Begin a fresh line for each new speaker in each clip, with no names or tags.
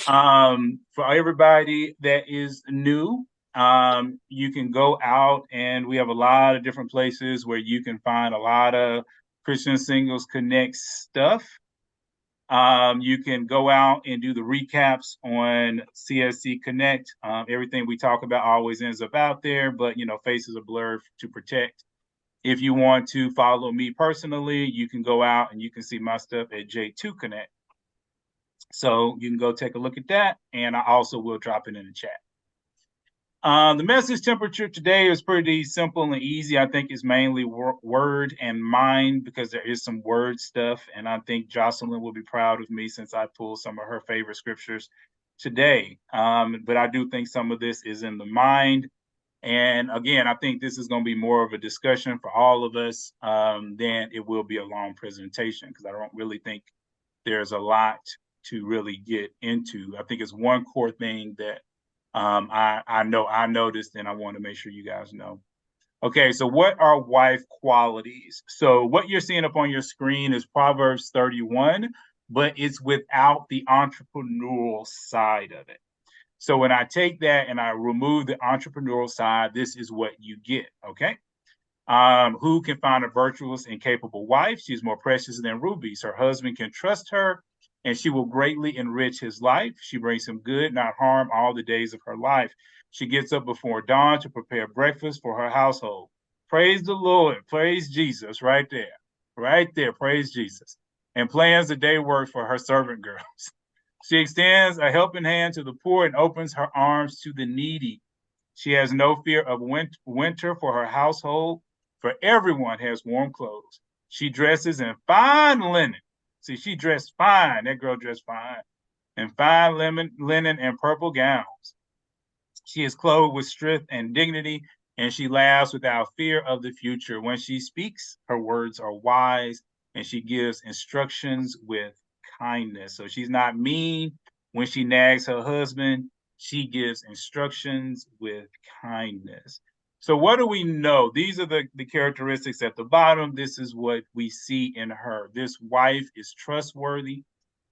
For everybody that is new, you can go out and we have a lot of different places where you can find a lot of Christian Singles Connect stuff. You can go out and do the recaps on CSC Connect. Everything we talk about always ends up out there, but faces are blurred to protect. If you want to follow me personally, you can go out and you can see my stuff at J2 Connect. So you can go take a look at that, and I also will drop it in the chat. The message temperature today is pretty simple and easy. I think it's mainly word and mind because there is some word stuff, and I think Jocelyn will be proud of me since I pulled some of her favorite scriptures today. But I do think some of this is in the mind. And again, I think this is going to be more of a discussion for all of us than it will be a long presentation because I don't really think there's a lot to really get into. I think it's one core thing that I know I noticed, and I want to make sure you guys know. Okay, so what are wife qualities? So what you're seeing up on your screen is Proverbs 31, but it's without the entrepreneurial side of it. So when I take that and I remove the entrepreneurial side, this is what you get, okay? Who can find a virtuous and capable wife? She's more precious than rubies. Her husband can trust her, and she will greatly enrich his life. She brings him good, not harm, all the days of her life. She gets up before dawn to prepare breakfast for her household. Praise the Lord. Praise Jesus right there. Right there. Praise Jesus. And plans the day work for her servant girls. She extends a helping hand to the poor and opens her arms to the needy. She has no fear of winter for her household, for everyone has warm clothes. She dresses in fine linen. See, she dressed fine. That girl dressed fine. In fine linen and purple gowns. She is clothed with strength and dignity, and she laughs without fear of the future. When she speaks, her words are wise, and she gives instructions with kindness. So she's not mean when she nags her husband. She gives instructions with kindness. So what do we know? These are the characteristics at the bottom. This is what we see in her. This wife is trustworthy.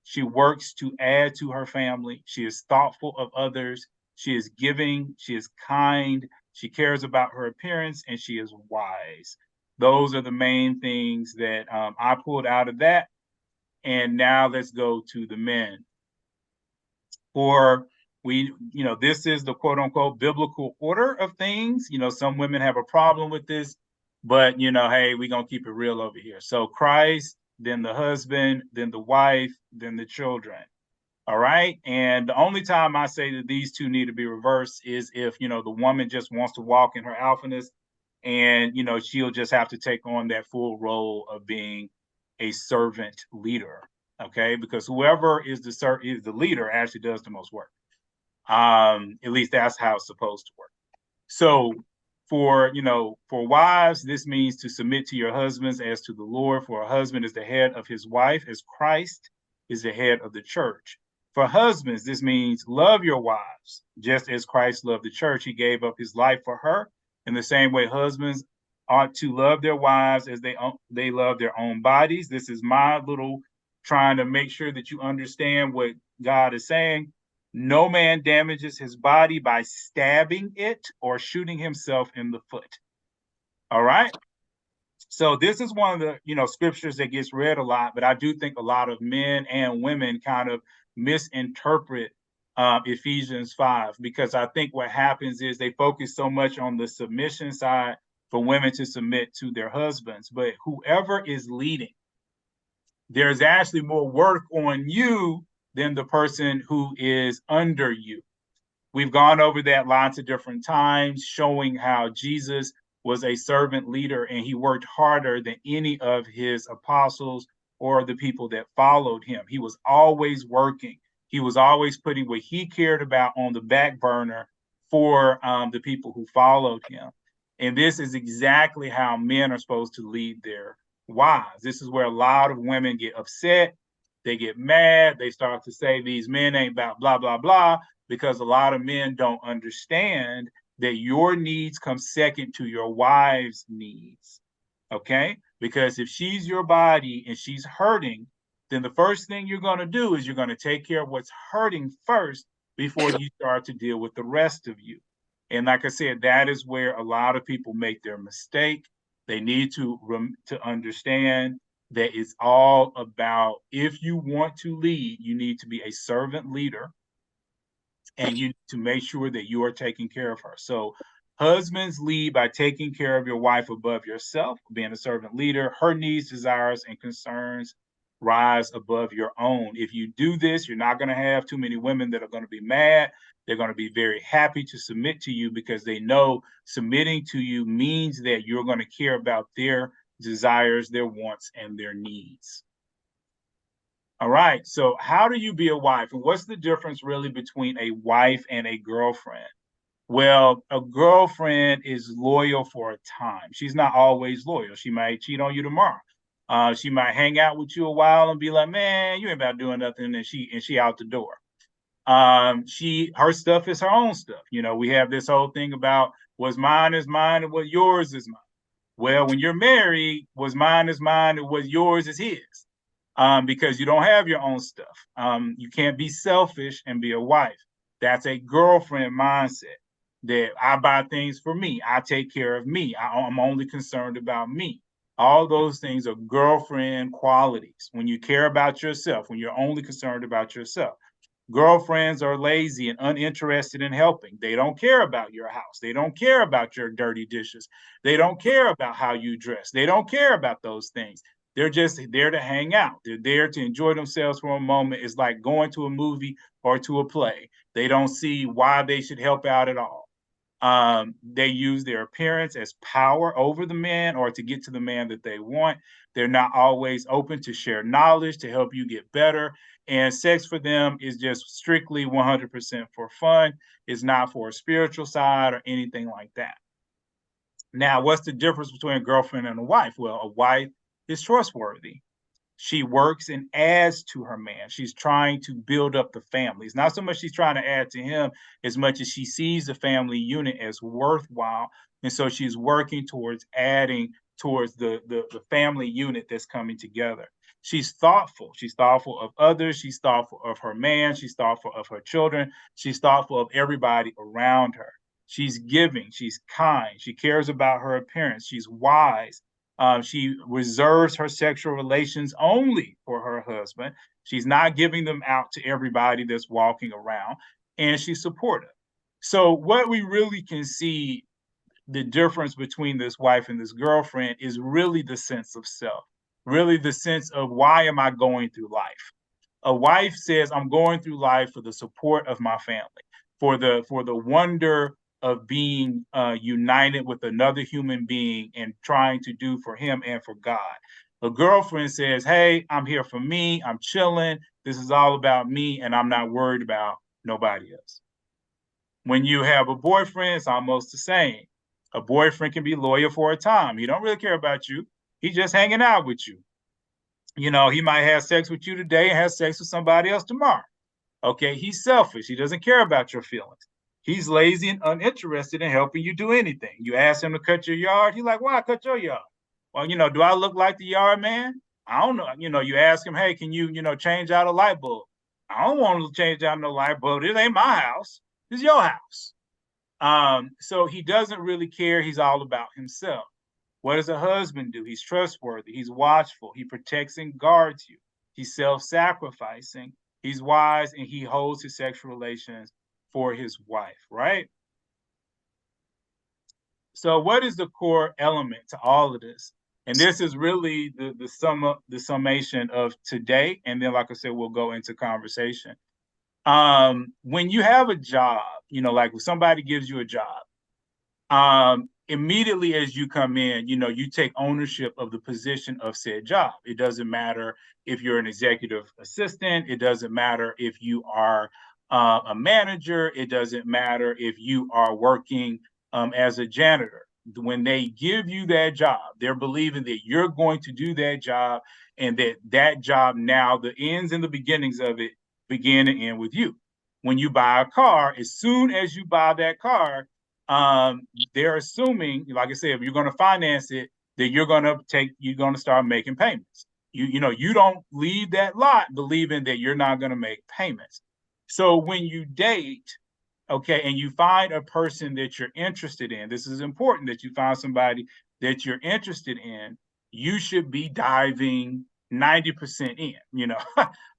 She works to add to her family. She is thoughtful of others. She is giving. She is kind. She cares about her appearance, and she is wise. Those are the main things that I pulled out of that. And now let's go to the men. For this is the quote unquote biblical order of things. Some women have a problem with this, but hey, we're gonna keep it real over here. So Christ, then the husband, then the wife, then the children. All right. And the only time I say that these two need to be reversed is if the woman just wants to walk in her alphaness and she'll just have to take on that full role of being a servant leader. Okay, because whoever is the leader actually does the most work. At least that's how it's supposed to work. So for wives, this means to submit to your husbands as to the Lord. For a husband is the head of his wife, as Christ is the head of the church. For husbands, this means love your wives, just as Christ loved the church. He gave up his life for her. In the same way, husbands ought to love their wives as they love their own bodies. This is my little trying to make sure that you understand what God is saying. No man damages his body by stabbing it or shooting himself in the foot. All right. So this is one of the scriptures that gets read a lot, but I do think a lot of men and women kind of misinterpret Ephesians 5 because I think what happens is they focus so much on the submission side for women to submit to their husbands, but whoever is leading, there's actually more work on you than the person who is under you. We've gone over that lots of different times, showing how Jesus was a servant leader and he worked harder than any of his apostles or the people that followed him. He was always working. He was always putting what he cared about on the back burner for the people who followed him. And this is exactly how men are supposed to lead their wives. This is where a lot of women get upset. They get mad. They start to say these men ain't about blah, blah, blah, because a lot of men don't understand that your needs come second to your wife's needs. Okay? Because if she's your body and she's hurting, then the first thing you're going to do is you're going to take care of what's hurting first before you start to deal with the rest of you. And like I said, that is where a lot of people make their mistake. They need to understand that it's all about, if you want to lead, you need to be a servant leader, and you need to make sure that you are taking care of her. So husbands lead by taking care of your wife above yourself, being a servant leader. Her needs, desires, and concerns rise above your own. If you do this, you're not going to have too many women that are going to be mad. They're going to be very happy to submit to you, because they know submitting to you means that you're going to care about their desires, their wants, and their needs. All right. So, how do you be a wife? And what's the difference really between a wife and a girlfriend? Well, a girlfriend is loyal for a time. She's not always loyal. She might cheat on you tomorrow. She might hang out with you a while and be like, "Man, you ain't about doing nothing," and she out the door. Her stuff is her own stuff. You know, we have this whole thing about what's mine is mine and what yours is mine. Well, when you're married, what's mine is mine and what yours is his. Because you don't have your own stuff. You can't be selfish and be a wife. That's a girlfriend mindset, that I buy things for me. I take care of me. I'm only concerned about me. All those things are girlfriend qualities. When you care about yourself, when you're only concerned about yourself. Girlfriends are lazy and uninterested in helping. They don't care about your house. They don't care about your dirty dishes. They don't care about how you dress. They don't care about those things. They're just there to hang out. They're there to enjoy themselves for a moment. It's like going to a movie or to a play. They don't see why they should help out at all. They use their appearance as power over the man, or to get to the man that they want. They're not always open to share knowledge to help you get better. And sex for them is just strictly 100% for fun. It's not for a spiritual side or anything like that. Now, what's the difference between a girlfriend and a wife? Well, a wife is trustworthy. She works and adds to her man. She's trying to build up the family. It's not so much she's trying to add to him as much as she sees the family unit as worthwhile. And so she's working towards adding towards the family unit that's coming together. She's thoughtful. She's thoughtful of others. She's thoughtful of her man. She's thoughtful of her children. She's thoughtful of everybody around her. She's giving. She's kind. She cares about her appearance. She's wise. She reserves her sexual relations only for her husband. She's not giving them out to everybody that's walking around, and she's supportive. So, what we really can see the difference between this wife and this girlfriend is really the sense of self, really the sense of, why am I going through life? A wife says, I'm going through life for the support of my family, for the wonder of being united with another human being and trying to do for him and for God. A girlfriend says, hey, I'm here for me. I'm chilling. This is all about me, and I'm not worried about nobody else. When you have a boyfriend, it's almost the same. A boyfriend can be loyal for a time. He don't really care about you. He's just hanging out with you. You know, he might have sex with you today and have sex with somebody else tomorrow. Okay, he's selfish. He doesn't care about your feelings. He's lazy and uninterested in helping you do anything. You ask him to cut your yard, he's like, why cut your yard? Well, do I look like the yard man? I don't know. You ask him, hey, can you, change out a light bulb? I don't want to change out no light bulb. This ain't my house. This is your house. So he doesn't really care. He's all about himself. What does a husband do? He's trustworthy. He's watchful. He protects and guards you. He's self-sacrificing. He's wise, and he holds his sexual relations for his wife, right? So what is the core element to all of this? And this is really the summation of today. And then, like I said, we'll go into conversation. When you have a job, like when somebody gives you a job, immediately as you come in, you take ownership of the position of said job. It doesn't matter if you're an executive assistant. It doesn't matter if you are a manager. It doesn't matter if you are working as a janitor. When they give you that job, they're believing that you're going to do that job, and that job, now the ends and the beginnings of it begin and end with you. When you buy a car, as soon as you buy that car, they're assuming, like I said, if you're going to finance it, that you're going to start making payments. You don't leave that lot believing that you're not going to make payments. So when you date, okay, and you find a person that you're interested in, this is important that you find somebody that you're interested in, you should be diving 90% in,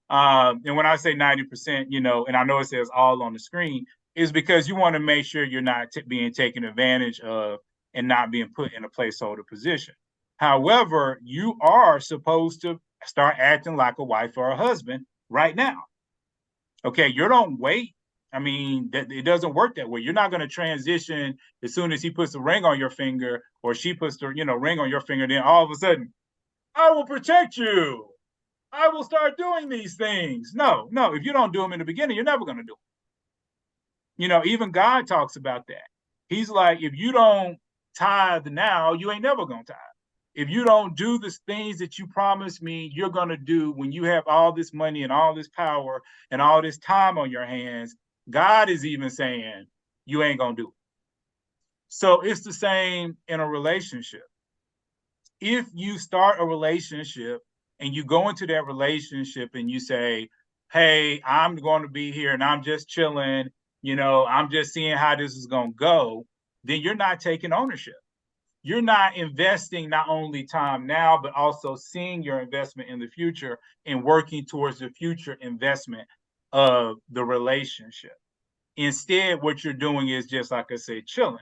and when I say 90%, and I know it says all on the screen, is because you want to make sure you're not being taken advantage of and not being put in a placeholder position. However, you are supposed to start acting like a wife or a husband right now. Okay, you don't wait. I mean, it doesn't work that way. You're not going to transition as soon as he puts a ring on your finger or she puts the ring on your finger. Then all of a sudden, I will protect you. I will start doing these things. No, no. If you don't do them in the beginning, you're never going to do them. Even God talks about that. He's like, if you don't tithe now, you ain't never going to tithe. If you don't do the things that you promised me you're going to do when you have all this money and all this power and all this time on your hands, God is even saying you ain't going to do it. So it's the same in a relationship. If you start a relationship and you go into that relationship and you say, hey, I'm going to be here and I'm just chilling, I'm just seeing how this is going to go, then you're not taking ownership. You're not investing not only time now, but also seeing your investment in the future and working towards the future investment of the relationship. Instead, what you're doing is just, like I said, chilling.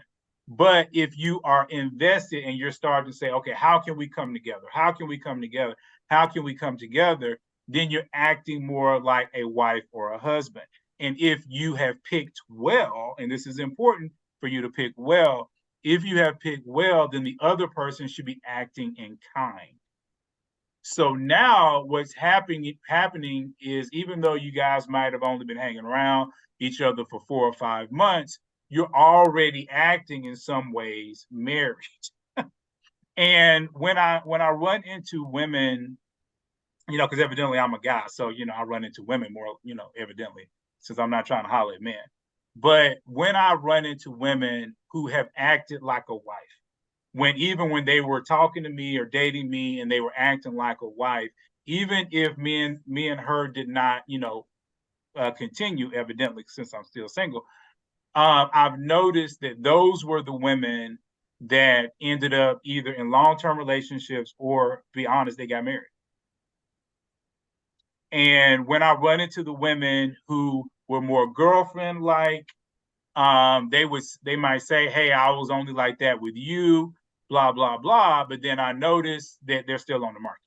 But if you are invested and you're starting to say, okay, how can we come together? How can we come together? How can we come together? Then you're acting more like a wife or a husband. And if you have picked well, and this is important for you to pick well, if you have picked well, then the other person should be acting in kind. So now what's happening is, even though you guys might have only been hanging around each other for 4 or 5 months, you're already acting in some ways married. And when I run into women, because evidently I'm a guy, so I run into women more, evidently, since I'm not trying to holler at men. But when I run into women who have acted like a wife, even when they were talking to me or dating me and they were acting like a wife, even if me and her did not, continue, evidently, since I'm still single, I've noticed that those were the women that ended up either in long-term relationships or, to be honest, they got married. And when I run into the women who were more girlfriend-like, they might say, hey, I was only like that with you, blah, blah, blah. But then I notice that they're still on the market.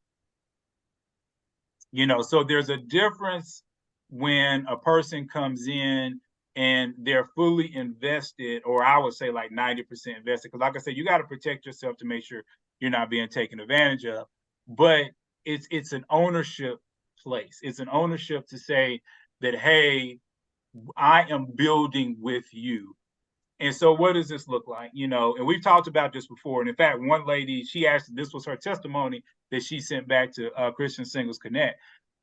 So there's a difference when a person comes in and they're fully invested, or I would say like 90% invested. Because like I said, you got to protect yourself to make sure you're not being taken advantage of. But it's an ownership place. It's an ownership to say that, hey, I am building with you. And so what does this look like? And we've talked about this before. And in fact, one lady, she asked, this was her testimony that she sent back to Christian Singles Connect.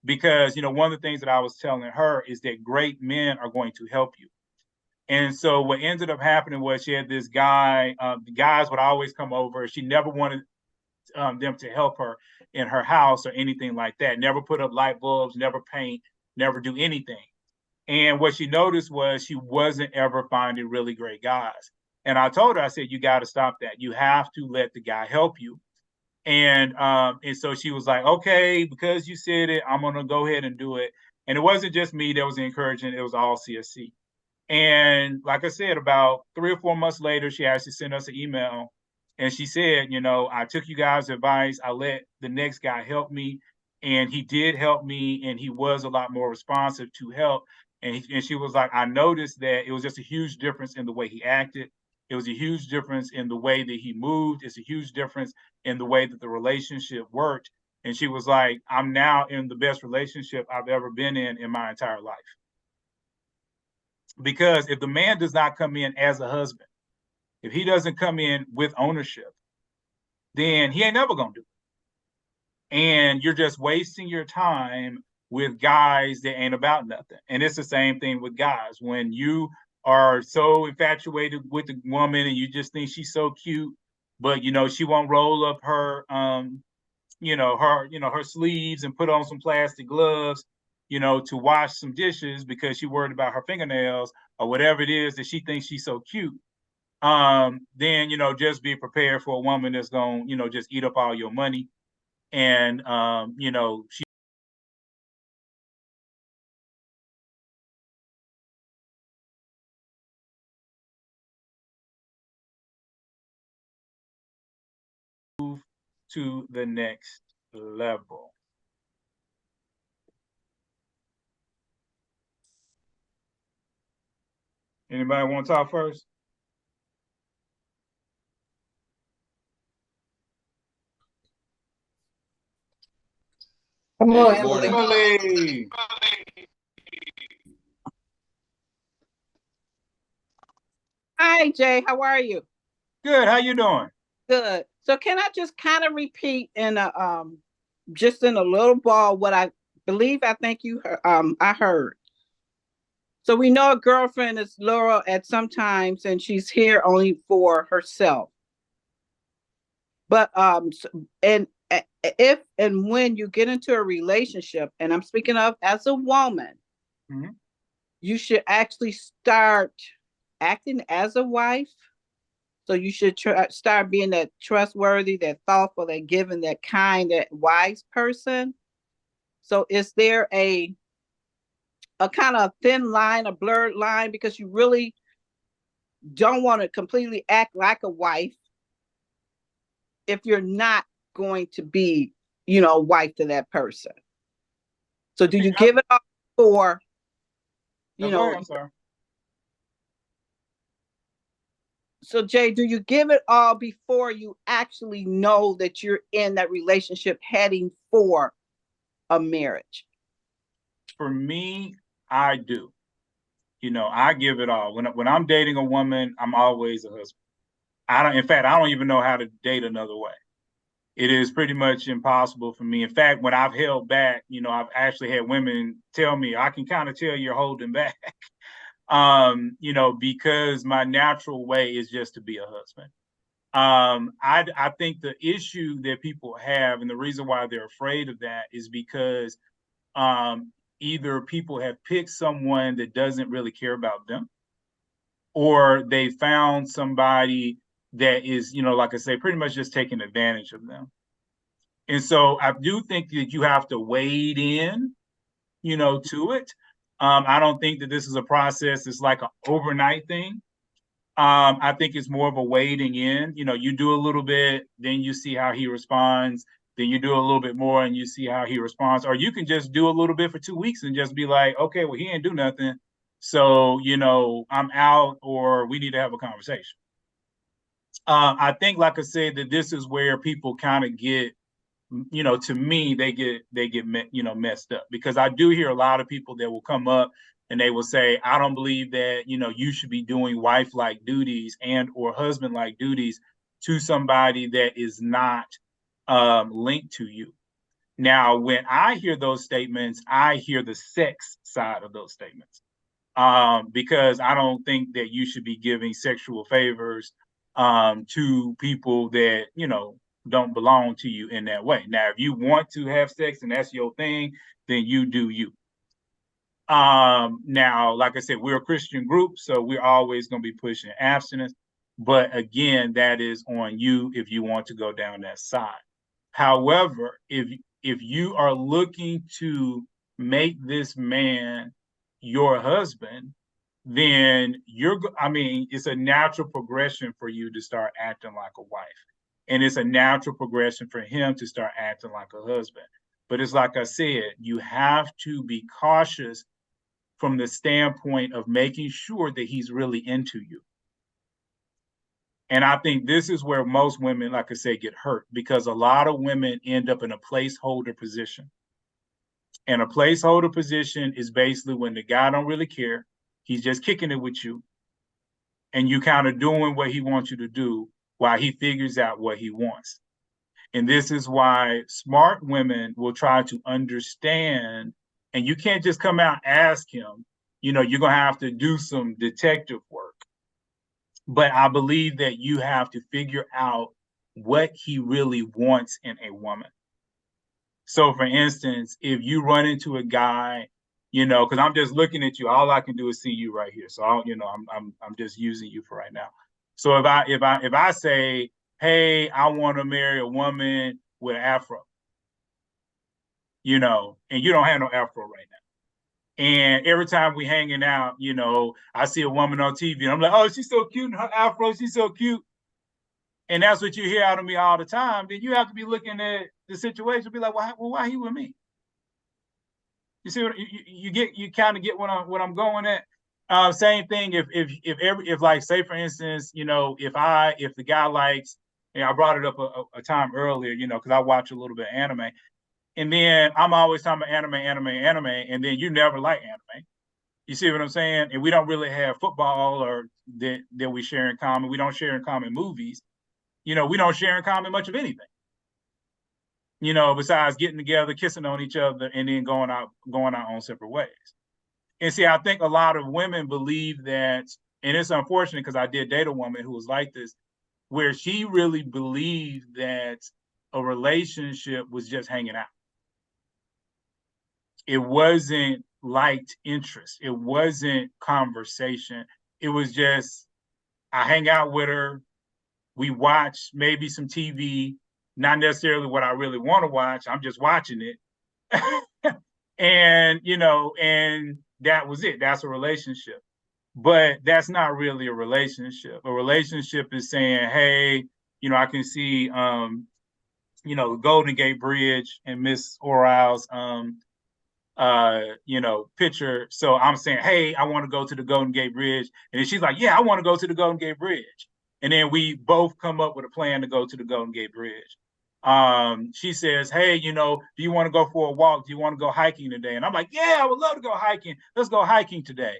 Because, one of the things that I was telling her is that great men are going to help you. And so what ended up happening was she had this guy, the guys would always come over. She never wanted them to help her in her house or anything like that. Never put up light bulbs, never paint, never do anything. And what she noticed was she wasn't ever finding really great guys. And I told her, I said, you got to stop that. You have to let the guy help you. And so she was like, okay, because you said it, I'm going to go ahead and do it. And it wasn't just me that was encouraging. It was all CSC. And like I said, about 3 or 4 months later, she actually sent us an email. And she said, I took you guys' advice. I let the next guy help me. And he did help me. And he was a lot more responsive to help. And she was like, I noticed that it was just a huge difference in the way he acted. It was a huge difference in the way that he moved. It's a huge difference in the way that the relationship worked. And she was like, I'm now in the best relationship I've ever been in my entire life. Because if the man does not come in as a husband, if he doesn't come in with ownership, then he ain't never going to do it. And you're just wasting your time with guys that ain't about nothing. And it's the same thing with guys. When you are so infatuated with the woman and you just think she's so cute, but she won't roll up her her sleeves and put on some plastic gloves, to wash some dishes because she worried about her fingernails or whatever it is that she thinks she's so cute, then just be prepared for a woman that's going just eat up all your money, and she to the next level. Anybody want to talk first?
Come
Hey,
on,
good morning,
Emily.
Emily.
Hi, Jay. How are you?
Good. How you doing?
Good. So can I just kind of repeat in a just in a little ball what I believe I think you I heard. So we know a girlfriend is Laurel at some times and she's here only for herself. But and if and when you get into a relationship, and I'm speaking of as a woman,
Mm-hmm.
you should actually start acting as a wife. So you should start being that trustworthy, that thoughtful, that giving, that kind, that wise person. So is there a kind of thin line, a blurred line, because you really don't want to completely act like a wife if you're not going to be, wife to that person. So do you give it up for,
No,
you
go ahead.
know,
I'm sorry.
so Jay, do you give it all before you actually know that you're in that relationship heading for a marriage?
For me, I do. I give it all. When I'm dating a woman, I'm always a husband. In fact, I don't even know how to date another way. It is pretty much impossible for me. In fact, when I've held back, I've actually had women tell me, I can kind of tell you're holding back. Because my natural way is just to be a husband. I think the issue that people have, and the reason why they're afraid of that, is because either people have picked someone that doesn't really care about them, or they found somebody that is, like I say, pretty much just taking advantage of them. And so I do think that you have to wade in, to it. I don't think that this is a process. It's like an overnight thing. I think it's more of a wading in. You do a little bit, then you see how he responds. Then you do a little bit more and you see how he responds. Or you can just do a little bit for 2 weeks and just be like, okay, well, he ain't do nothing. So, I'm out, or we need to have a conversation. I think, like I said, that this is where people kind of get, to me, they get messed up, because I do hear a lot of people that will come up and they will say, I don't believe that, you should be doing wife-like duties and or husband-like duties to somebody that is not linked to you. Now, when I hear those statements, I hear the sex side of those statements, because I don't think that you should be giving sexual favors to people that, don't belong to you in that way. Now, if you want to have sex and that's your thing, then you do you. Now, like I said, we're a Christian group, so we're always going to be pushing abstinence. But again, that is on you if you want to go down that side. However, if you are looking to make this man your husband, then it's a natural progression for you to start acting like a wife. And it's a natural progression for him to start acting like a husband. But it's like I said, you have to be cautious from the standpoint of making sure that he's really into you. And I think this is where most women, like I said, get hurt, because a lot of women end up in a placeholder position. And a placeholder position is basically when the guy don't really care. He's just kicking it with you. And you kind of doing what he wants you to do while he figures out what he wants. And this is why smart women will try to understand, and you can't just come out and ask him, you're going to have to do some detective work. But I believe that you have to figure out what he really wants in a woman. So for instance, if you run into a guy, you know, because I'm just looking at you, all I can do is see you right here. So I'll, you know, I'm just using you for right now. So if I say, hey, I want to marry a woman with an afro, you know, and you don't have no afro right now. And every time we hanging out, you know, I see a woman on TV and I'm like, oh, she's so cute in her afro, she's so cute. And that's what you hear out of me all the time, then you have to be looking at the situation, be like, well, why he with me? You see what you kind of get what I'm going at. Same thing if like say for instance, you know, if the guy likes, I brought it up a time earlier, you know, because I watch a little bit of anime, and then I'm always talking about anime, and then you never like anime. You see what I'm saying? And we don't really have football or that we share in common. We don't share in common movies. You know, we don't share in common much of anything. You know, besides getting together, kissing on each other, and then going our own separate ways. And see, I think a lot of women believe that, and it's unfortunate because I did date a woman who was like this, where she really believed that a relationship was just hanging out. It wasn't liked interest. It wasn't conversation. It was just, I hang out with her. We watch maybe some TV, not necessarily what I really want to watch. I'm just watching it. And, you know, and that was it. That's a relationship. But that's not really a relationship. A relationship is saying, hey, you know, I can see, you know, Golden Gate Bridge and Miss Oral's, you know, picture. So I'm saying, hey, I want to go to the Golden Gate Bridge. And then she's like, yeah, I want to go to the Golden Gate Bridge. And then we both come up with a plan to go to the Golden Gate Bridge. She says, hey, you know, do you want to go for a walk? Do you want to go hiking today? And I'm like, yeah, I would love to go hiking. Let's go hiking today.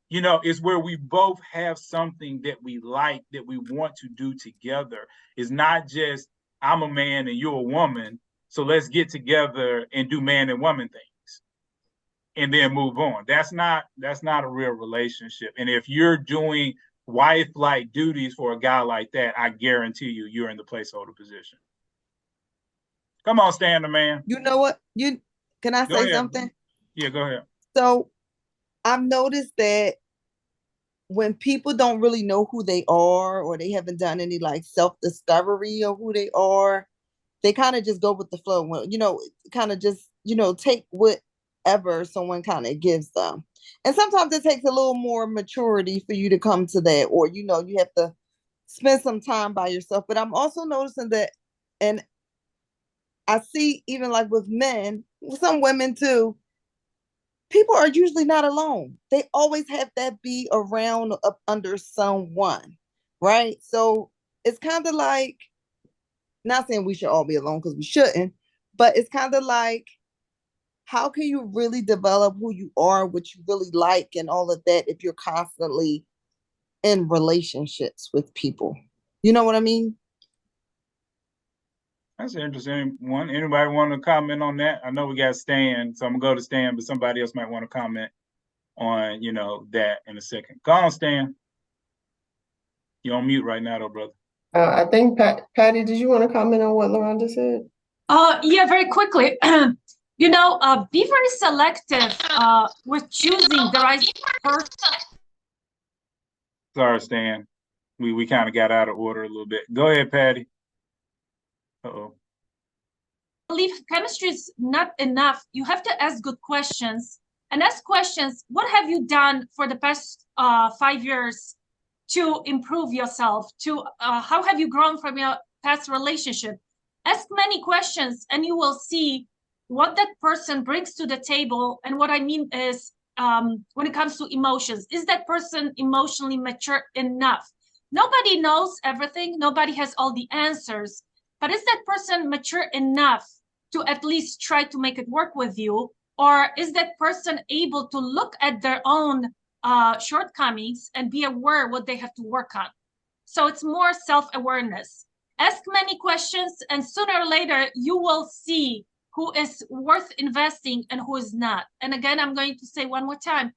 You know, it's where we both have something that we like, that we want to do together. It's not just I'm a man and you're a woman, so let's get together and do man and woman things and then move on. That's not a real relationship. And if you're doing wife-like duties for a guy like that, I guarantee you're in the placeholder position. Come on, Stan the man.
You know what? Can I say something?
Yeah, go ahead.
So I've noticed that when people don't really know who they are, or they haven't done any like self-discovery of who they are, they kind of just go with the flow. You know, kind of just, you know, take whatever someone kind of gives them. And sometimes it takes a little more maturity for you to come to that, or, you know, you have to spend some time by yourself. But I'm also noticing that, and I see even like with men, some women too, people are usually not alone. They always have that be around up under someone, right? So it's kind of like, not saying we should all be alone because we shouldn't, but it's kind of like, how can you really develop who you are, what you really like, and all of that if you're constantly in relationships with people? You know what I mean?
That's an interesting one. Anybody want to comment on that? I know we got Stan, so I'm gonna go to Stan, but somebody else might want to comment on, you know, that in a second. Go on, Stan. You're on mute right now, though, brother.
I think Patty, did you want to comment on what LaRonda said?
Yeah, very quickly. You know, be very selective with choosing the right person.
Sorry, Stan. We kind of got out of order a little bit. Go ahead, Patty. Uh-oh.
I believe chemistry is not enough. You have to ask good questions and ask questions. What have you done for the past 5 years to improve yourself? How have you grown from your past relationship? Ask many questions and you will see what that person brings to the table. And what I mean is, when it comes to emotions, is that person emotionally mature enough? Nobody knows everything. Nobody has all the answers. But is that person mature enough to at least try to make it work with you? Or is that person able to look at their own shortcomings and be aware what they have to work on? So it's more self-awareness. Ask many questions, and sooner or later, you will see who is worth investing and who is not. And again, I'm going to say one more time,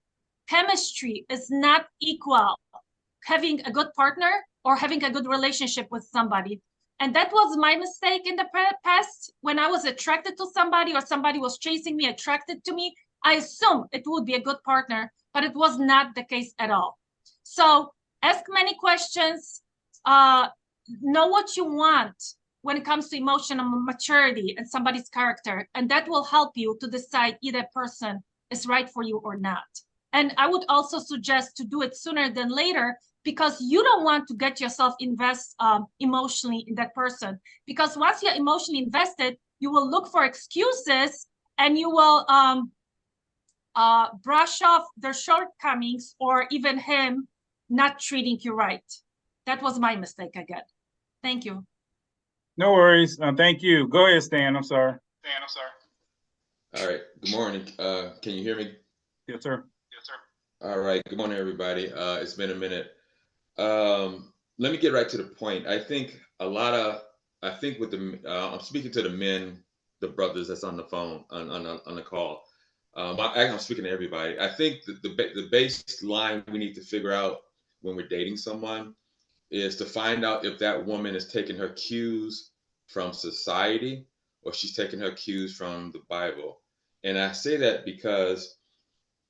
chemistry is not equal having a good partner or having a good relationship with somebody. And that was my mistake in the past. When I was attracted to somebody or somebody was chasing me, attracted to me, I assumed it would be a good partner, but it was not the case at all. So ask many questions, know what you want when it comes to emotional maturity and somebody's character, and that will help you to decide if that person is right for you or not. And I would also suggest to do it sooner than later, because you don't want to get yourself emotionally in that person. Because once you're emotionally invested, you will look for excuses and you will brush off their shortcomings or even him not treating you right. That was my mistake again. Thank you.
No worries. Thank you. Go ahead, Stan. I'm sorry.
All right. Good morning. Can you hear me?
Yes, sir.
All right. Good morning, everybody. It's been a minute. Let me get right to the point. I think with the, I'm speaking to the men, the brothers that's on the phone, on the call. I'm speaking to everybody. I think the baseline we need to figure out when we're dating someone is to find out if that woman is taking her cues from society or she's taking her cues from the Bible. And I say that because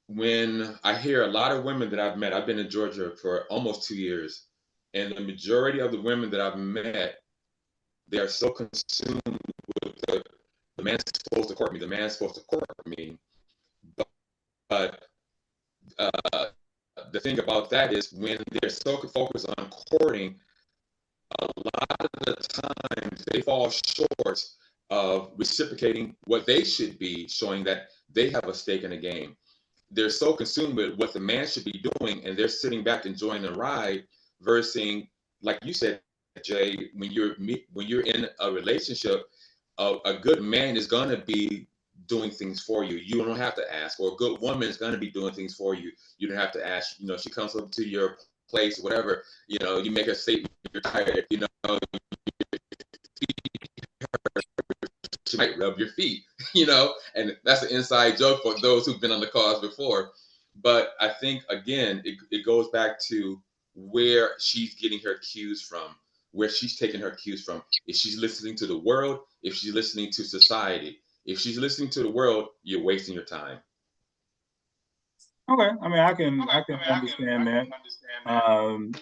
when I hear a lot of women that I've met, I've been in Georgia for almost 2 years, and the majority of the women that I've met, they are so consumed with the man's supposed to court me, the man's supposed to court me. But the thing about that is when they're so focused on courting, a lot of the times they fall short of reciprocating what they should be, showing that they have a stake in the game. They're so consumed with what the man should be doing, and they're sitting back enjoying the ride, versus, like you said, Jay, when you're in a relationship, a good man is gonna be doing things for you. You don't have to ask, or a good woman is gonna be doing things for you. You don't have to ask. You know, she comes up to your place, whatever. You know, you make her say you're tired. You know, she might rub your feet, you know, and that's an inside joke for those who've been on the calls before. But I think, again, it goes back to where she's getting her cues from, where she's taking her cues from. If she's listening to the world, if she's listening to society. If she's listening to the world, you're wasting your time.
Okay. I mean, I can understand that.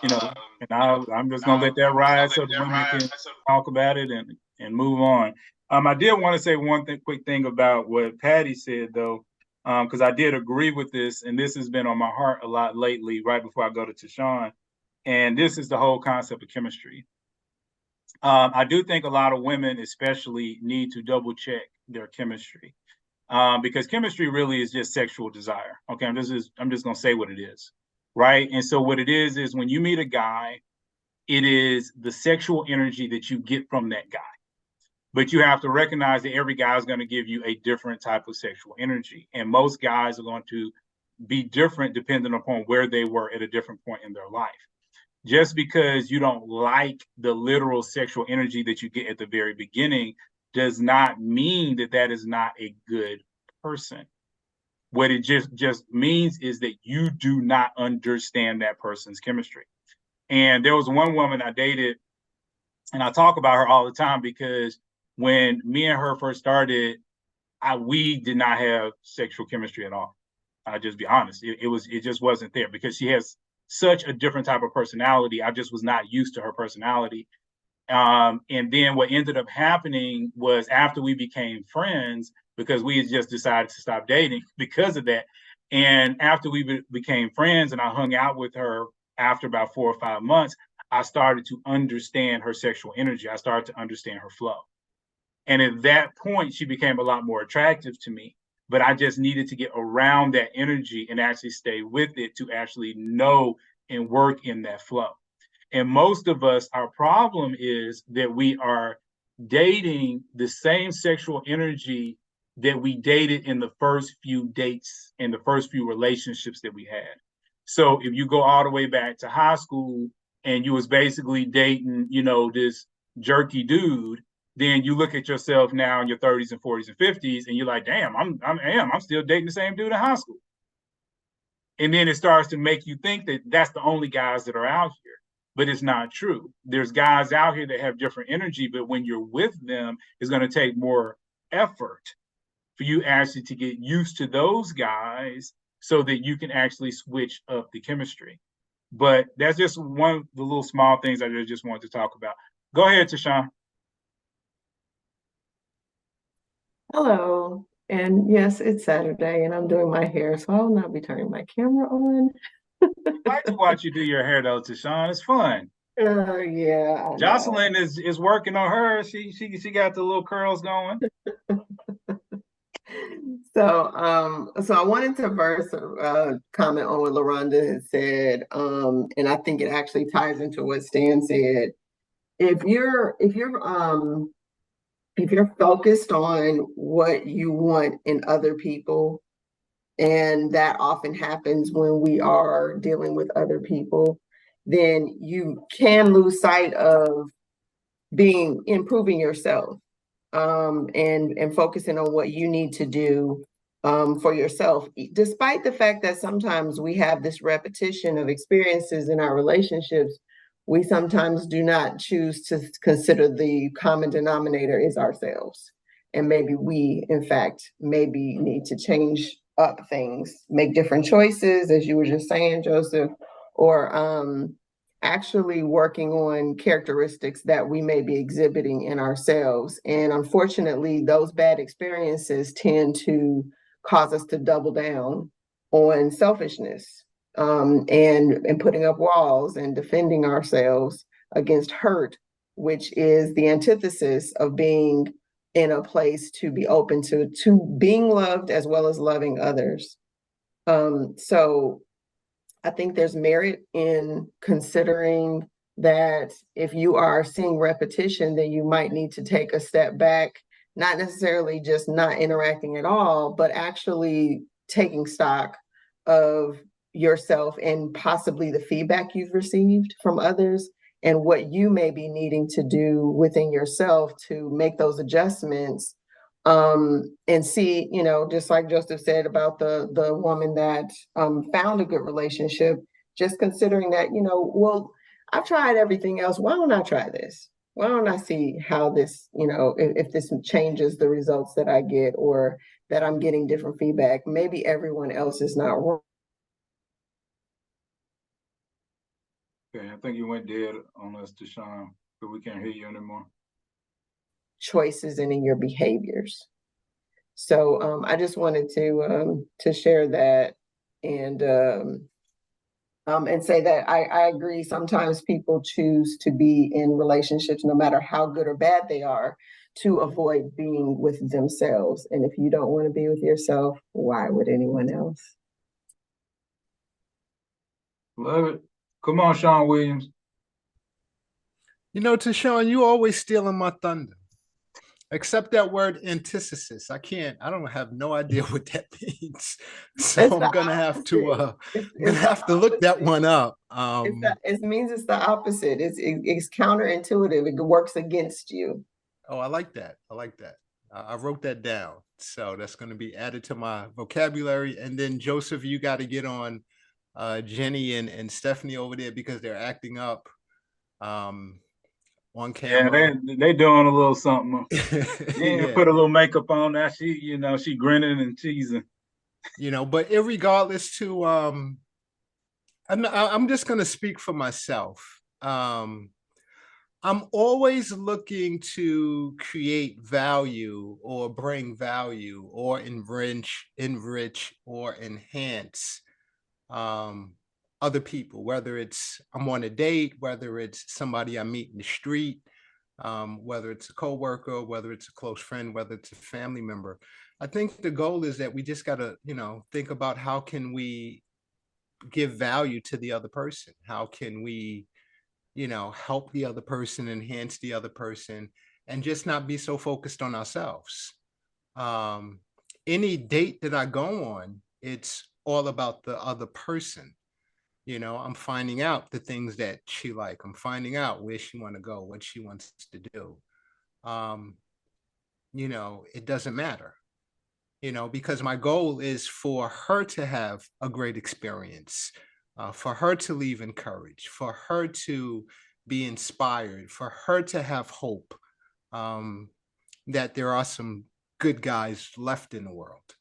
You know, and I'm just gonna let that ride so the women can talk about it and move on. I did want to say one quick thing about what Patty said, though, because I did agree with this, and this has been on my heart a lot lately, right before I go to Tashawn, and this is the whole concept of chemistry. I do think a lot of women especially need to double check their chemistry, because chemistry really is just sexual desire. Okay, I'm just gonna say what it is, right? And so what it is when you meet a guy, it is the sexual energy that you get from that guy. But you have to recognize that every guy is going to give you a different type of sexual energy, and most guys are going to be different depending upon where they were at a different point in their life. Just because you don't like the literal sexual energy that you get at the very beginning does not mean that that is not a good person. What it just means is that you do not understand that person's chemistry. And there was one woman I dated, and I talk about her all the time because when me and her first started, we did not have sexual chemistry at all. I'll just be honest. It just wasn't there because she has such a different type of personality. I just was not used to her personality. And then what ended up happening was after we became friends, because we had just decided to stop dating because of that. And after we became friends and I hung out with her after about 4 or 5 months, I started to understand her sexual energy. I started to understand her flow. And at that point, she became a lot more attractive to me. But I just needed to get around that energy and actually stay with it to actually know and work in that flow. And most of us, our problem is that we are dating the same sexual energy that we dated in the first few dates and the first few relationships that we had. So if you go all the way back to high school and you was basically dating, you know, this jerky dude, then you look at yourself now in your 30s and 40s and 50s and you're like, damn, I'm still dating the same dude in high school. And then it starts to make you think that that's the only guys that are out here. but it's not true. There's guys out here that have different energy, but when you're with them, it's going to take more effort for you actually to get used to those guys so that you can actually switch up the chemistry. But that's just one of the little small things I just wanted to talk about. Go ahead, Tashawn.
Hello. And yes, it's Saturday and I'm doing my hair, so I will not be turning my camera on.
I like to watch you do your hair though, Tashawn. It's fun.
Yeah, I know.
Jocelyn is working on her. She got the little curls going.
So I wanted to first comment on what LaRonda had said, and I think it actually ties into what Stan said. If you're focused on what you want in other people, and that often happens when we are dealing with other people, then you can lose sight of improving yourself, and focusing on what you need to do for yourself, despite the fact that sometimes we have this repetition of experiences in our relationships. We sometimes do not choose to consider the common denominator is ourselves. And maybe we, in fact, maybe need to change up things, make different choices, as you were just saying, Joseph, or actually working on characteristics that we may be exhibiting in ourselves. And unfortunately, those bad experiences tend to cause us to double down on selfishness, and putting up walls and defending ourselves against hurt, which is the antithesis of being in a place to be open to being loved as well as loving others. So I think there's merit in considering that if you are seeing repetition, then you might need to take a step back, not necessarily just not interacting at all, but actually taking stock of yourself and possibly the feedback you've received from others and what you may be needing to do within yourself to make those adjustments. And see, just like Joseph said about the woman that found a good relationship, just considering that, well, I've tried everything else. Why don't I try this? Why don't I see how this, if this changes the results that I get, or that I'm getting different feedback? Maybe everyone else is not wrong.
Okay, I think you went dead on us, Tashawn, but we can't hear you anymore.
Choices and in your behaviors. So I just wanted to share that, and say that I agree. Sometimes people choose to be in relationships, no matter how good or bad they are, to avoid being with themselves. And if you don't want to be with yourself, why would anyone else?
Love it. Come on, Sean Williams.
Tashawn, you always stealing my thunder. Except that word antithesis. I don't have no idea what that means. So I'm gonna have to look that one up.
It means it's the opposite. It's counterintuitive. It works against you.
Oh, I like that. I wrote that down. So that's going to be added to my vocabulary. And then Joseph, you got to get on Jenny and Stephanie over there, because they're acting up on camera.
Yeah, they doing a little something.
Yeah.
Put a little makeup on that. She grinning and teasing.
But irregardless to I'm just gonna speak for myself. I'm always looking to create value or bring value or enrich or enhance other people, whether it's I'm on a date, whether it's somebody I meet in the street, whether it's a coworker, whether it's a close friend, whether it's a family member. I think the goal is that we just got to, think about how can we give value to the other person? How can we, help the other person, enhance the other person, and just not be so focused on ourselves. Any date that I go on, it's all about the other person. I'm finding out the things that she like. I'm finding out where she want to go, what she wants to do. It doesn't matter, because my goal is for her to have a great experience. for her to leave encouraged, for her to be inspired, for her to have hope, um, that there are some good guys left in the world,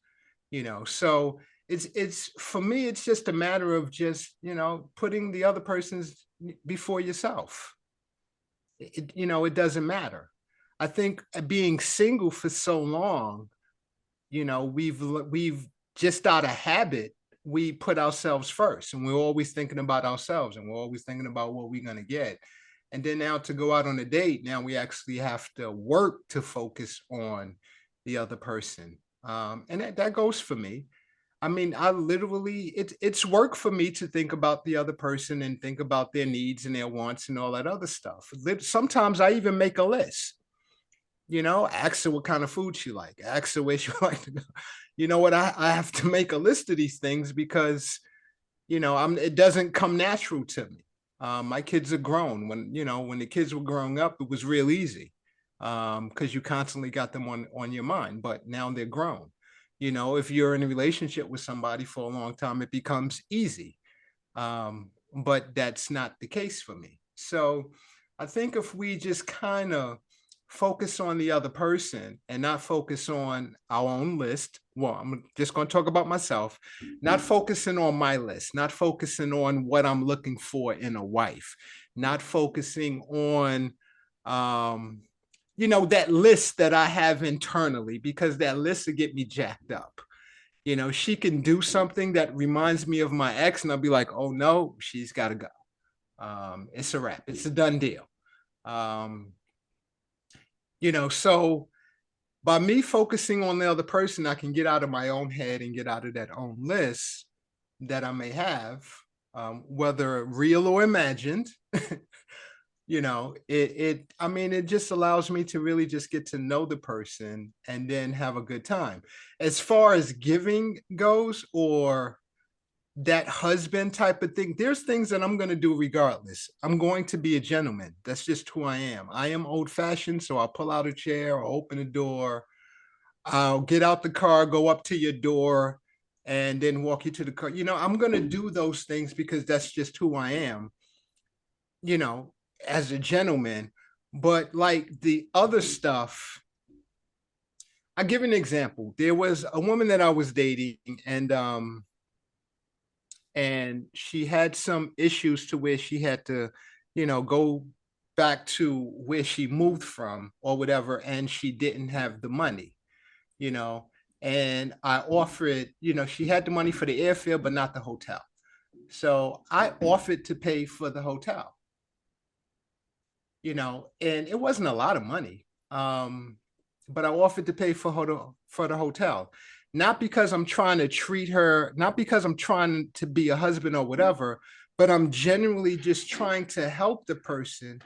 So it's for me, it's just a matter of just, putting the other person's before yourself. It doesn't matter. I think being single for so long, we've just out of habit, we put ourselves first, and we're always thinking about ourselves, and we're always thinking about what we're going to get. And then now to go out on a date, now we actually have to work to focus on the other person. And that goes for me. I mean, I literally, it's work for me to think about the other person and think about their needs and their wants and all that other stuff. Sometimes I even make a list. Ask her what kind of food she like, ask her where she like to go. You know what? I have to make a list of these things because, it doesn't come natural to me. My kids are grown. When the kids were growing up, it was real easy because you constantly got them on your mind, but now they're grown. If you're in a relationship with somebody for a long time, it becomes easy. But that's not the case for me. So I think if we just kind of focus on the other person and not focus on our own list, well, I'm just going to talk about myself, not focusing on my list, not focusing on what I'm looking for in a wife, not focusing on, that list that I have internally, because that list will get me jacked up. She can do something that reminds me of my ex, and I'll be like, oh no, she's got to go. It's a wrap. It's a done deal. So by me focusing on the other person, I can get out of my own head and get out of that own list that I may have, whether real or imagined. It just allows me to really just get to know the person and then have a good time. As far as giving goes, or that husband type of thing, there's things that I'm going to do regardless. I'm going to be a gentleman. That's just who I am. I am old fashioned, so I'll pull out a chair, I'll open the door, I'll get out the car, go up to your door, and then walk you to the car. I'm going to do those things because that's just who I am, as a gentleman. But like the other stuff, I'll give an example. There was a woman that I was dating, and she had some issues to where she had to, go back to where she moved from or whatever, and she didn't have the money, and I offered, she had the money for the airfare, but not the hotel. So I offered to pay for the hotel, and it wasn't a lot of money. But I offered to pay for the hotel. Not because I'm trying to treat her, not because I'm trying to be a husband or whatever, but I'm genuinely just trying to help the person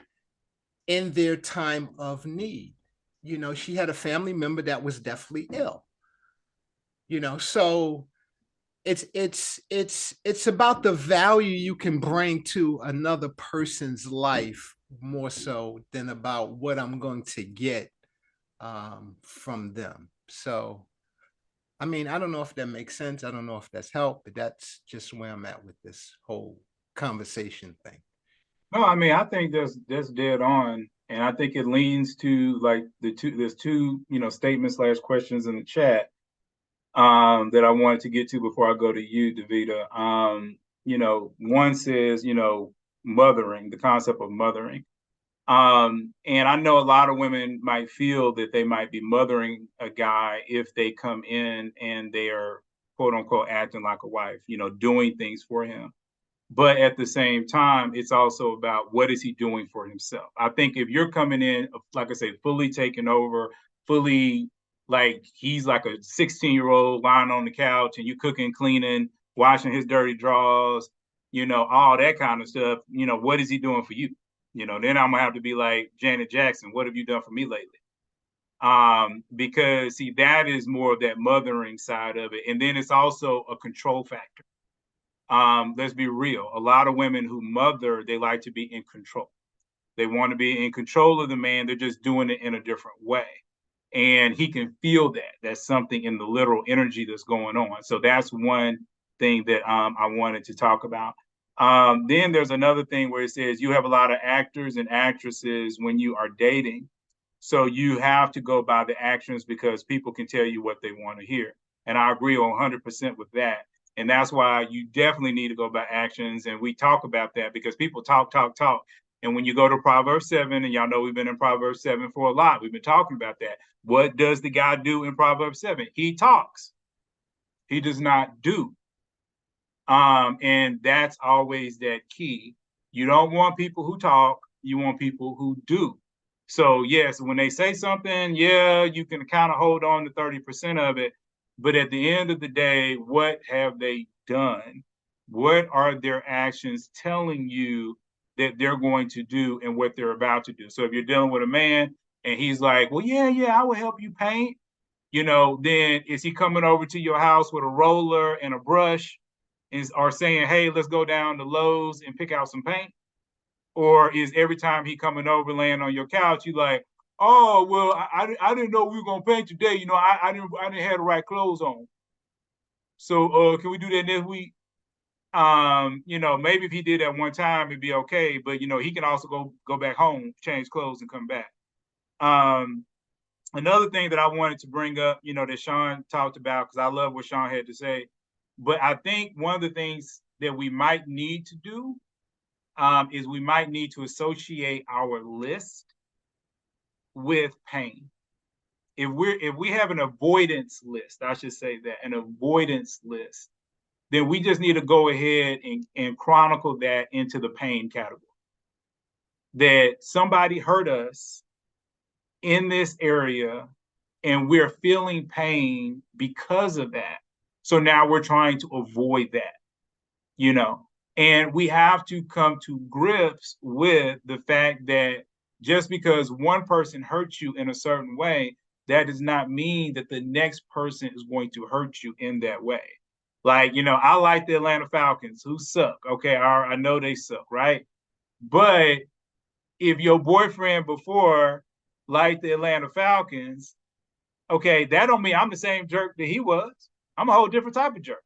in their time of need. She had a family member that was deathly ill. So it's about the value you can bring to another person's life more so than about what I'm going to get from them. So I don't know if that makes sense. I don't know if that's helped, but that's just where I'm at with this whole conversation thing.
No, I think that's dead on. And I think it leans to like there's two, statements / questions in the chat that I wanted to get to before I go to you, Davida. One says, mothering, the concept of mothering. And I know a lot of women might feel that they might be mothering a guy if they come in and they are quote unquote acting like a wife, doing things for him. But at the same time, it's also about what is he doing for himself. I think if you're coming in, like I say, fully taking over, fully like he's like a 16-year-old lying on the couch and you cooking, cleaning, washing his dirty drawers, all that kind of stuff, what is he doing for you? Then I'm gonna have to be like Janet Jackson, what have you done for me lately? Because see, that is more of that mothering side of it. And then it's also a control factor. Let's be real. A lot of women who mother, they like to be in control. They want to be in control of the man. They're just doing it in a different way. And he can feel that. That's something in the literal energy that's going on. So that's one thing that I wanted to talk about. Then there's another thing where it says you have a lot of actors and actresses when you are dating. So you have to go by the actions because people can tell you what they want to hear. And I agree 100% with that. And that's why you definitely need to go by actions. And we talk about that because people talk, talk, talk. And when you go to Proverbs 7, and y'all know we've been in Proverbs 7 for a lot, we've been talking about that. What does the guy do in Proverbs 7? He talks, he does not do. And that's always that key. You don't want people who talk, you want people who do. So yes, when they say something, yeah, you can kind of hold on to 30% of it. But at the end of the day, what have they done? What are their actions telling you that they're going to do and what they're about to do? So if you're dealing with a man and he's like, well, yeah, I will help you paint, then is he coming over to your house with a roller and a brush are saying, hey, let's go down to Lowe's and pick out some paint? Or is every time he coming over laying on your couch, you like, oh, well, I didn't know we were going to paint today. I didn't have the right clothes on. So can we do that next week? Maybe if he did that one time, it'd be okay. But, he can also go back home, change clothes and come back. Another thing that I wanted to bring up, that Sean talked about, because I love what Sean had to say. But I think one of the things that we might need to do is we might need to associate our list with pain. If we have an avoidance list, I should say that, an avoidance list, then we just need to go ahead and chronicle that into the pain category. That somebody hurt us in this area and we're feeling pain because of that. So now we're trying to avoid that, and we have to come to grips with the fact that just because one person hurts you in a certain way, that does not mean that the next person is going to hurt you in that way. Like, I like the Atlanta Falcons, who suck. Okay, I know they suck, right? But if your boyfriend before liked the Atlanta Falcons, okay, that don't mean I'm the same jerk that he was. I'm a whole different type of jerk.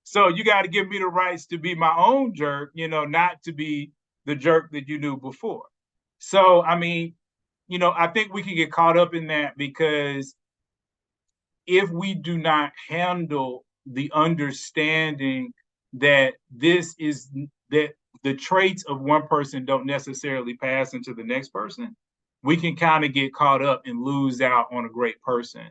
So you got to give me the rights to be my own jerk, not to be the jerk that you knew before. So, I think we can get caught up in that because if we do not handle the understanding that that the traits of one person don't necessarily pass into the next person, we can kind of get caught up and lose out on a great person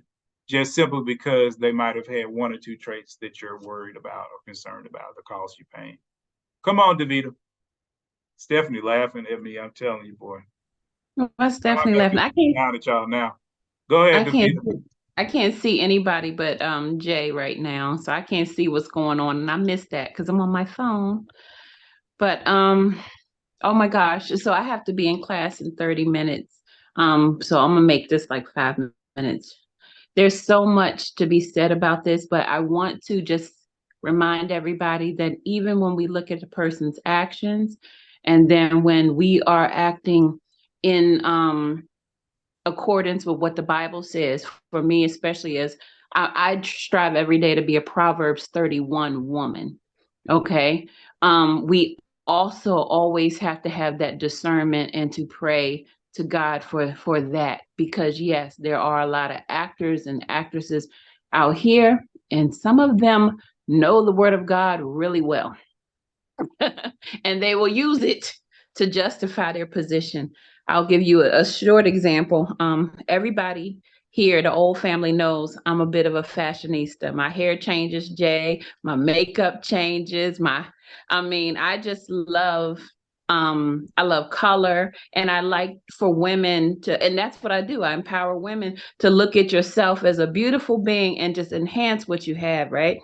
just simply because they might have had one or two traits that you're worried about or concerned about that cause you pain. Come on, Davita. Stephanie laughing at me. I'm telling you, boy.
That's definitely laughing. I can't
down at y'all now. Go ahead, Davita.
I can't see anybody but Jay right now, so I can't see what's going on, and I missed that because I'm on my phone. But oh my gosh, so I have to be in class in 30 minutes. So I'm gonna make this like 5 minutes. There's so much to be said about this, but I want to just remind everybody that even when we look at a person's actions, and then when we are acting in accordance with what the Bible says, for me, especially as I strive every day to be a Proverbs 31 woman. Okay. We also always have to have that discernment and to pray to God for that, because yes, there are a lot of actors and actresses out here, and some of them know the word of God really well. And they will use it to justify their position. I'll give you a short example. Everybody here, the old family knows I'm a bit of a fashionista. My hair changes, Jay. My makeup changes. I just love, I love color, and I like for women to, and that's what I do. I empower women to look at yourself as a beautiful being and just enhance what you have, right?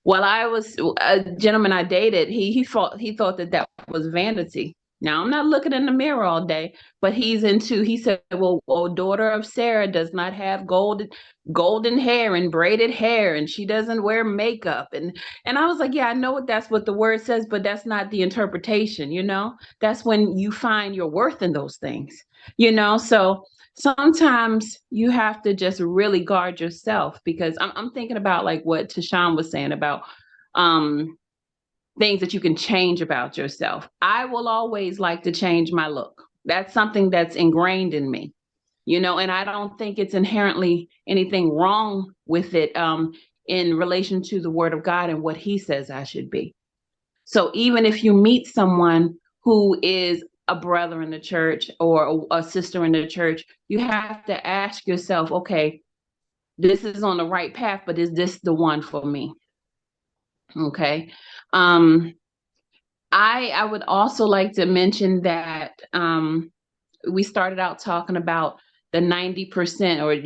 Well, I was a gentleman I dated. He thought that was vanity. Now I'm not looking in the mirror all day, but he said, well, daughter of Sarah does not have golden hair and braided hair, and she doesn't wear makeup. And I was like, yeah, I know that's what the word says, but that's not the interpretation, That's when you find your worth in those things, So sometimes you have to just really guard yourself, because I'm thinking about like what Tashawn was saying about things that you can change about yourself. I will always like to change my look. That's something that's ingrained in me, and I don't think it's inherently anything wrong with it in relation to the word of God and what he says I should be. So even if you meet someone who is a brother in the church or a sister in the church, you have to ask yourself, okay, this is on the right path, but is this the one for me? Okay. I would also like to mention that we started out talking about the 90%, or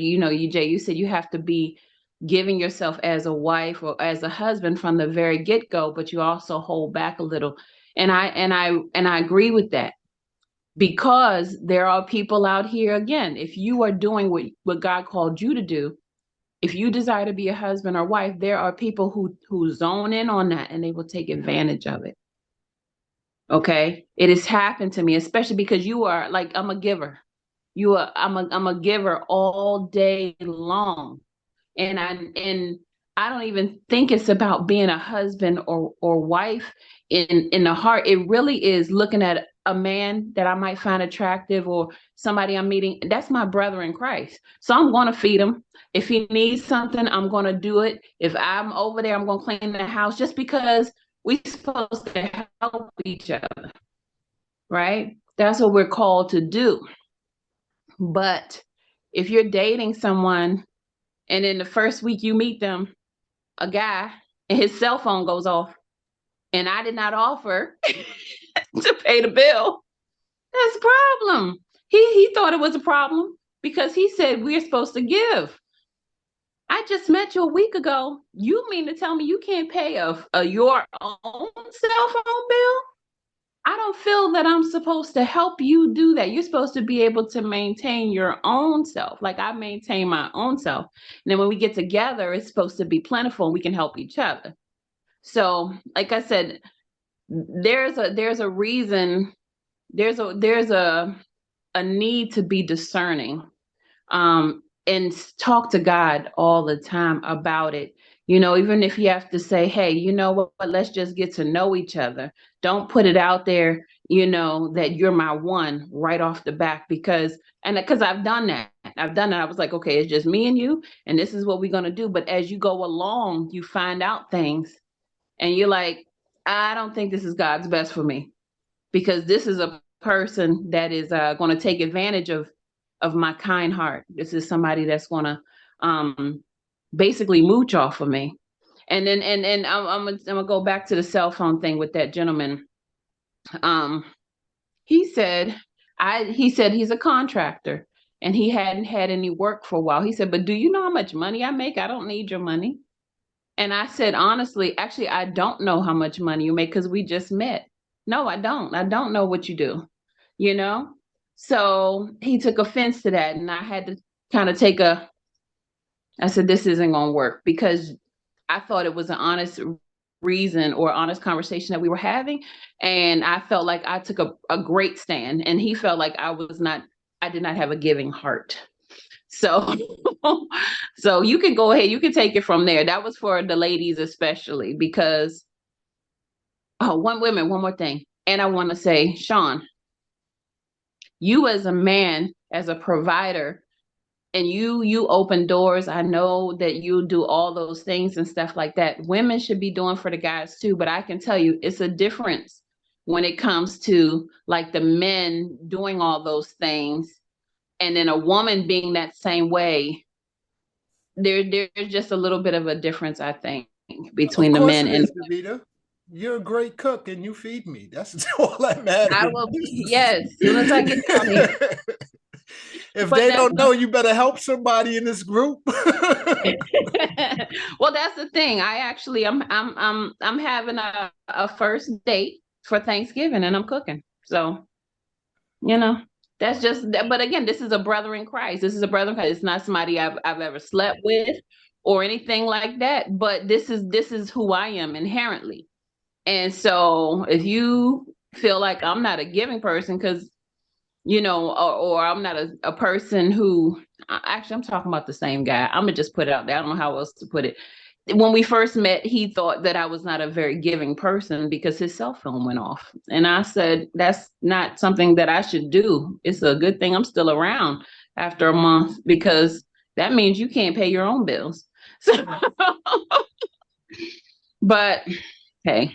Jay, you said you have to be giving yourself as a wife or as a husband from the very get-go, but you also hold back a little. And I agree with that, because there are people out here, again, if you are doing what God called you to do, if you desire to be a husband or wife, there are people who zone in on that and they will take advantage of it. Okay, it has happened to me, especially because you are like, I'm a giver. I'm a giver all day long, and I don't even think it's about being a husband or wife in the heart. It really is looking at a man that I might find attractive or somebody I'm meeting. That's my brother in Christ, so I'm going to feed him. If he needs something, I'm going to do it. If I'm over there, I'm going to clean the house, just because we're supposed to help each other, right? That's what we're called to do. But if you're dating someone and in the first week you meet them, a guy, and his cell phone goes off, and I did not offer to pay the bill, that's a problem. He thought it was a problem because he said we're supposed to give. I just met you a week ago. You mean to tell me you can't pay your own cell phone bill? I don't feel that I'm supposed to help you do that. You're supposed to be able to maintain your own self. Like I maintain my own self. And then when we get together, it's supposed to be plentiful and we can help each other. So, like I said, there's a reason, there's a need to be discerning. And talk to God all the time about it. Even if you have to say, hey, you know what, let's just get to know each other. Don't put it out there, that you're my one right off the bat, because I've done that. I was like, okay, it's just me and you, and this is what we're going to do. But as you go along, you find out things and you're like, I don't think this is God's best for me, because this is a person that is going to take advantage of my kind heart. This is somebody that's going to basically mooch off of me. And then I'm gonna go back to the cell phone thing with that gentleman. He said he's a contractor and he hadn't had any work for a while. He said, but do you know how much money I make? I don't need your money. And I said, honestly, actually, I don't know how much money you make because we just met. No, I don't. I don't know what you do, So he took offense to that. And I had to kind of I said, this isn't going to work, because I thought it was an honest reason or honest conversation that we were having. And I felt like I took a great stand, and he felt like I did not have a giving heart. So, so you can go ahead, you can take it from there. That was for the ladies, especially because, one more thing. And I want to say, Sean, you as a man, as a provider, and you open doors. I know that you do all those things and stuff like that. Women should be doing for the guys too, but I can tell you it's a difference when it comes to like the men doing all those things and then a woman being that same way. There's just a little bit of a difference, I think, between the men.
And Davida, you're a great cook and you feed me. That's all that matters.
I will, yes, as soon as I get down here.
If they don't know, you better help somebody in this group.
Well, that's the thing. I'm having a first date for Thanksgiving and I'm cooking. So, that's just, but again, this is a brother in Christ. This is a brother in Christ. It's not somebody I've ever slept with or anything like that, but this is who I am inherently. And so if you feel like I'm not a giving person because, or I'm not a person who, actually, I'm talking about the same guy. I'm gonna just put it out there. I don't know how else to put it. when we first met, he thought that I was not a very giving person because his cell phone went off. And I said, that's not something that I should do. It's a good thing I'm still around after a month, because that means you can't pay your own bills. So, but hey,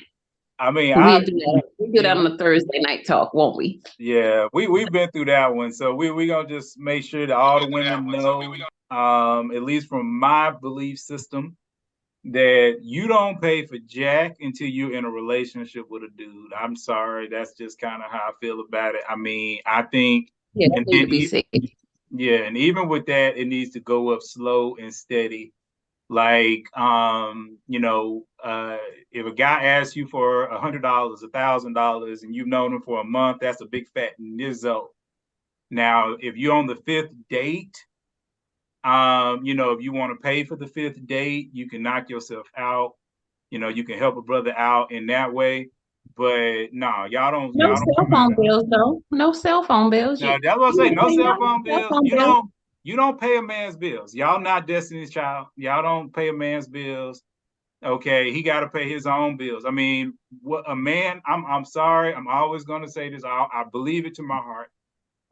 I mean,
we do that on a Thursday night talk, won't we?
Yeah, we've been through that one, so we gonna just make sure that all the women know, at least from my belief system, that you don't pay for jack until you're in a relationship with a dude. I'm sorry, that's just kind of how I feel about it. I mean, I think,
Yeah,
and
need to
then
be safe.
yeah, and even with that, it needs to go up slow and steady. Like, if a guy asks you for $100, $1,000, and you've known him for a month, that's a big fat nizzo. Now, if you're on the fifth date, if you want to pay for the fifth date, you can knock yourself out. You can help a brother out in that way. But no, y'all don't.
No
Y'all don't
cell
come
phone
out.
bills, though. No cell phone bills.
No, that's what I say. No cell phone
Cell
bills.
phone bills.
You don't pay a man's bills. Y'all not Destiny's Child. Y'all don't pay a man's bills. Okay, he got to pay his own bills. I mean, what a man. I'm sorry. I'm always going to say this. I believe it to my heart.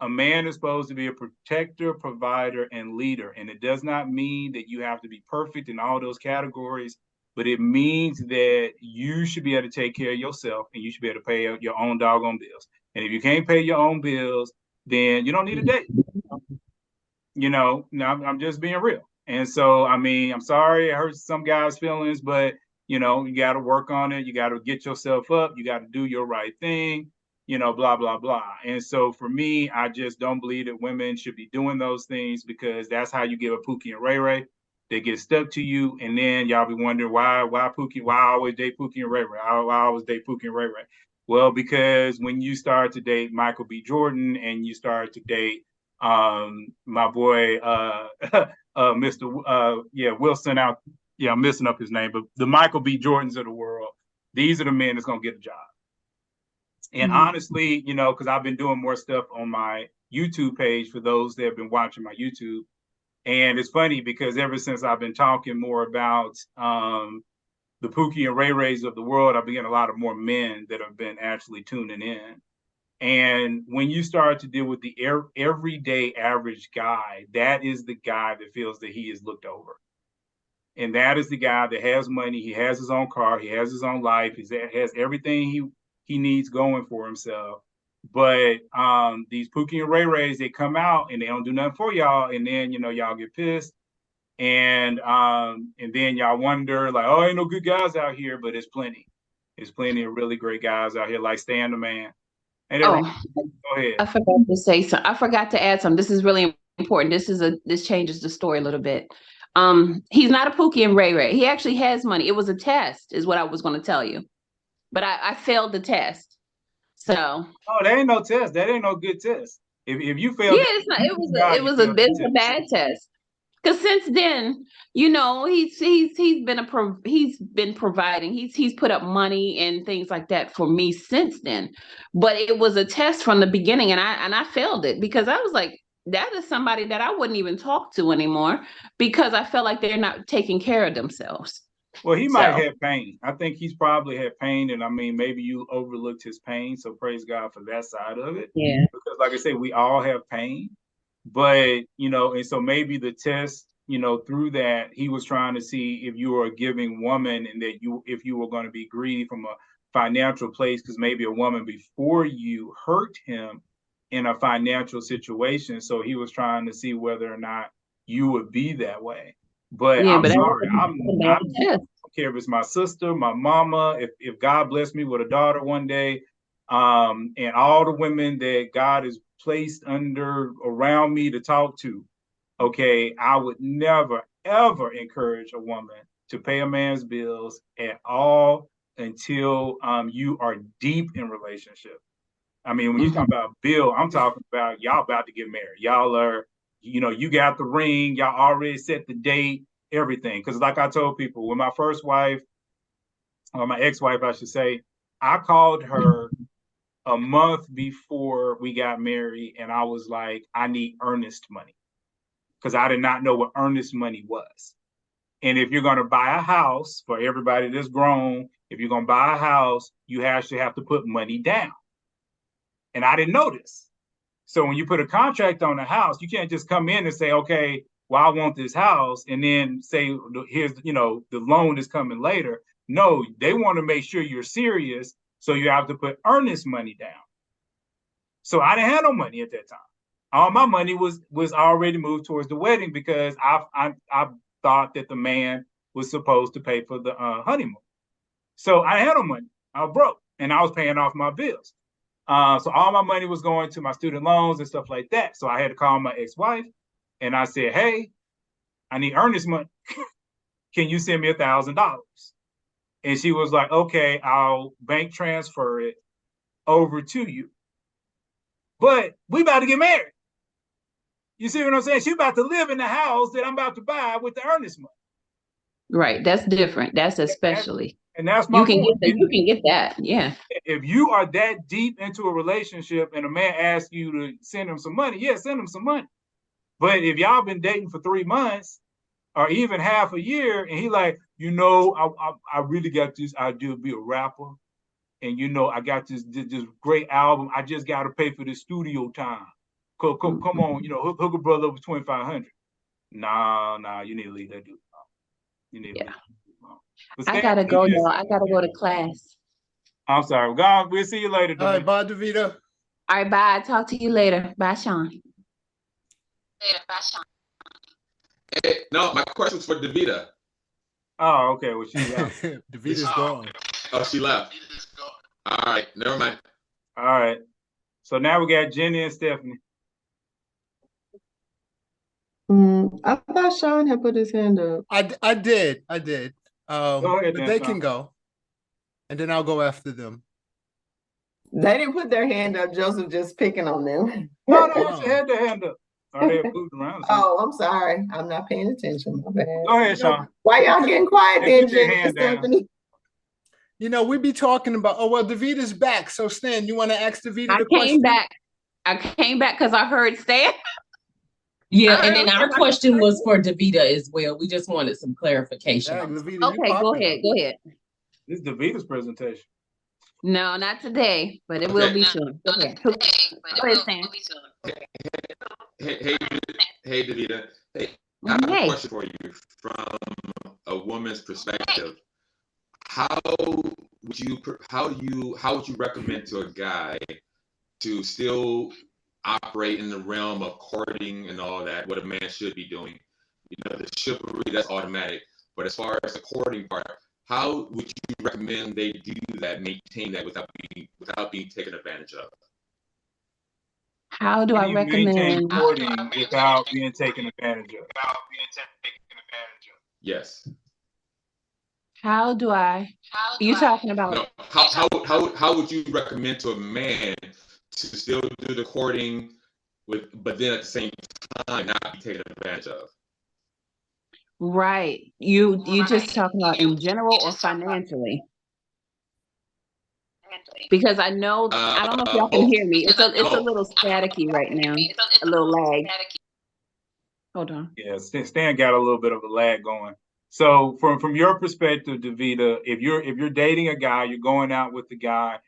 A man is supposed to be a protector, provider, and leader, and it does not mean that you have to be perfect in all those categories. But it means that you should be able to take care of yourself, and you should be able to pay your own doggone bills. And if you can't pay your own bills, then you don't need a date. No, I'm just being real. And so, I mean, I'm sorry it hurts some guys' feelings, but you got to work on it. You got to get yourself up. You got to do your right thing. Blah blah blah. And so, for me, I just don't believe that women should be doing those things, because that's how you give a Pookie and Ray Ray. They get stuck to you, and then y'all be wondering why Pookie, why I always date Pookie and Ray Ray. I always date Pookie and Ray Ray. Well, because when you start to date Michael B. Jordan and you start to date my boy Mr. Wilson out. Yeah, I'm messing up his name, but the Michael B. Jordans of the world, these are the men that's gonna get a job. And honestly, because I've been doing more stuff on my YouTube page for those that have been watching my YouTube. And it's funny because ever since I've been talking more about the Pookie and Ray Rays of the world, I've been getting a lot of more men that have been actually tuning in. And when you start to deal with the everyday average guy, that is the guy that feels that he is looked over. And that is the guy that has money, he has his own car, he has his own life, he has everything he needs going for himself. But these Pookie and Ray Rays, they come out and they don't do nothing for y'all, and then y'all get pissed, and then y'all wonder like, oh, ain't no good guys out here, but it's plenty. There's plenty of really great guys out here, like Stan the Man.
Oh,
go ahead.
I forgot to say something. I forgot to add something. This is really important. This changes the story a little bit. He's not a Pookie and Ray Ray. He actually has money. It was a test, is what I was going to tell you, but I failed the test. So.
Oh, that ain't no test. That ain't no good test. If you failed,
yeah, it's not. It was a bad test. Because since then, he's been providing. He's put up money and things like that for me since then. But it was a test from the beginning, and I failed it because I was like, that is somebody that I wouldn't even talk to anymore because I felt like they're not taking care of themselves.
Well, he might have pain. I think he's probably had pain, and I mean, maybe you overlooked his pain. So praise God for that side of it.
Yeah.
Because, like I said, we all have pain. But, and so maybe the test, through that, he was trying to see if you were a giving woman and that if you were going to be greedy from a financial place, because maybe a woman before you hurt him in a financial situation. So he was trying to see whether or not you would be that way. But yeah, I'm sorry. I don't care if it's my sister, my mama, if God bless me with a daughter one day, and all the women that God has placed around me to talk to, okay, I would never, ever encourage a woman to pay a man's bills at all until you are deep in relationship. I mean, when you talk about bill, I'm talking about y'all about to get married. Y'all are, you got the ring, y'all already set the date, everything. Because like I told people, when my first wife, or my ex-wife, I should say, I called her a month before we got married, and I was like, I need earnest money, because I did not know what earnest money was. And if you're going to buy a house, for everybody that's grown, if you're going to buy a house, you actually have to put money down. And I didn't know this. So when you put a contract on a house, you can't just come in and say, okay, well, I want this house, and then say, here's, the loan is coming later. No, they want to make sure you're serious. So you have to put earnest money down. So I didn't have no money at that time. All my money was already moved towards the wedding, because I thought that the man was supposed to pay for the honeymoon. So I had no money. I was broke, and I was paying off my bills. So all my money was going to my student loans and stuff like that. So I had to call my ex-wife, and I said, hey, I need earnest money. Can you send me $1,000? And she was like, okay, I'll bank transfer it over to you. But we about to get married. You see what I'm saying? She's about to live in the house that I'm about to buy with the earnest money.
Right. That's different. That's especially.
And that's my point.
You can get that. Yeah.
If you are that deep into a relationship and a man asks you to send him some money, yeah, send him some money. But if y'all been dating for 3 months or even half a year, and he like, I really got this idea to be a rapper, and I got this great album. I just got to pay for the studio time. Come on, hook a brother up with $2,500. Nah, you need to leave that dude. You need to leave that dude.
I gotta go now. I gotta go to class.
I'm sorry. God, we'll see you later.
All right, bye, Davita.
All right, bye. Talk to you later. Bye, Sean.
Later, bye, Sean. Hey, no, my question was for Davita.
Oh, okay. Well, she's out.
Davita's gone.
Oh, she left. All right, never mind.
All right. So now we got Jenny and Stephanie.
I thought Sean had put his hand up.
I did.
Go ahead,
but
then,
they
Sean.
can go, and then I'll go after them.
They didn't put their hand up. Joseph just picking on them.
No, she had their hand up. Or they moved around.
Oh, I'm sorry. I'm not paying attention. My bad.
Go ahead, Sean.
Why y'all getting quiet
Hey,
then,
put your
Jenny and
hand down.
Stephanie?
We be talking about. Oh well, Davita's back. So Stan, you want to ask Davita the question?
I came back because I heard Stan.
Yeah, and then our question was for Davita as well. We just wanted some clarification.
Dang, Davita,
Okay, go ahead. Go ahead.
This is Davita's presentation.
No, not today, but it will be soon. Go ahead. Go ahead, Stan.
Hey, Davita. Hey, I have a question for you from a woman's perspective. How would you recommend to a guy to still operate in the realm of courting and all that, what a man should be doing? The chivalry, that's automatic. But as far as the courting part, how would you recommend they do that, maintain that without being taken advantage of?
How do I recommend
courting without being taken advantage of?
Yes.
How do I? You talking about?
No, how would you recommend to a man to still do the courting but then at the same time not be taken advantage of?
Right. You just talking about in general or financially? Because I know I don't know if y'all can hear me. It's a little staticky right now. A little lag. Hold on.
Yeah, Stan got a little bit of a lag going. So from your perspective, Davita, if you're dating a guy, you're going out with the guy,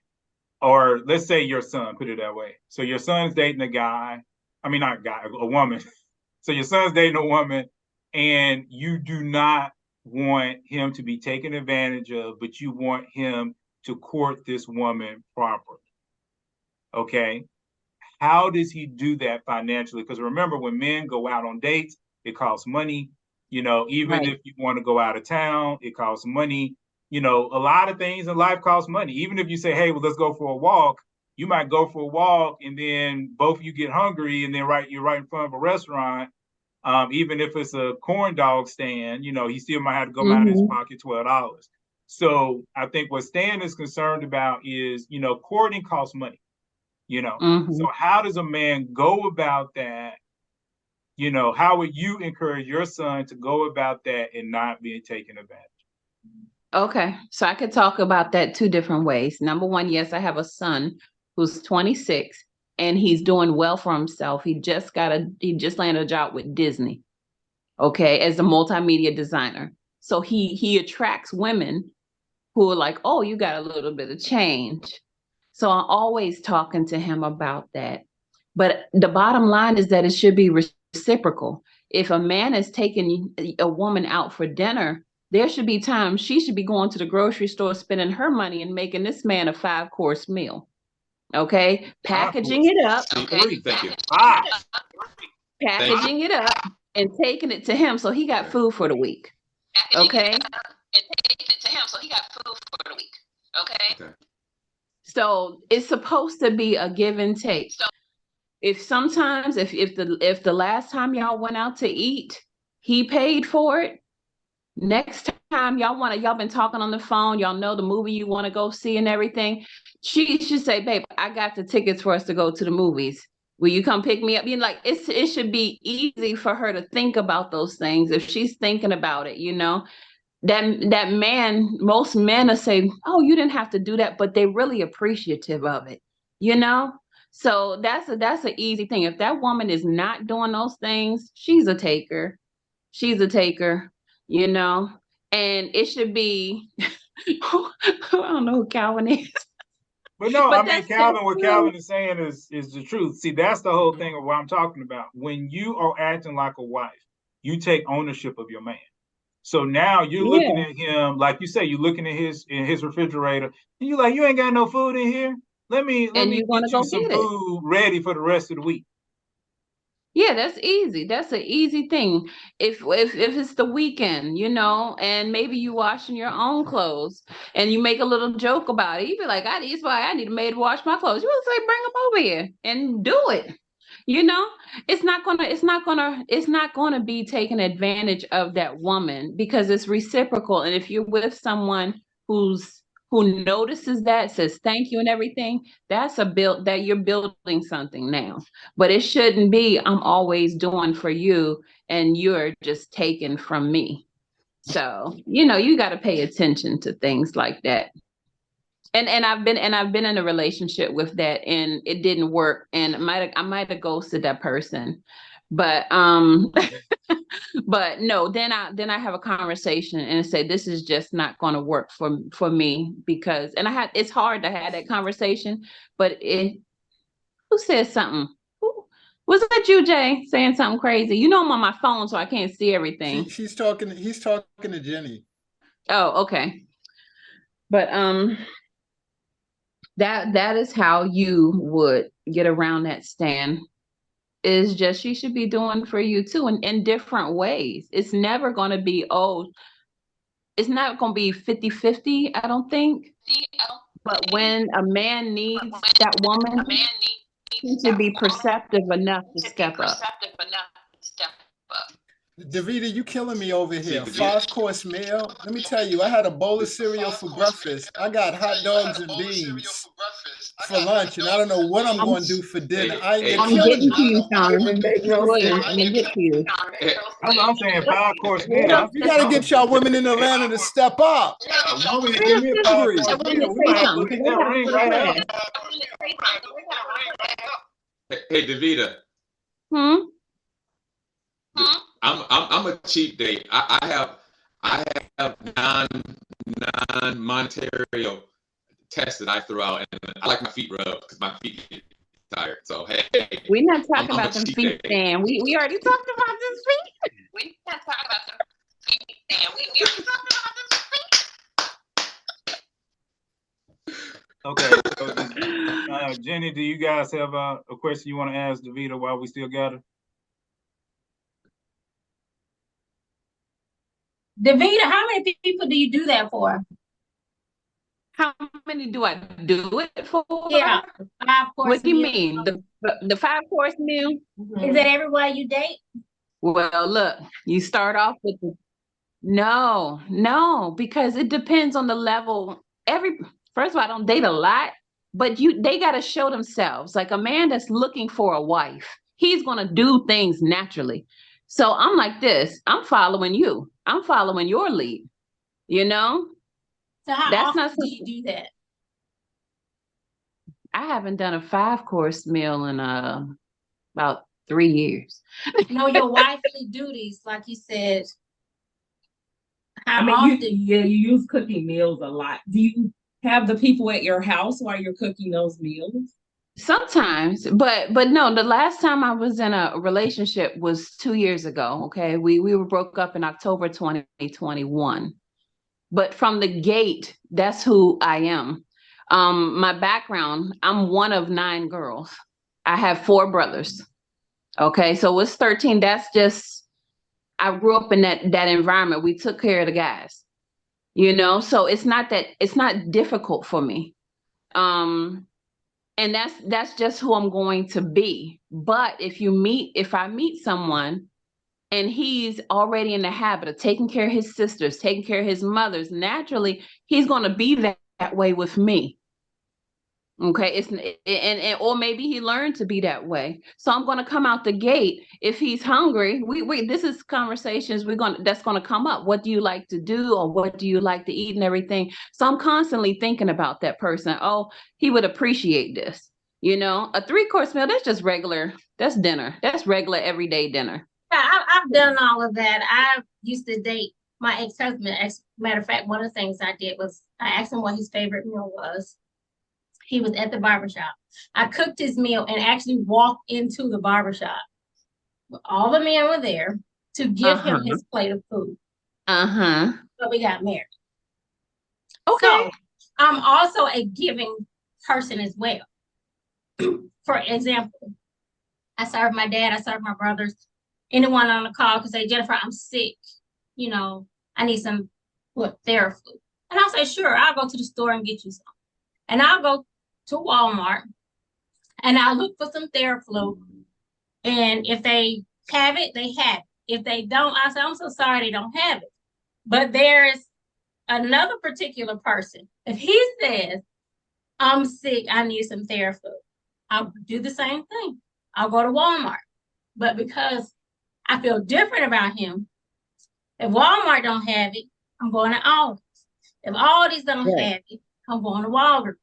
or let's say your son, put it that way. So your son's dating a guy. I mean, not a guy, a woman. So your son's dating a woman, and you do not want him to be taken advantage of, but you want him to court this woman properly. Okay. How does he do that financially? Because remember, when men go out on dates, it costs money. Even if you want to go out of town, it costs money. A lot of things in life cost money. Even if you say, hey, well, let's go for a walk, you might go for a walk and then both of you get hungry and then you're right in front of a restaurant. Even if it's a corn dog stand, he still might have to go out of his pocket $12. So I think what Stan is concerned about is, courting costs money, So how does a man go about that? How would you encourage your son to go about that and not being taken advantage?
Okay, so I could talk about that 2 different ways. Number one, yes, I have a son who's 26 and he's doing well for himself. He just landed a job with Disney, okay, as a multimedia designer. So he attracts women who are like, oh, you got a little bit of change. So I'm always talking to him about that. But the bottom line is that it should be reciprocal. If a man is taking a woman out for dinner, there should be times she should be going to the grocery store, spending her money and making this man a 5-course meal. Okay, packaging it up.
Okay, thank you.
Packaging it up and taking it to him so he got food for the week. Okay. And taking it to him so he got food for the week. Okay. So it's supposed to be a give and take. So if sometimes if the last time y'all went out to eat, he paid for it, next time y'all been talking on the phone, y'all know the movie you want to go see and everything, she should say, babe, I got the tickets for us to go to the movies. Will you come pick me up? Like it should be easy for her to think about those things. If she's thinking about it, that man, most men will say, oh, you didn't have to do that, but they're really appreciative of it, So that's an easy thing. If that woman is not doing those things, she's a taker. And it should be, I don't know who Calvin is.
But no, I mean, Calvin, what Calvin is saying is the truth. See, that's the whole thing of what I'm talking about. When you are acting like a wife, you take ownership of your man. So now you're looking at him, like you say, you're looking at his refrigerator, and you're like, you ain't got no food in here. Let me get you some food ready for the rest of the week.
Yeah, that's easy. That's an easy thing. If it's the weekend, and maybe you washing your own clothes and you make a little joke about it, you be like, I need a maid to wash my clothes. You would say, bring them over here and do it. It's not gonna be taking advantage of that woman because it's reciprocal. And if you're with someone who notices that, says thank you and everything, that you're building something now. But it shouldn't be, I'm always doing for you and you're just taking from me. So, you got to pay attention to things like that. And I've been in a relationship with that and it didn't work. And I might have ghosted that person. But but no, then I have a conversation and say, this is just not going to work for me because, it's hard to have that conversation, but who said something? Was that you, Jay, saying something crazy? I'm on my phone, so I can't see everything.
He's talking to Jenny.
Oh, okay. But that is how you would get around that stand. Is just she should be doing for you too in different ways. It's never going to be, it's not going to be 50-50, I don't think. But when a man needs that woman, he should be perceptive enough to step up.
Davida, you killing me over here. 5-course meal. Let me tell you, I had a bowl of cereal for breakfast. I got hot dogs and beans for lunch, and I don't know what I'm going to do for dinner.
I'm getting to you, Sean. Williams, I'm going to get to you.
I'm saying 5-course meal.
You got to get y'all women in Atlanta to step up.
Give me a 5-course meal. We might have to get that ring right now.
Hey, Davida. I'm a cheap date. I have non-monetary tests that I throw out, and I like my feet rubbed because my feet get tired. So hey,
we're not talking about them feet, Dan. We already talked about this feet. We're not talking about them feet, Dan. We already talked about this feet.
Okay. So, Jenny, do you guys have a question you want to ask Davida while we still got her?
Davida, how many people do you do that for?
How many do I do it for?
Yeah, 5-course.
What do you mean? The 5-course meal?
Is that everywhere you date?
Well, look, you start off with no, because it depends on the level. First of all, I don't date a lot, but they got to show themselves. Like a man that's looking for a wife, he's going to do things naturally. So I'm like this, I'm following you. I'm following your lead,
So how often do you do that?
I haven't done a 5-course meal in about 3 years.
No, your wifely duties, like you said. How
I mean,
often?
you use cooking meals a lot. Do you have the people at your house while you're cooking those meals?
Sometimes, but no, the last time I was in a relationship was 2 years ago. Okay. We were broke up in October 2021. But from the gate, that's who I am. My background, I'm one of 9 girls. I have 4 brothers. Okay, so it's 13. That's just, I grew up in that environment. We took care of the guys, so it's not difficult for me. And that's just who I'm going to be. But if I meet someone and he's already in the habit of taking care of his sisters, taking care of his mothers, naturally he's going to be that way with me. Okay, or maybe he learned to be that way. So I'm going to come out the gate. If he's hungry, we this is conversations that's going to come up. What do you like to do, or what do you like to eat, and everything. So I'm constantly thinking about that person. Oh, he would appreciate this. A 3-course meal, that's just regular. That's dinner. That's regular everyday dinner.
Yeah, I've done all of that. I used to date my ex-husband. As a matter of fact, one of the things I did was I asked him what his favorite meal was. He was at the barbershop. I cooked his meal and actually walked into the barbershop. All the men were there to give him his plate of food. But we got married.
Okay.
So I'm also a giving person as well. For example, I serve my dad, I serve my brothers. Anyone on the call could say, Jennifer, I'm sick. I need some Theraflu. And I'll say, sure, I'll go to the store and get you some. And I'll go to Walmart and I'll look for some Theraflu. And if they have it, they have it. If they don't, I say, I'm so sorry they don't have it. But there's another particular person. If he says, I'm sick, I need some Theraflu, I'll do the same thing. I'll go to Walmart. But because I feel different about him, if Walmart don't have it, I'm going to Aldi's. If Aldi's don't have it, I'm going to Walgreens.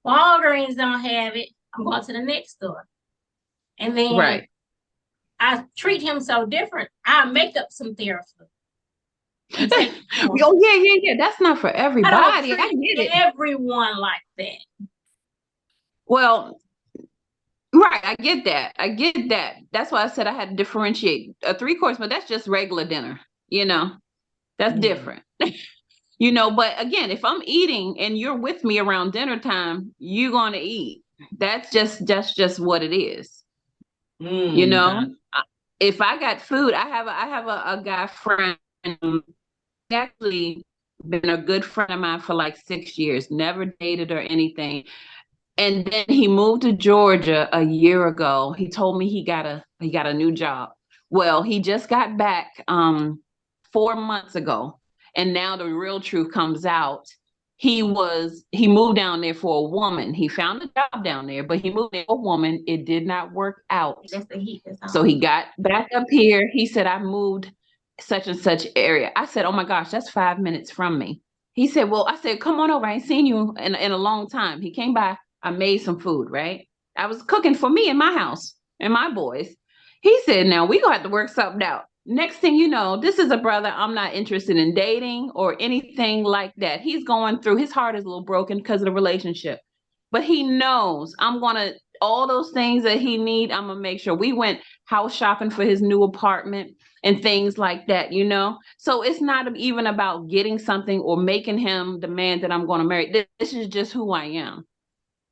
Walgreens don't have it, I'm going to the next store. And then I treat him so different. I make up some Theraflu.
Oh, yeah. That's not for everybody.
I get everyone like that.
Well, right. I get that. That's why I said I had to differentiate. A 3-course, but that's just regular dinner. That's different. But again, if I'm eating and you're with me around dinner time, you're going to eat. That's just what it is. If I got food, I have a guy friend, actually been a good friend of mine for like 6 years, never dated or anything. And then he moved to Georgia a year ago. He told me he got a new job. Well, he just got back 4 months ago. And now the real truth comes out. He moved down there for a woman. He found a job down there, but he moved there for a woman. It did not work out.
That's the heat.
So he got back up here. He said, I moved such and such area. I said, oh my gosh, that's 5 minutes from me. He said, well, I said, come on over. I ain't seen you in a long time. He came by. I made some food, right? I was cooking for me in my house and my boys. He said, now we gonna have to work something out. Next thing you know, this is a brother I'm not interested in dating or anything like that. He's going through, his heart is a little broken because of the relationship. But he knows all those things that he need, I'm gonna make sure. We went house shopping for his new apartment and things like that, So it's not even about getting something or making him the man that I'm gonna marry. This is just who I am.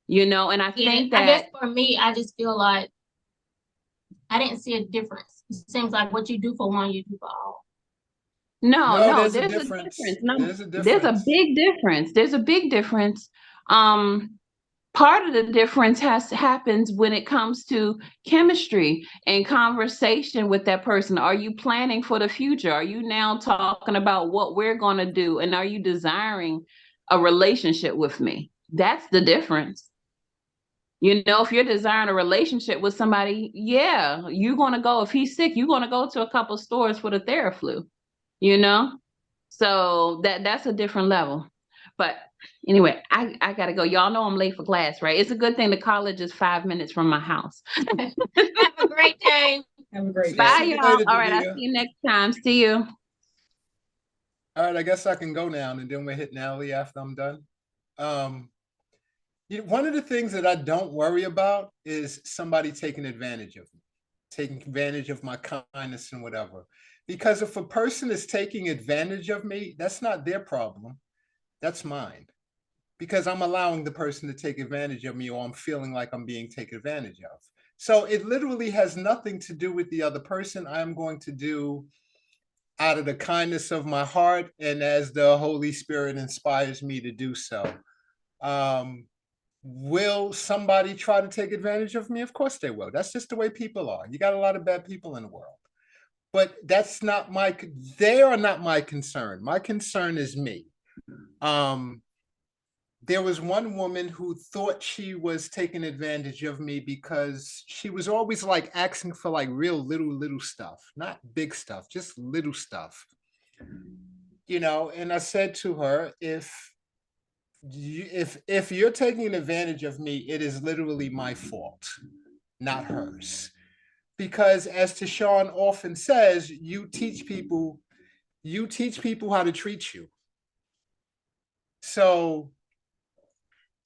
And I think that,
I guess for me, I just feel like I didn't see a difference. It seems like what you do for one, you do for all.
No, there's a difference. No, there's a big difference. There's a big difference. Part of the difference happens when it comes to chemistry and conversation with that person. Are you planning for the future? Are you now talking about what we're going to do? And are you desiring a relationship with me? That's the difference. If you're desiring a relationship with somebody, you're going to go, if he's sick, you're going to go to a couple stores for the Theraflu, So that's a different level. But anyway, I got to go. Y'all know I'm late for class, right? It's a good thing the college is 5 minutes from my house.
Have a great day.
Have a great day.
Bye, y'all. All right, I'll see you next time. See you.
All right, I guess I can go now, and then we'll hit Natalie after I'm done. One of the things that I don't worry about is somebody taking advantage of me, taking advantage of my kindness and whatever. Because if a person is taking advantage of me, that's not their problem. That's mine. Because I'm allowing the person to take advantage of me, or I'm feeling like I'm being taken advantage of. So it literally has nothing to do with the other person. I'm going to do out of the kindness of my heart and as the Holy Spirit inspires me to do so. Will somebody try to take advantage of me? Of course they will. That's just the way people are. You got a lot of bad people in the world. But they are not my concern. My concern is me. There was one woman who thought she was taking advantage of me because she was always like asking for like real little stuff, not big stuff, just little stuff. And I said to her, if you're taking advantage of me, it is literally my fault, not hers. Because as Tashawn often says, you teach people how to treat you. So,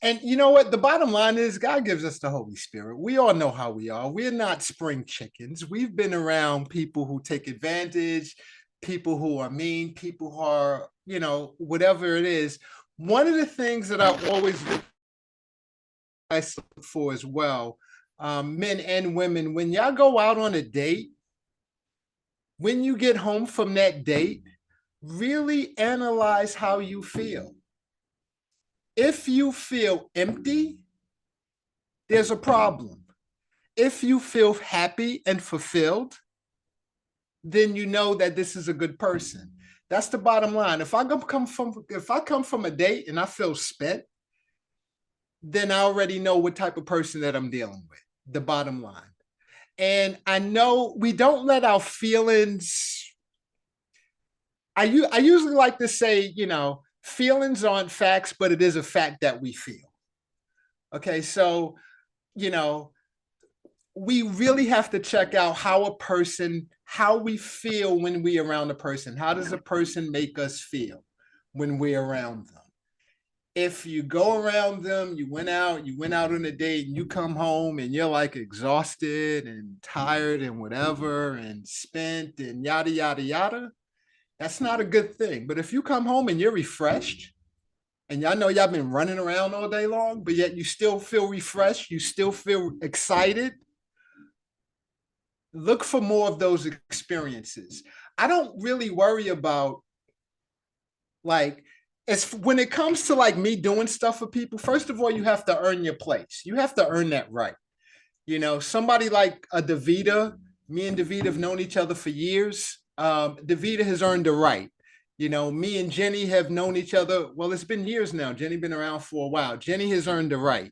and you know what? The bottom line is God gives us the Holy Spirit. We all know how we are. We're not spring chickens. We've been around people who take advantage, people who are mean, people who are, whatever it is. One of the things that I always look for as well, men and women, when y'all go out on a date, when you get home from that date, really analyze how you feel. If you feel empty, there's a problem. If you feel happy and fulfilled, then you know that this is a good person. That's the bottom line. If I come from a date and I feel spent, then I already know what type of person that I'm dealing with. The bottom line. And I know we don't let our feelings. I usually like to say, feelings aren't facts, but it is a fact that we feel. Okay, so, we really have to check out how we feel when we're around a person. How does a person make us feel when we're around them? If you go around them, you went out on a date, and you come home and you're like exhausted and tired and whatever and spent and yada, yada, yada, that's not a good thing. But if you come home and you're refreshed, and y'all know y'all been running around all day long, but yet you still feel refreshed, you still feel excited, look for more of those experiences. I don't really worry about when it comes to me doing stuff for people. First of all, you have to earn your place. You have to earn that right. Somebody like a Davida, me and Davida have known each other for years. Davida has earned the right. Me and Jenny have known each other. Well, it's been years now. Jenny been around for a while. Jenny has earned the right.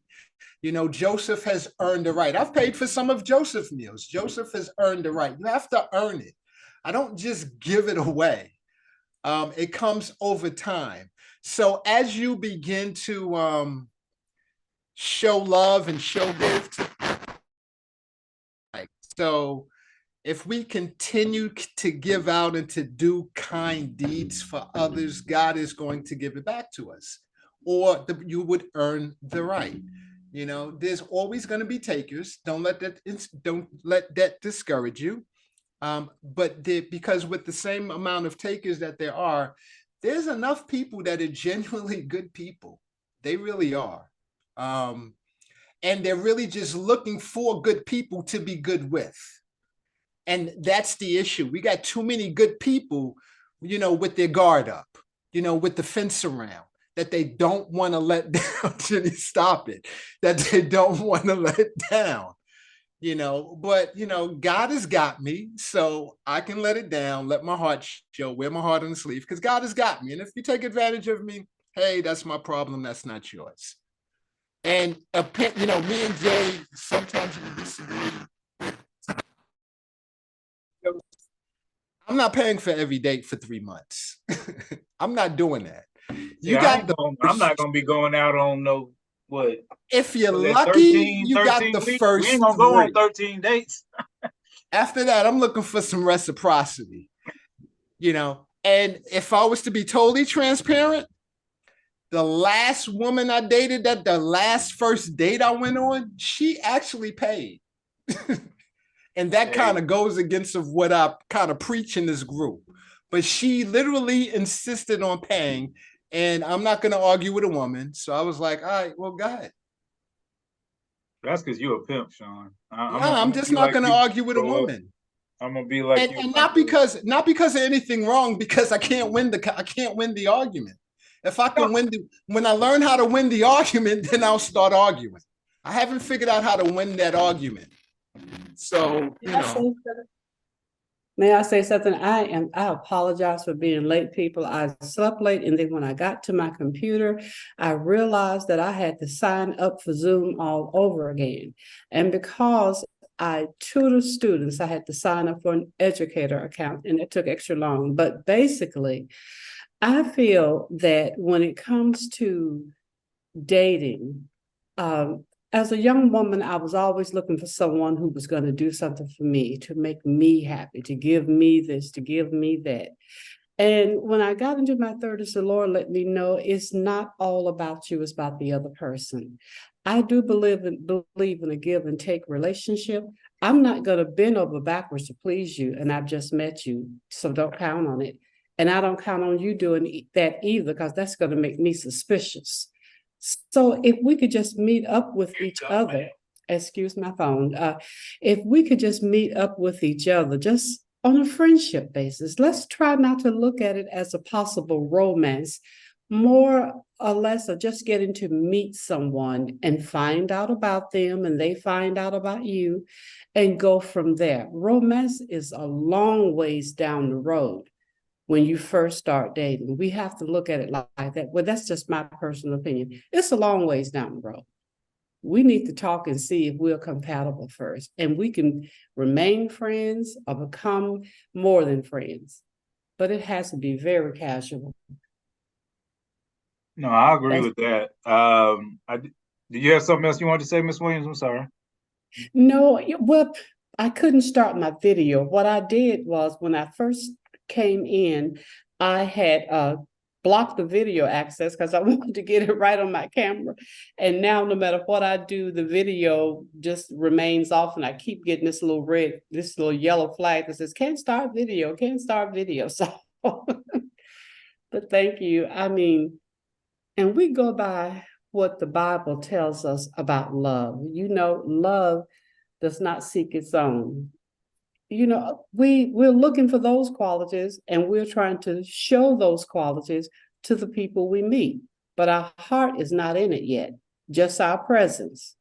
Joseph has earned the right. I've paid for some of Joseph's meals. Joseph has earned the right. You have to earn it. I don't just give it away. It comes over time. So as you begin to show love and show gift, so if we continue to give out and to do kind deeds for others, God is going to give it back to us, or you would earn the right. There's always going to be takers. Don't let that discourage you. Because with the same amount of takers that there are, there's enough people that are genuinely good people. They really are. And they're really just looking for good people to be good with. And that's the issue. We got too many good people, with their guard up, with the fence around, that they don't want to let down. Jenny, stop it. That they don't want to let down. But God has got me, so I can let it down, let my heart show, wear my heart on the sleeve, because God has got me. And if you take advantage of me, hey, that's my problem. That's not yours. And me and Jay, sometimes we disagree. I'm not paying for every date for 3 months. I'm not doing that.
I'm not gonna be going out on no what.
If you're lucky, you got the
weeks?
first.
We ain't gonna go on 13 dates.
After that, I'm looking for some reciprocity. And if I was to be totally transparent, the last woman I dated, that the last first date I went on, she actually paid. And that kind of goes against of what I kind of preach in this group. But she literally insisted on paying, and I'm not going to argue with a woman. So I was like, all right, well, go ahead.
That's because you're a pimp, Sean.
I'm just not going to argue with a woman.
I'm gonna be like you.
And not because of anything wrong, because I can't win the argument. If I can when I learn how to win the argument, then I'll start arguing. I haven't figured out how to win that argument. So,
May I say something? I apologize for being late, people. I slept late, and then when I got to my computer, I realized that I had to sign up for Zoom all over again. And because I tutor students, I had to sign up for an educator account, and it took extra long. But basically, I feel that when it comes to dating, as a young woman, I was always looking for someone who was going to do something for me, to make me happy, to give me this, to give me that. And when I got into my 30s, the Lord let me know it's not all about you, it's about the other person. I do believe in a give and take relationship. I'm not going to bend over backwards to please you, and I've just met you, so don't count on it. And I don't count on you doing that either, because that's going to make me suspicious. So if we could just meet up with each other, excuse my phone, if we could just meet up with each other, just on a friendship basis, let's try not to look at it as a possible romance, more or less of just getting to meet someone and find out about them, and they find out about you, and go from there. Romance is a long ways down the road. When you first start dating, we have to look at it like that. Well, that's just my personal opinion. It's a long ways down the road. We need to talk and see if we're compatible first, and we can remain friends or become more than friends. But it has to be very casual.
No, I agree with that. Did you have something else you wanted to say, Ms. Williams? I'm sorry.
No, well, I couldn't start my video. What I did was, when I first came in, I had blocked the video access because I wanted to get it right on my camera. And now, no matter what I do, the video just remains off, and I keep getting this little yellow flag that says can't start video, can't start video. So, but thank you. I mean, and we go by what the Bible tells us about love. You know, love does not seek its own. You know, we're looking for those qualities, and we're trying to show those qualities to the people we meet. But our heart is not in it yet, just our presence.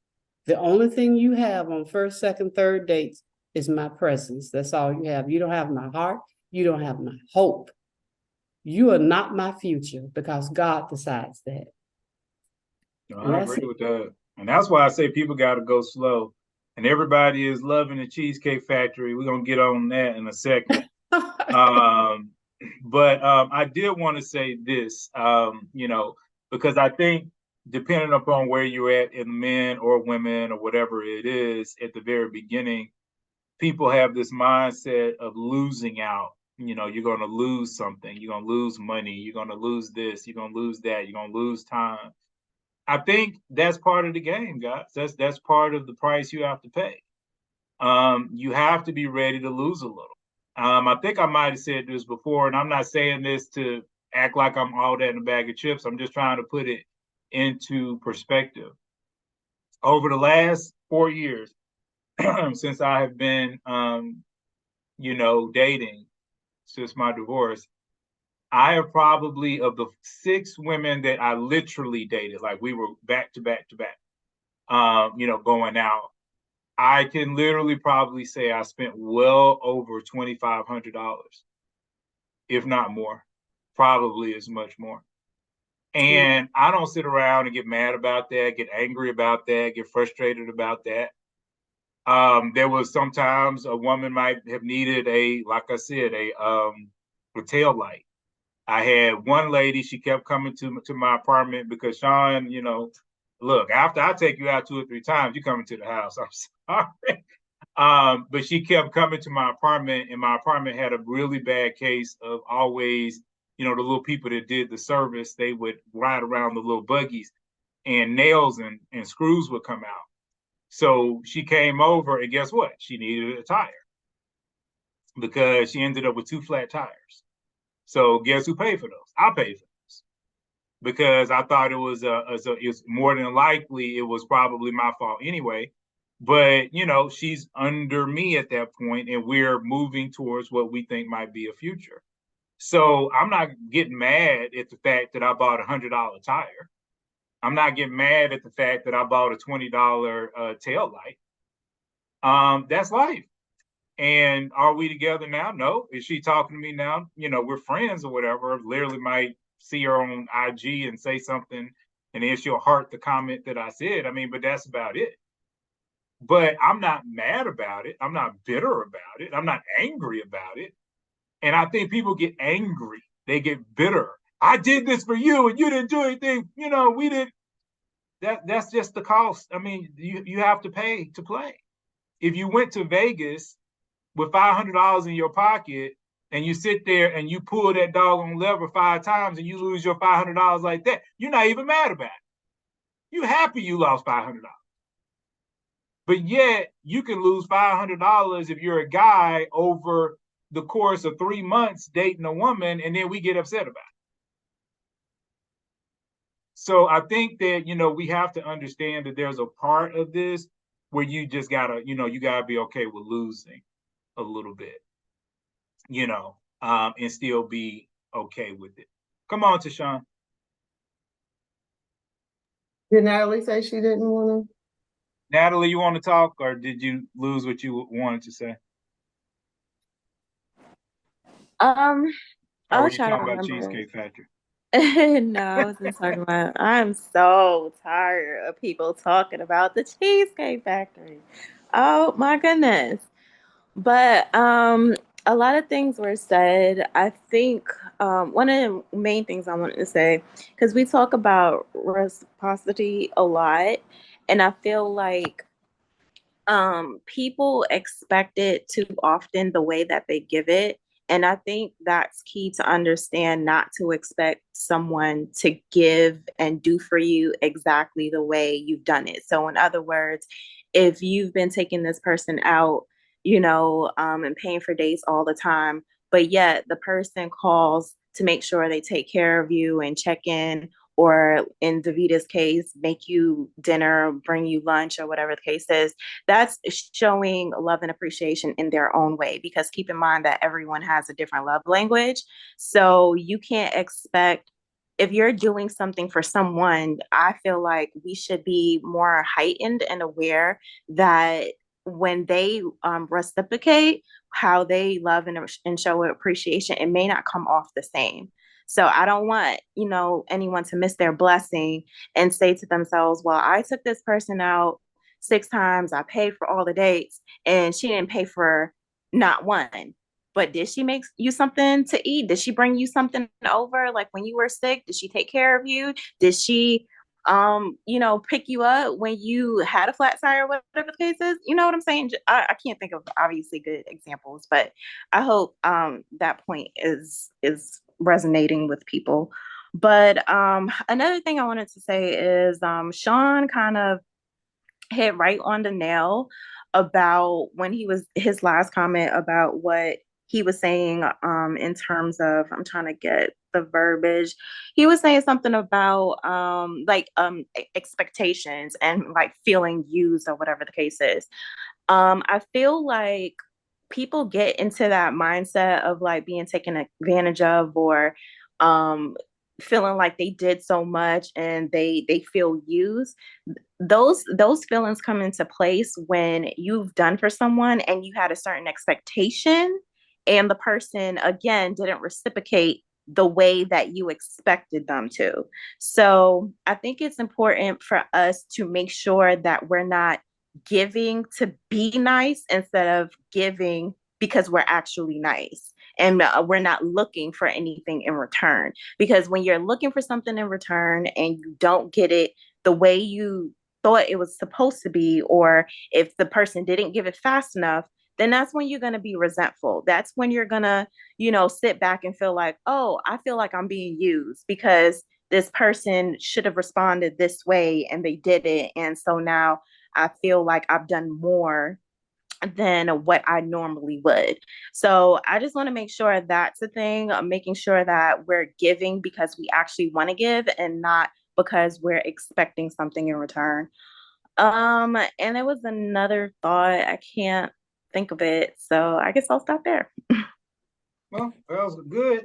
The only thing you have on first, second, third dates is my presence. That's all you have. You don't have my heart. You don't have my hope. You are not my future, because God decides that.
No, I agree with that. And that's why I say people got to go slow. And everybody is loving the Cheesecake Factory. We're going to get on that in a second. But I did want to say this, because I think depending upon where you're at in men or women or whatever it is at the very beginning, people have this mindset of losing out. You're going to lose something. You're going to lose money. You're going to lose this. You're going to lose that. You're going to lose time. I think that's part of the game, guys. That's part of the price you have to pay. You have to be ready to lose a little. I think I might have said this before, and I'm not saying this to act like I'm all that in a bag of chips. I'm just trying to put it into perspective. Over the last 4 years, since I have been, dating, since my divorce, I have probably, of the 6 women that I literally dated, like we were back to back to back, going out, I can literally probably say I spent well over $2,500, if not more, probably as much more. And I don't sit around and get mad about that, get angry about that, get frustrated about that. There was sometimes a woman might have needed a tail light. I had one lady, she kept coming to my apartment because, Sean, look, after I take you out 2 or 3 times, you coming to the house. I'm sorry. But she kept coming to my apartment, and my apartment had a really bad case of always, the little people that did the service, they would ride around the little buggies and nails and screws would come out. So she came over, and guess what? She needed a tire because she ended up with 2 flat tires. So guess who paid for those? I paid for those because I thought it was more than likely it was probably my fault anyway. But she's under me at that point, and we're moving towards what we think might be a future. So I'm not getting mad at the fact that I bought $100 tire. I'm not getting mad at the fact that I bought a $20 tail light. That's life. And are we together now? No. Is she talking to me now? We're friends or whatever. Literally might see her on IG and say something, and then she'll heart the comment that I said. I mean, but that's about it. But I'm not mad about it. I'm not bitter about it. I'm not angry about it. And I think people get angry. They get bitter. I did this for you and you didn't do anything. We didn't. That's just the cost. I mean, you have to pay to play. If you went to Vegas with $500 in your pocket and you sit there and you pull that doggone lever 5 times and you lose your $500 like that, you're not even mad about it. You're happy you lost $500. But yet you can lose $500 if you're a guy over the course of 3 months dating a woman, and then we get upset about it. So I think that, we have to understand that there's a part of this where you just gotta, you gotta be okay with losing a little bit, and still be okay with it. Come on, Tashawn.
Did Natalie say she didn't want to?
Natalie, you want to talk, or did you lose what you wanted to say? Or
I'll
were you
try to
talking about
remember.
Cheesecake Factory?
No, I wasn't talking about. I'm so tired of people talking about the Cheesecake Factory. Oh my goodness. But a lot of things were said. I think one of the main things I wanted to say, because we talk about reciprocity a lot, and I feel like people expect it too often the way that they give it. And I think that's key to understand, not to expect someone to give and do for you exactly the way you've done it. So in other words, if you've been taking this person out, and paying for dates all the time, but yet the person calls to make sure they take care of you and check in, or in Davita's case, make you dinner, bring you lunch, or whatever the case is, that's showing love and appreciation in their own way. Because keep in mind that everyone has a different love language. So you can't expect, if you're doing something for someone, I feel like we should be more heightened and aware that when they reciprocate how they love and show appreciation, it may not come off the same. So I don't want, anyone to miss their blessing and say to themselves, well, I took this person out 6 times, I paid for all the dates, and she didn't pay for not one. But did she make you something to eat? Did she bring you something over? Like when you were sick, did she take care of you? Did she pick you up when you had a flat tire, whatever the case is? You know what I'm saying? I can't think of obviously good examples, but I hope that point is resonating with people. But another thing I wanted to say is Sean kind of hit right on the nail about when he was his last comment about what he was saying in terms of, I'm trying to get the verbiage. He was saying something about expectations and like feeling used or whatever the case is. I feel like people get into that mindset of like being taken advantage of, or feeling like they did so much and they feel used. Those feelings come into place when you've done for someone and you had a certain expectation, and the person again didn't reciprocate the way that you expected them to. So I think it's important for us to make sure that we're not giving to be nice instead of giving because we're actually nice, and we're not looking for anything in return. Because when you're looking for something in return and you don't get it the way you thought it was supposed to be, or if the person didn't give it fast enough, then that's when you're going to be resentful. That's when you're going to, sit back and feel like, oh, I feel like I'm being used because this person should have responded this way and they didn't. And so now I feel like I've done more than what I normally would. So I just want to make sure that's a thing, making sure that we're giving because we actually want to give and not because we're expecting something in return. And there was another thought. I can't think of it. So I guess I'll stop there.
Well, that was good.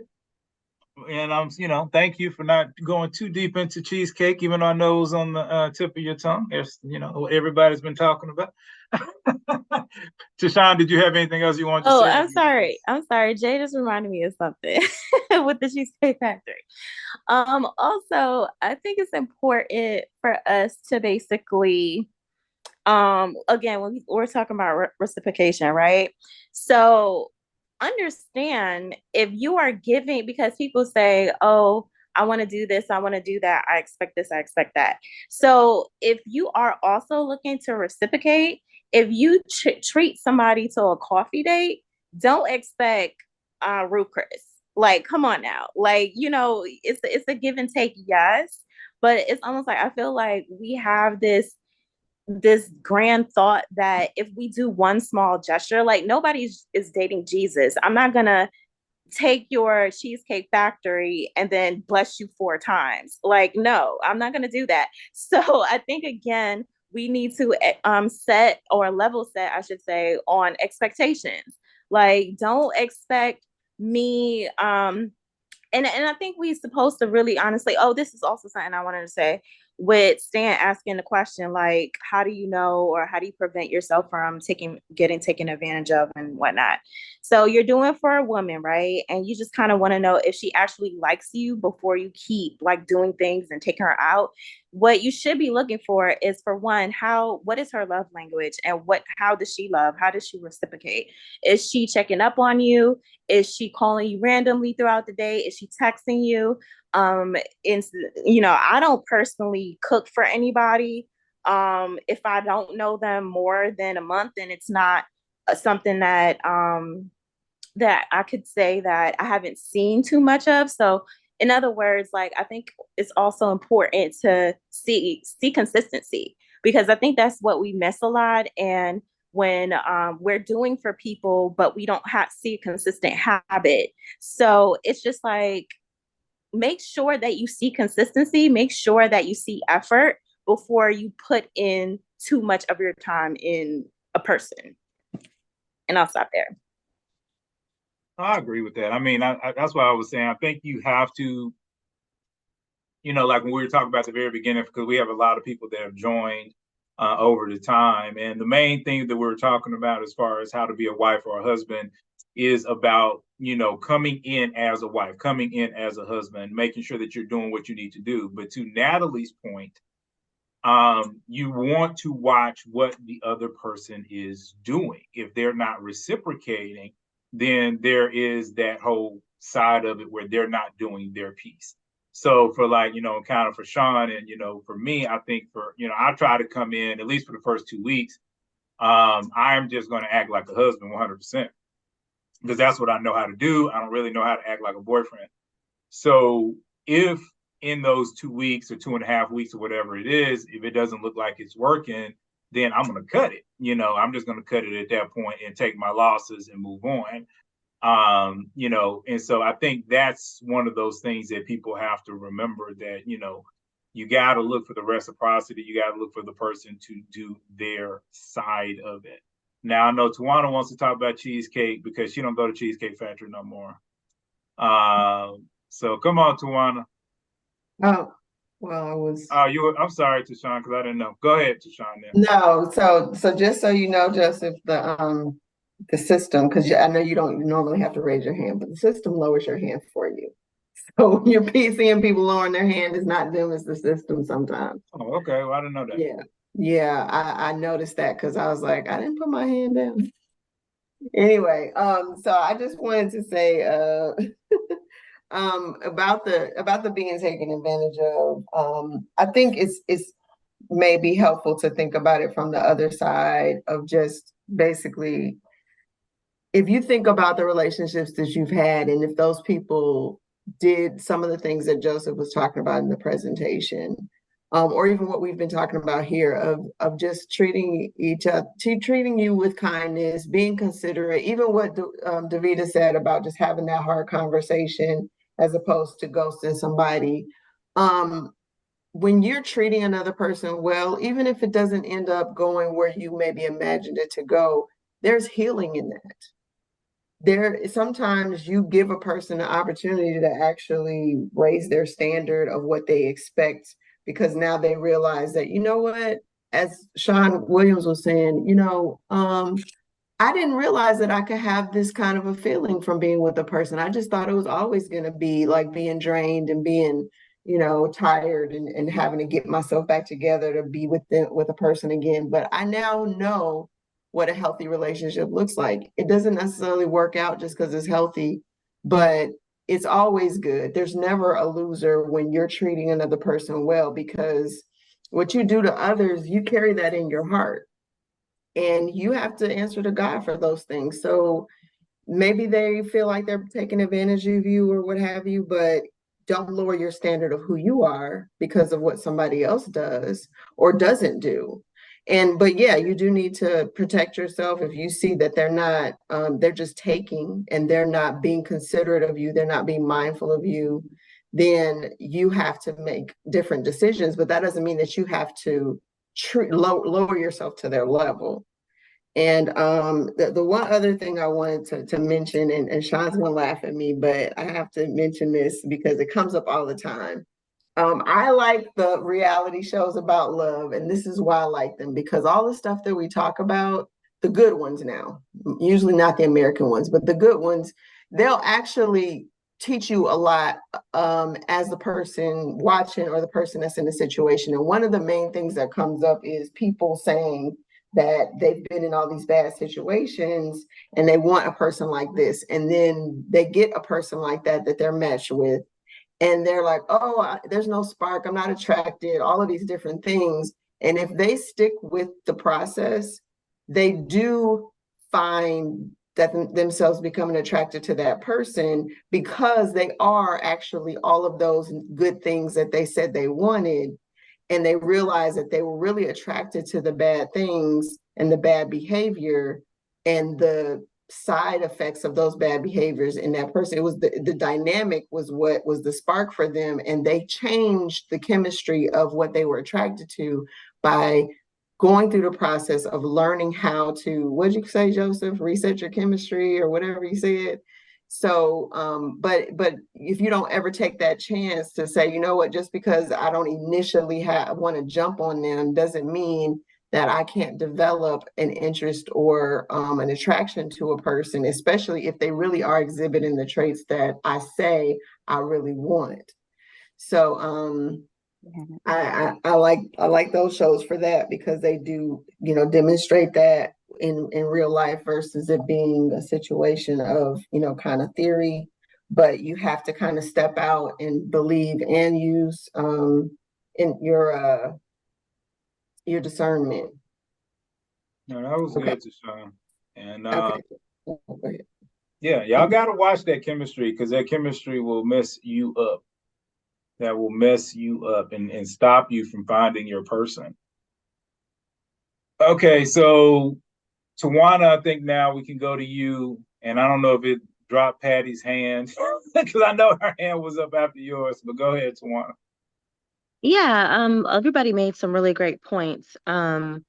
And thank you for not going too deep into cheesecake, even though I know it was on the tip of your tongue. There's, what everybody's been talking about. Tashawn, did you have anything else you wanted to say?
Oh, I'm sorry. Jay just reminded me of something with the Cheesecake Factory. Also, I think it's important for us to basically, again, when we're talking about reciprocation, right? So understand if you are giving, because people say, oh, I want to do this, I want to do that, I expect this, I expect that. So if you are also looking to reciprocate, if you treat somebody to a coffee date, don't expect Ruth Chris. Like, come on now. Like, it's a give and take, yes. But it's almost like I feel like we have this grand thought that if we do one small gesture, like nobody is dating Jesus. I'm not gonna take your Cheesecake Factory and then bless you 4 times. Like, no, I'm not gonna do that. So I think again, we need to set or level set, I should say, on expectations. Like, don't expect me and I think we're supposed to really honestly, oh, this is also something I wanted to say with Stan asking the question, like, how do you know, or how do you prevent yourself from getting taken advantage of and whatnot? So you're doing for a woman, right? And you just kind of want to know if she actually likes you before you keep like doing things and taking her out. What you should be looking for is, for one, what is her love language, and how does she love? How does she reciprocate? Is she checking up on you? Is she calling you randomly throughout the day? Is she texting you? I don't personally cook for anybody. If I don't know them more than a month, then it's not something that I could say that I haven't seen too much of. So in other words, like, I think it's also important to see consistency, because I think that's what we miss a lot. And when we're doing for people, but we don't see a consistent habit. So it's just like, make sure that you see consistency, make sure that you see effort before you put in too much of your time in a person. And I'll stop there.
I agree with that. I mean, that's what I was saying. I think you have to, like when we were talking about at the very beginning, because we have a lot of people that have joined over the time. And the main thing that we're talking about as far as how to be a wife or a husband is about, coming in as a wife, coming in as a husband, making sure that you're doing what you need to do. But to Natalie's point, you want to watch what the other person is doing. If they're not reciprocating, then there is that whole side of it where they're not doing their piece. So for kind of for Sean and, for me, I think I try to come in, at least for the first 2 weeks, I'm just going to act like a husband 100%, because that's what I know how to do. I don't really know how to act like a boyfriend. So if in those 2 weeks or 2.5 weeks or whatever it is, if it doesn't look like it's working, then I'm going to cut it. I'm just going to cut it at that point and take my losses and move on. And so I think that's one of those things that people have to remember, that, you got to look for the reciprocity. You got to look for the person to do their side of it. Now, I know Tawana wants to talk about cheesecake because she don't go to Cheesecake Factory no more. So come on, Tawana.
Oh, well, I was.
Oh, I'm sorry, Tashawn, because I didn't know. Go ahead, Tashawn.
No, so just so you know, Joseph, the system, because I know you don't normally have to raise your hand, but the system lowers your hand for you. So when you're seeing people lowering their hand, it's not them, it's the system sometimes.
Oh, okay. Well, I didn't know that.
Yeah, I noticed that because I was like, I didn't put my hand down. Anyway, so I just wanted to say about the being taken advantage of. I think it's may be helpful to think about it from the other side of just basically, if you think about the relationships that you've had, and if those people did some of the things that Joseph was talking about in the presentation, or even what we've been talking about here of just treating each other, treating you with kindness, being considerate, even what Davida said about just having that hard conversation as opposed to ghosting somebody. When you're treating another person well, even if it doesn't end up going where you maybe imagined it to go, there's healing in that. There sometimes you give a person an opportunity to actually raise their standard of what they expect, because now they realize that, you know what, as Sean Williams was saying, I didn't realize that I could have this kind of a feeling from being with a person. I just thought it was always going to be like being drained and being, tired and having to get myself back together to be with a person again. But I now know what a healthy relationship looks like. It doesn't necessarily work out just because it's healthy, but it's always good. There's never a loser when you're treating another person well, because what you do to others, you carry that in your heart. And you have to answer to God for those things. So maybe they feel like they're taking advantage of you or what have you, but don't lower your standard of who you are because of what somebody else does or doesn't do. But yeah, you do need to protect yourself. If you see that they're not, they're just taking and they're not being considerate of you, they're not being mindful of you, then you have to make different decisions. But that doesn't mean that you have to lower yourself to their level. And the one other thing I wanted to mention, and Sean's gonna laugh at me, but I have to mention this because it comes up all the time. I like the reality shows about love, and this is why I like them, because all the stuff that we talk about, the good ones now, usually not the American ones, but the good ones, they'll actually teach you a lot as the person watching or the person that's in the situation. And one of the main things that comes up is people saying that they've been in all these bad situations and they want a person like this. And then they get a person like that they're matched with. And they're like, oh, there's no spark, I'm not attracted, all of these different things. And if they stick with the process, they do find that themselves becoming attracted to that person because they are actually all of those good things that they said they wanted. And they realize that they were really attracted to the bad things and the bad behavior and the side effects of those bad behaviors in that person. It was the dynamic was what was the spark for them. And they changed the chemistry of what they were attracted to by going through the process of learning how to, what'd you say, Joseph? Reset your chemistry or whatever you said. So, but if you don't ever take that chance to say, you know what, just because I don't initially want to jump on them doesn't mean that I can't develop an interest or an attraction to a person, especially if they really are exhibiting the traits that I say I really want. So I like those shows for that, because they do, demonstrate that in real life versus it being a situation of, kind of theory. But you have to kind of step out and believe and use in your discernment.
No, that was
Okay.
good to Sean. And
Okay.
yeah, y'all gotta watch that chemistry, because that chemistry will mess you up. That will mess you up and stop you from finding your person. Okay, so Tawana, I think now we can go to you. And I don't know if it dropped Patty's hand because I know her hand was up after yours, but go ahead, Tawana.
Yeah, everybody made some really great points. And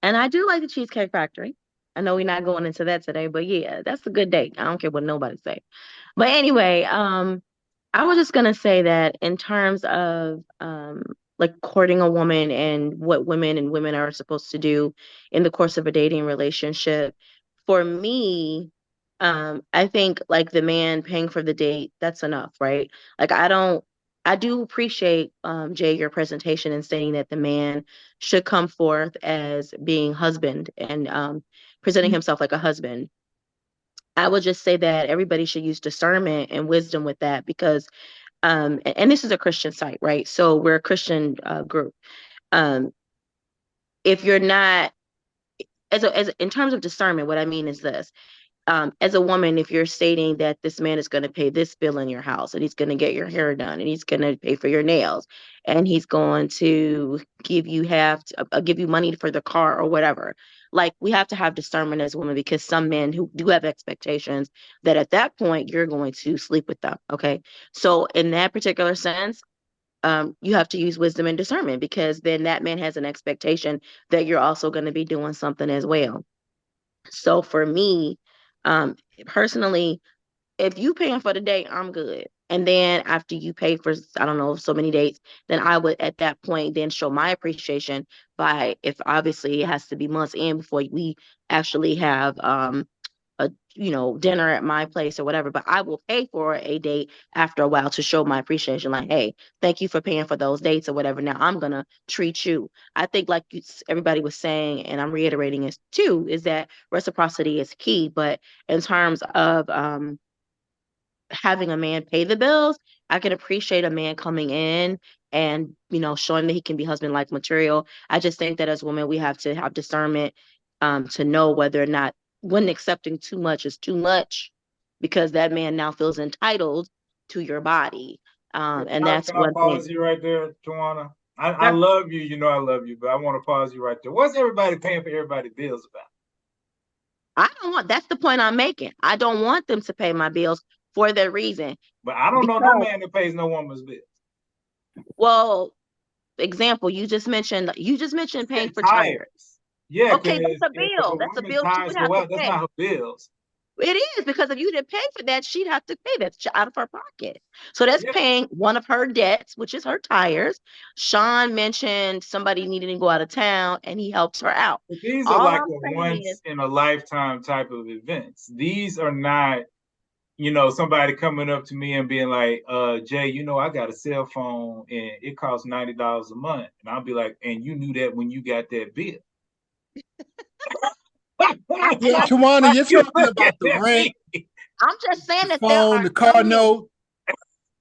I do like the Cheesecake Factory. I know we're not going into that today, but yeah, that's a good date. I don't care what nobody say. But anyway, I was just gonna say that in terms of like courting a woman and what women and women are supposed to do in the course of a dating relationship, for me, I think like the man paying for the date, that's enough, right? Like I do appreciate Jay, your presentation and saying that the man should come forth as being husband and presenting himself like a husband. I would just say that everybody should use discernment and wisdom with that, because and this is a Christian site, right? So we're a Christian group. Um, if you're not, as in terms of discernment, what I mean is this. As a woman, if you're stating that this man is going to pay this bill in your house, and he's going to get your hair done, and he's going to pay for your nails, and he's going to give you give you money for the car or whatever, like, we have to have discernment as women, because some men who do have expectations that at that point you're going to sleep with them. Okay, so in that particular sense, you have to use wisdom and discernment, because then that man has an expectation that you're also going to be doing something as well. So for me, um, personally, if you paying for the date, I'm good. And then after you pay for, I don't know, so many dates, then I would at that point then show my appreciation by, if obviously it has to be months in before we actually have a dinner at my place or whatever, but I will pay for a date after a while to show my appreciation, like, hey, thank you for paying for those dates or whatever. Now I'm gonna treat you. I think, like everybody was saying, and I'm reiterating it too, is that reciprocity is key. But in terms of having a man pay the bills, I can appreciate a man coming in and showing that he can be husband-like material. I just think that as women, we have to have discernment to know whether or not, when accepting too much is too much, because that man now feels entitled to your body. And that's
Can I
one
pause
thing.
you right there, Tawana? I love you, I love you, but I want to pause you right there. What's everybody paying for everybody's bills about?
That's the point I'm making. I don't want them to pay my bills for that reason.
But I don't know no man that pays no woman's bills.
Well, example, you just mentioned paying for tires.
Yeah,
okay, that's a bill. That's a bill she would have to pay.
That's not her bills.
It is, because if you didn't pay for that, she'd have to pay that out of her pocket. So that's paying one of her debts, which is her tires. Sean mentioned somebody needing to go out of town, and he helps her out.
But these are like a once in a lifetime type of events. These are not, somebody coming up to me and being like, Jay, I got a cell phone and it costs $90 a month. And I'll be like, and you knew that when you got that bill.
Tawana, you're talking about the rent.
I'm just saying that
phone, the car note.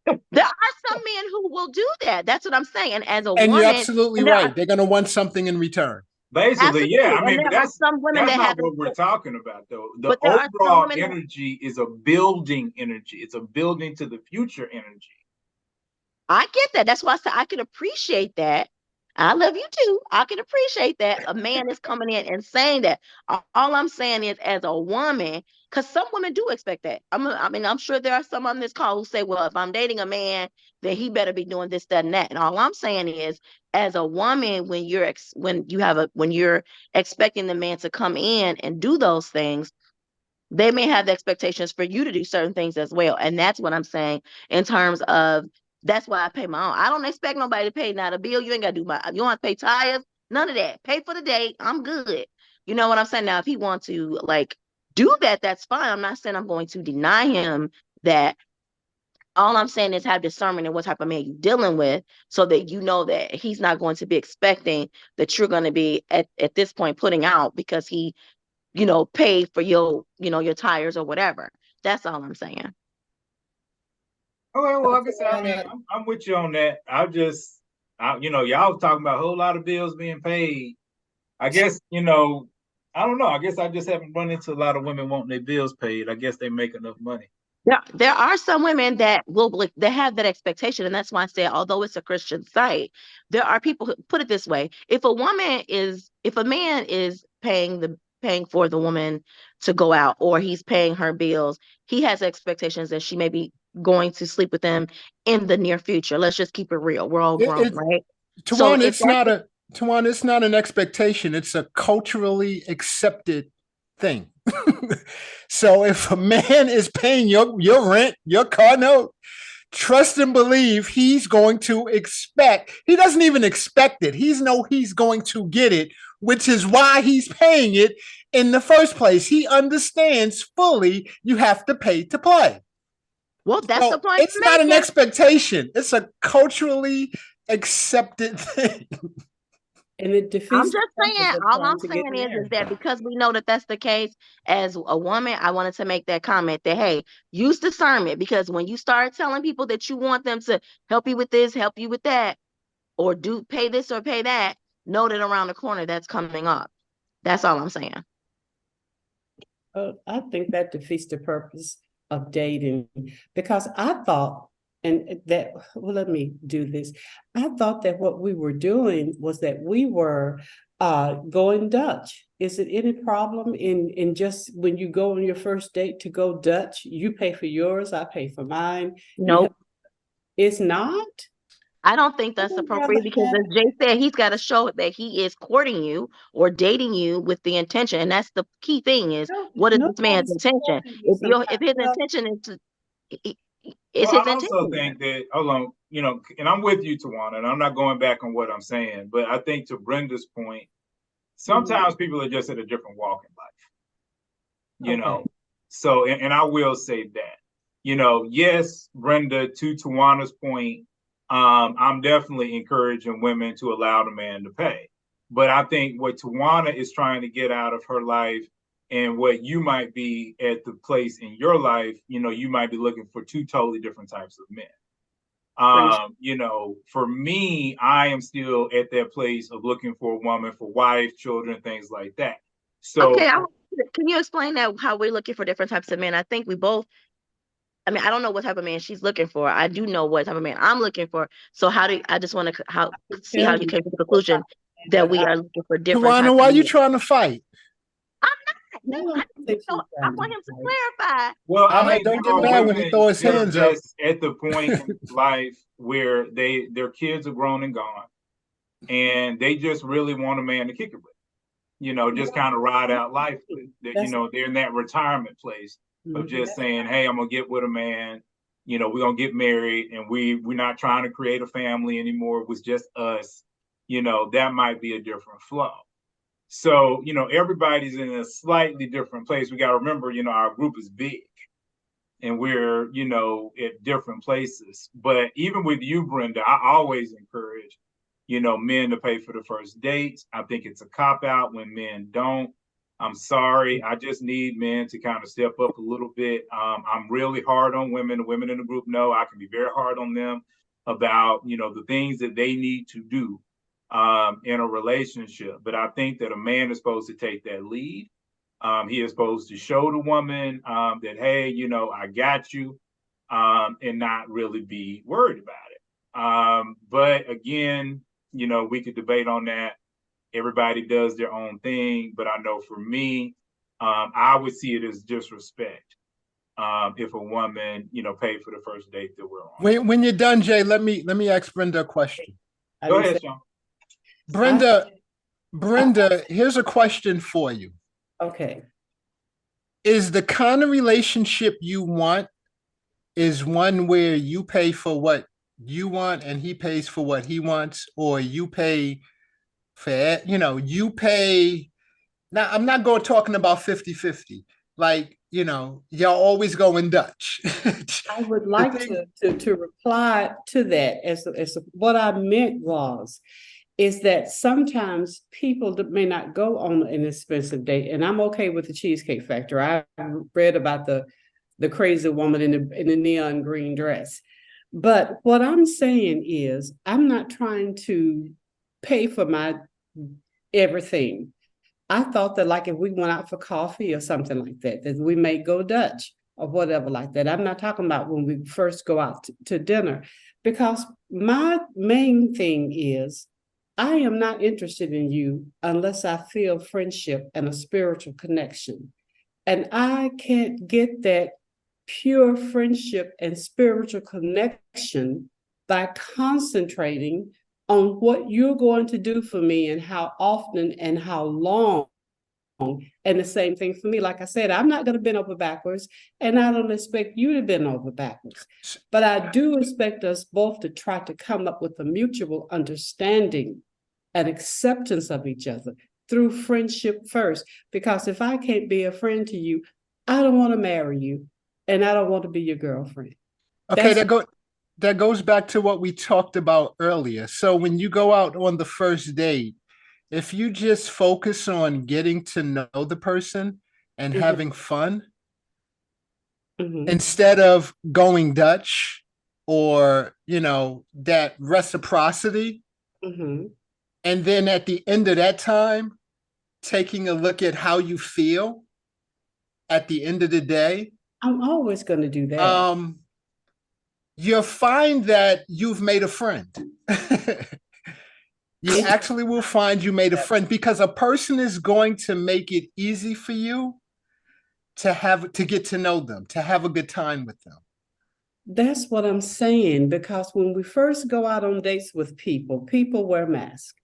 There are some men who will do that. That's what I'm saying. And as a woman,
you're absolutely right. They're going to want something in return.
Basically, yeah. I mean, but that's not what we're talking about, though. The overall energy is a building energy. It's a building to the future energy.
I get that. That's why I said I can appreciate that. I love you too. I can appreciate that a man is coming in and saying that. All I'm saying is, as a woman, because some women do expect that. I'm sure there are some on this call who say, well, if I'm dating a man, then he better be doing this, that, and that. And all I'm saying is, as a woman, when you're expecting the man to come in and do those things, they may have the expectations for you to do certain things as well. And that's what I'm saying in terms of, that's why I pay my own. I don't expect nobody to pay not a bill. You ain't got to do you want to pay tires, none of that. Pay for the date. I'm good. You know what I'm saying? Now, if he wants to do that, that's fine. I'm not saying I'm going to deny him that. All I'm saying is have discernment in what type of man you're dealing with, so that you know that he's not going to be expecting that you're going to be at this point putting out because he, paid for your tires or whatever. That's all I'm saying.
Okay, well, like I said, I'm with you on that. Y'all talking about a whole lot of bills being paid. I guess, I don't know. I guess I just haven't run into a lot of women wanting their bills paid. I guess they make enough money.
Yeah, there are some women that they have that expectation, and that's why I say, although it's a Christian site, there are people who put it this way: if a man is paying for the woman to go out, or he's paying her bills, he has expectations that she may be going to sleep with him in the near future. Let's just keep it real. We're all grown, right?
Tawana, it's not an expectation. It's a culturally accepted thing. So if a man is paying your rent, your car note, trust and believe he's going to expect. He doesn't even expect it. He's going to get it, which is why he's paying it in the first place. He understands fully you have to pay to play.
Well, that's the point.
It's not an expectation. It's a culturally accepted thing.
And it defeats.
I'm just saying, all I'm saying is that because we know that that's the case, as a woman, I wanted to make that comment that, hey, use discernment, because when you start telling people that you want them to help you with this, help you with that, or pay this or pay that, know that around the corner that's coming up. That's all I'm saying.
I think that defeats the purpose of dating, because I thought, and that, well, let me do this. I thought that what we were doing was that we were going Dutch. Is it any problem in just when you go on your first date to go Dutch, you pay for yours, I pay for mine?
Nope.
It's not?
I don't think that's appropriate, because as Jay said, he's got to show that he is courting you or dating you with the intention. And that's the key thing is, what is this man's intention? If his intention is to, it's his
I also
intention.
think that, hold on, you know, and I'm with you, Tawana, and I'm not going back on what I'm saying, but I think to Brenda's point, sometimes people are just at a different walk in life, you know. So, and I will say that, you know, yes, Brenda, to Tawana's point, I'm definitely encouraging women to allow the man to pay. But I think what Tawana is trying to get out of her life, and what you might be at the place in your life, you know, you might be looking for two totally different types of men. You know, for me, I am still at that place of looking for a woman for wife, children, things like that. So,
okay, can you explain that, how we're looking for different types of men? I think we both, I mean, I don't know what type of man she's looking for. I do know what type of man I'm looking for. So I just want to see how you came to the conclusion that we are looking for different types
Tawana,
of
why
men.
you trying to fight?
I'm not. No, I want him to clarify.
Well, I mean,
don't
there
get
are
mad when he
women
throw his
that are
hands up.
just at the point in life where their kids are grown and gone, and they just really want a man to kick it with. You know, just kind of ride out life with. You know, they're in that retirement place of just saying, "Hey, I'm gonna get with a man. You know, we're gonna get married, and we're not trying to create a family anymore. It was just us." You know, that might be a different flow. So, you know, everybody's in a slightly different place. We got to remember, you know, our group is big, and we're, you know, at different places. But even with you, Brenda, I always encourage, you know, men to pay for the first dates. I think it's a cop out when men don't. I'm sorry. I just need men to kind of step up a little bit. I'm really hard on women. The women in the group know I can be very hard on them about, you know, the things that they need to do in a relationship. But I think that a man is supposed to take that lead. He is supposed to show the woman that, hey, you know, I got you, and not really be worried about it. But again, you know, we could debate on that. Everybody does their own thing. But I know for me, I would see it as disrespect if a woman, you know, paid for the first date that we're on.
When you're done, Jay, let me ask Brenda a question.
Go ahead, Sean.
Brenda, here's a question for you.
Okay.
Is the kind of relationship you want is one where you pay for what you want and he pays for what he wants, or you pay for, you know, you pay? Now, I'm not talking about 50-50. Like, you know, y'all always going Dutch.
I would like to reply to that as what I meant is that sometimes people that may not go on an expensive date, and I'm okay with the Cheesecake Factory. I read about the crazy woman in the neon green dress. But what I'm saying is, I'm not trying to pay for my everything. I thought that, like, if we went out for coffee or something like that, that we may go Dutch or whatever like that. I'm not talking about when we first go out to dinner, because my main thing is, I am not interested in you unless I feel friendship and a spiritual connection. And I can't get that pure friendship and spiritual connection by concentrating on what you're going to do for me and how often and how long. And the same thing for me. Like I said, I'm not going to bend over backwards, and I don't expect you to bend over backwards. But I do expect us both to try to come up with a mutual understanding and acceptance of each other through friendship first. Because if I can't be a friend to you, I don't want to marry you, and I don't want to be your girlfriend.
Okay, that goes back to what we talked about earlier. So when you go out on the first date, if you just focus on getting to know the person and having fun, instead of going Dutch or, you know, that reciprocity, and And then at the end of that time, taking a look at how you feel at the end of the day.
I'm always going to do that.
You'll find that you've made a friend. You actually will find you made a friend, because a person is going to make it easy for you to get to know them, to have a good time with them.
That's what I'm saying, because when we first go out on dates with people, people wear masks.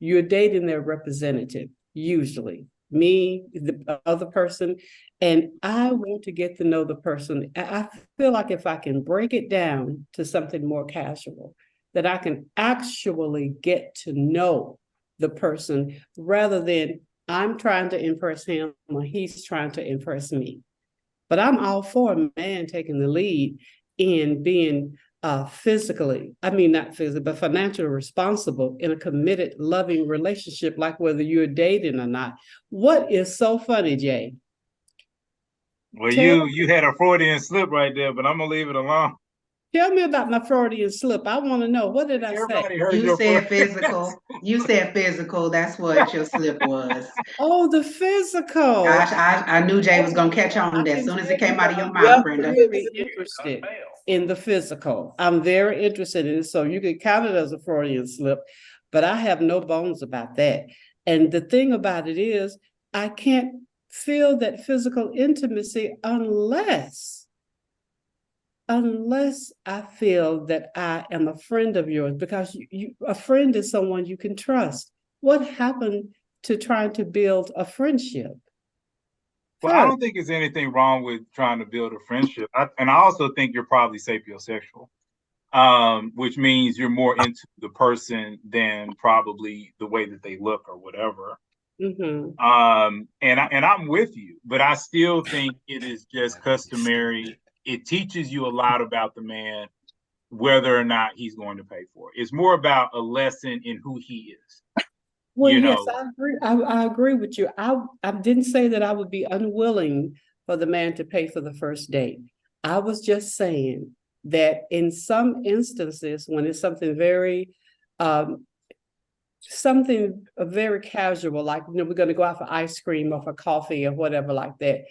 You're dating their representative, usually me, the other person, and I want to get to know the person. I feel like if I can break it down to something more casual, that I can actually get to know the person rather than I'm trying to impress him or he's trying to impress me. But I'm all for a man taking the lead in being physically, I mean, not physically, but financially responsible in a committed, loving relationship, like whether you're dating or not. What is so funny, Jay?
Well, you had a Freudian slip right there, but I'm gonna leave it alone.
Tell me about my Freudian slip. I want to know. What did I
Everybody
say?
heard
You
your
said
Freudian
physical. You said physical. That's what your slip was.
Oh, the physical.
Gosh, I knew Jay was gonna catch on to that as soon as it came out of your mouth, Brenda.
Very interested in the physical. I'm very interested in it. So you can count it as a Freudian slip, but I have no bones about that. And the thing about it is, I can't feel that physical intimacy unless I feel that I am a friend of yours, because a friend is someone you can trust. What happened to trying to build a friendship?
Well, I don't think there's anything wrong with trying to build a friendship. And I also think you're probably sapiosexual, which means you're more into the person than probably the way that they look or whatever.
Mm-hmm.
And I'm with you, but I still think it is just customary. It teaches you a lot about the man, whether or not he's going to pay for it. It's more about a lesson in who he is.
Well, yes, I agree. I agree with you. I didn't say that I would be unwilling for the man to pay for the first date. I was just saying that in some instances, when it's something very casual, like, we're going to go out for ice cream or for coffee or whatever like that,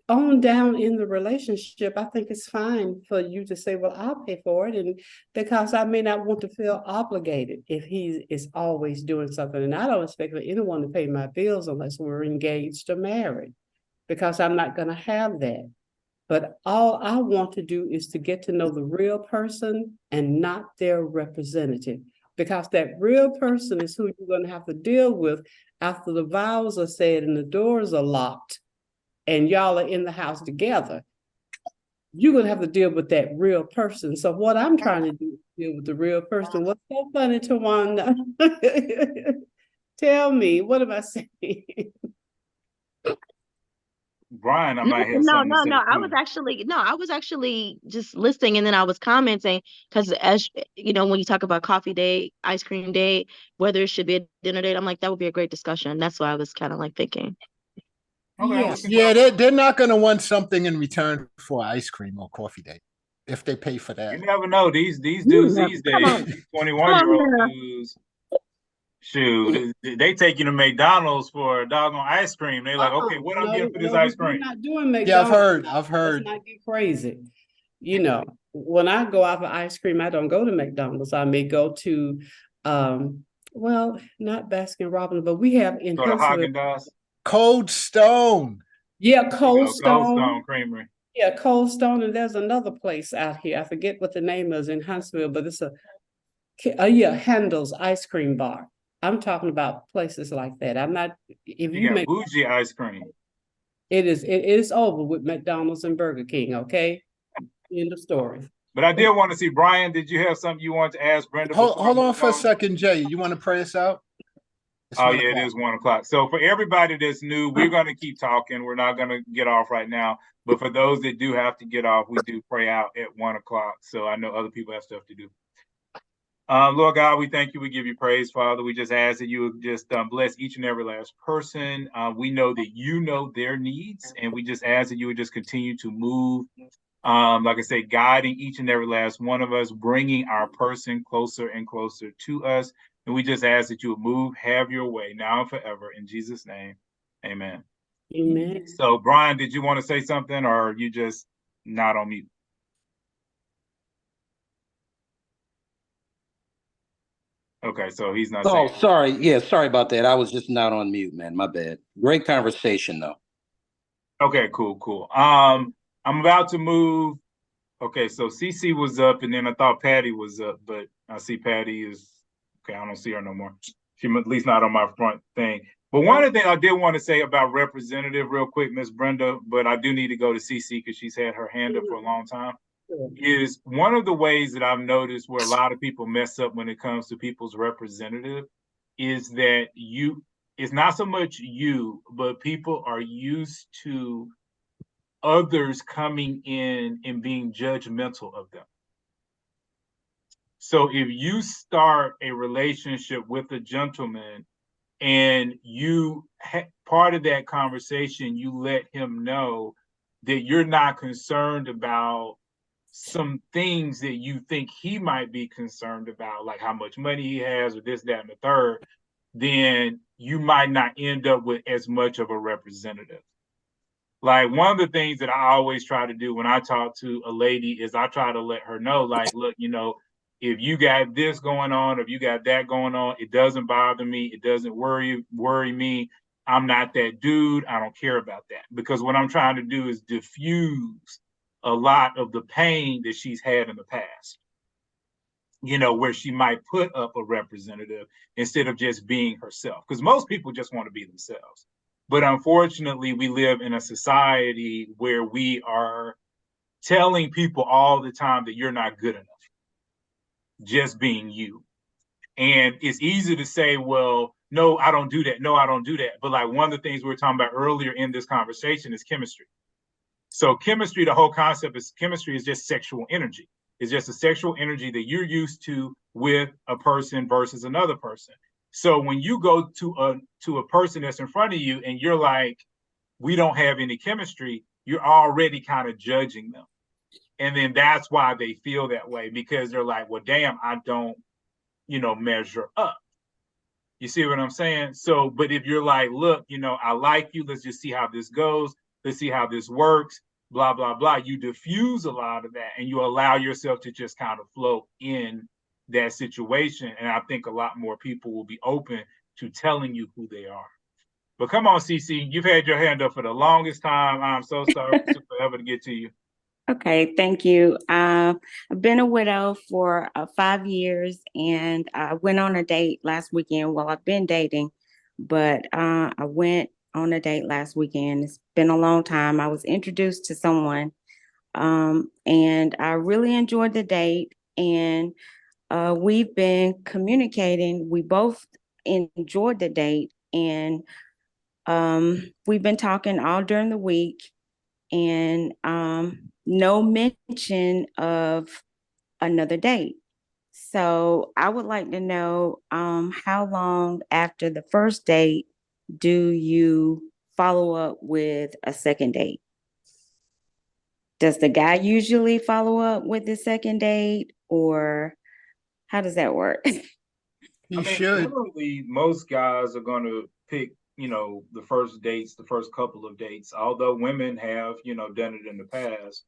on down in the relationship, I think it's fine for you to say, well, I'll pay for it. And because I may not want to feel obligated if he is always doing something. And I don't expect anyone to pay my bills unless we're engaged or married, because I'm not going to have that. But all I want to do is to get to know the real person and not their representative, because that real person is who you're going to have to deal with after the vows are said and the doors are locked and y'all are in the house together. You're going to have to deal with that real person. So what I'm trying to do is deal with the real person. What's so funny, Tawanda? Tell me, what am I saying?
Brian, I might have something to say.
I was actually just listening, and then I was commenting, because as you know, when you talk about coffee date, ice cream date, whether it should be a dinner date, I'm like, that would be a great discussion. That's why I was kind of like thinking.
Okay, yeah, they're not going to want something in return for ice cream or coffee date if they pay for that.
You never know. These dudes these days, 21-year-old dudes, shoot, they take you to McDonald's for a doggone ice cream. They like, okay, what I'm getting for this ice cream?
We're not doing McDonald's.
Yeah, I've heard.
Let's not get crazy. You know, when I go out for ice cream, I don't go to McDonald's. I may go to, well, not Baskin Robbins, but we have in
Haagen-Dazs.
Cold Stone.
Yeah, Cold Stone.
Cold Stone Creamery.
Yeah, Cold Stone, and there's another place out here. I forget what the name is in Huntsville, but it's Handel's Ice Cream Bar. I'm talking about places like that. I'm not. If you
got
make
bougie ice cream,
it is over with McDonald's and Burger King. Okay, end of story.
But I did want to see, Brian, did you have something you wanted to ask Brenda?
Hold on for a second, Jay. You want to pray us out?
It is 1 o'clock. So for everybody that's new, we're going to keep talking. We're not going to get off right now. But for those that do have to get off, we do pray out at 1 o'clock. So I know other people have stuff to do. Lord God, we thank you. We give you praise, Father. We just ask that you would just bless each and every last person. We know that you know their needs, and we just ask that you would just continue to move. Like I say, guiding each and every last one of us, bringing our person closer and closer to us. And we just ask that you would move, have your way now and forever. In Jesus' name, amen.
Amen.
So, Brian, did you want to say something, or are you just not on mute? Okay, so he's not saying.
Oh, sorry. Yeah, sorry about that. I was just not on mute, man. My bad. Great conversation, though.
Okay, cool. I'm about to move. Okay, so CC was up, and then I thought Patty was up, but I see Patty is okay. I don't see her no more. She at least not on my front thing. But one of the things I did want to say about representative, real quick, Miss Brenda, but I do need to go to CC because she's had her hand up for a long time. Is one of the ways that I've noticed where a lot of people mess up when it comes to people's representative is that it's not so much you, but people are used to others coming in and being judgmental of them. So if you start a relationship with a gentleman and part of that conversation, you let him know that you're not concerned about some things that you think he might be concerned about, like how much money he has or this, that, and the third, then you might not end up with as much of a representative. Like one of the things that I always try to do when I talk to a lady is I try to let her know, like, look, if you got this going on, if you got that going on, it doesn't bother me. It doesn't worry me. I'm not that dude. I don't care about that. Because what I'm trying to do is diffuse a lot of the pain that she's had in the past, where she might put up a representative instead of just being herself. Because most people just want to be themselves. But unfortunately, we live in a society where we are telling people all the time that you're not good enough, just being you. And it's easy to say, well, no, I don't do that. No, I don't do that. But like one of the things we were talking about earlier in this conversation is chemistry. So chemistry, the whole concept is chemistry is just sexual energy. It's just a sexual energy that you're used to with a person versus another person. So when you go to a person that's in front of you and you're like, we don't have any chemistry, you're already kind of judging them. And then that's why they feel that way, because they're like, well, damn, I don't, measure up. You see what I'm saying? So, but if you're like, look, I like you, let's just see how this goes. Let's see how this works, blah, blah, blah. You diffuse a lot of that and you allow yourself to just kind of float in that situation. And I think a lot more people will be open to telling you who they are. But come on, CC, you've had your hand up for the longest time. I'm so sorry to forever to get to you.
Okay, thank you. I've been a widow for 5 years, and I went on a date last weekend. Well, I've been dating, but I went on a date last weekend. It's been a long time. I was introduced to someone, and I really enjoyed the date, and we've been communicating. We both enjoyed the date, and we've been talking all during the week, and no mention of another date. So I would like to know how long after the first date do you follow up with a second date? Does the guy usually follow up with the second date, or how does that work?
Generally, most guys are going to pick, the first dates, the first couple of dates, although women have, done it in the past.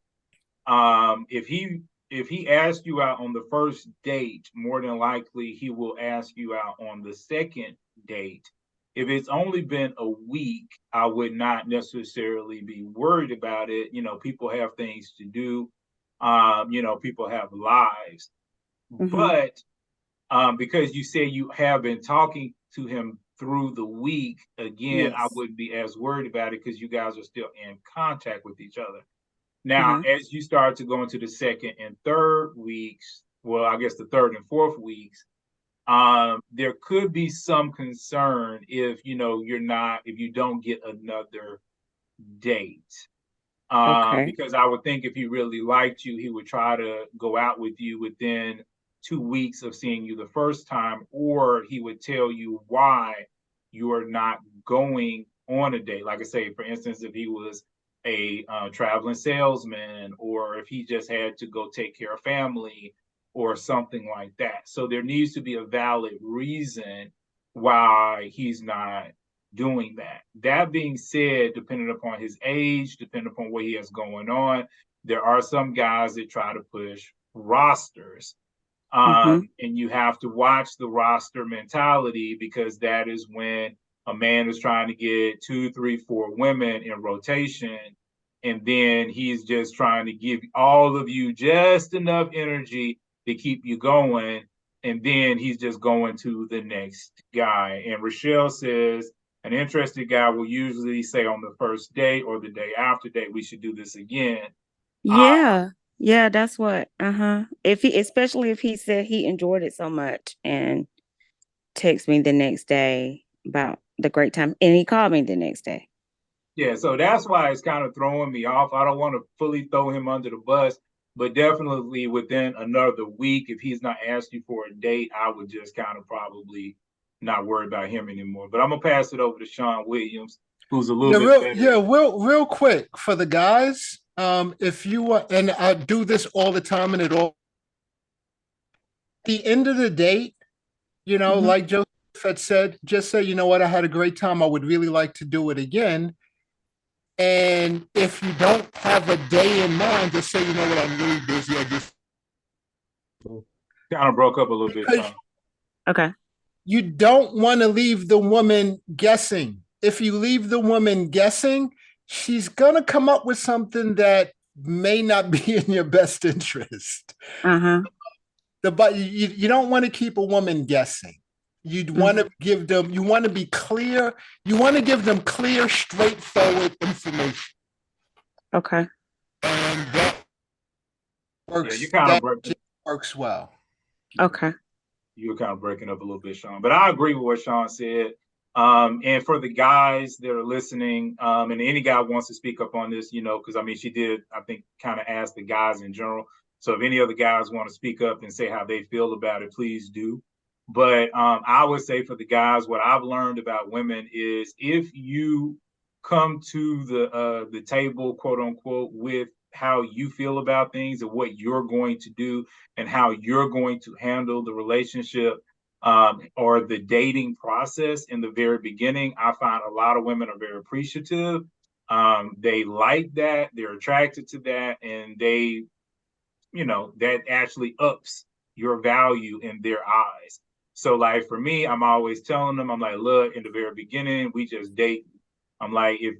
If he asked you out on the first date, more than likely he will ask you out on the second date. If it's only been a week, I would not necessarily be worried about it. People have things to do. People have lives. But because you say you have been talking to him through the week, again, I wouldn't be as worried about it because you guys are still in contact with each other. Now, as you start to go into the second and third weeks, well, I guess the third and fourth weeks, there could be some concern if, if you don't get another date. Because I would think if he really liked you, he would try to go out with you within 2 weeks of seeing you the first time, or he would tell you why you are not going on a date. Like I say, for instance, if he was a traveling salesman, or if he just had to go take care of family, or something like that. So there needs to be a valid reason why he's not doing that. That being said, depending upon his age, depending upon what he has going on, there are some guys that try to push rosters. And you have to watch the roster mentality, because that is when a man is trying to get 2, 3, 4 women in rotation. And then he's just trying to give all of you just enough energy to keep you going. And then he's just going to the next guy. And Rochelle says, an interested guy will usually say on the first date or the day after date, we should do this again.
Yeah. Yeah, that's what. If he, especially if he said he enjoyed it so much and text me the next day about the great time, and he called me the next day.
Yeah, so that's why it's kind of throwing me off. I don't want to fully throw him under the bus, but definitely within another week, if he's not asked you for a date, I would just kind of probably not worry about him anymore. But I'm gonna pass it over to Sean Williams, who's a little bit better.
Real quick for the guys. If you want, and I do this all the time, and at the end of the date, like Joseph had said, just say, you know what, I had a great time. I would really like to do it again. And if you don't have a day in mind, just say, you know what, I'm really busy. I just
kind of broke up a little bit, Sean.
Okay.
You don't want to leave the woman guessing. If you leave the woman guessing, she's gonna come up with something that may not be in your best interest. But you don't want to keep a woman guessing. You'd want to give them, you want to be clear, you want to give them clear, straightforward information.
Okay.
And that works.
Yeah,
works well.
Okay.
You were kind of breaking up a little bit, Sean, but I agree with what Sean said. And for the guys that are listening, and any guy wants to speak up on this, because I mean, she did, I think, kind of ask the guys in general. So if any other guys want to speak up and say how they feel about it, please do. But I would say for the guys, what I've learned about women is if you come to the table, quote unquote, with how you feel about things and what you're going to do and how you're going to handle the relationship or the dating process in the very beginning, I find a lot of women are very appreciative. They like that, they're attracted to that, and they, that actually ups your value in their eyes. So like for me, I'm always telling them, I'm like, look, in the very beginning, we just date. I'm like, if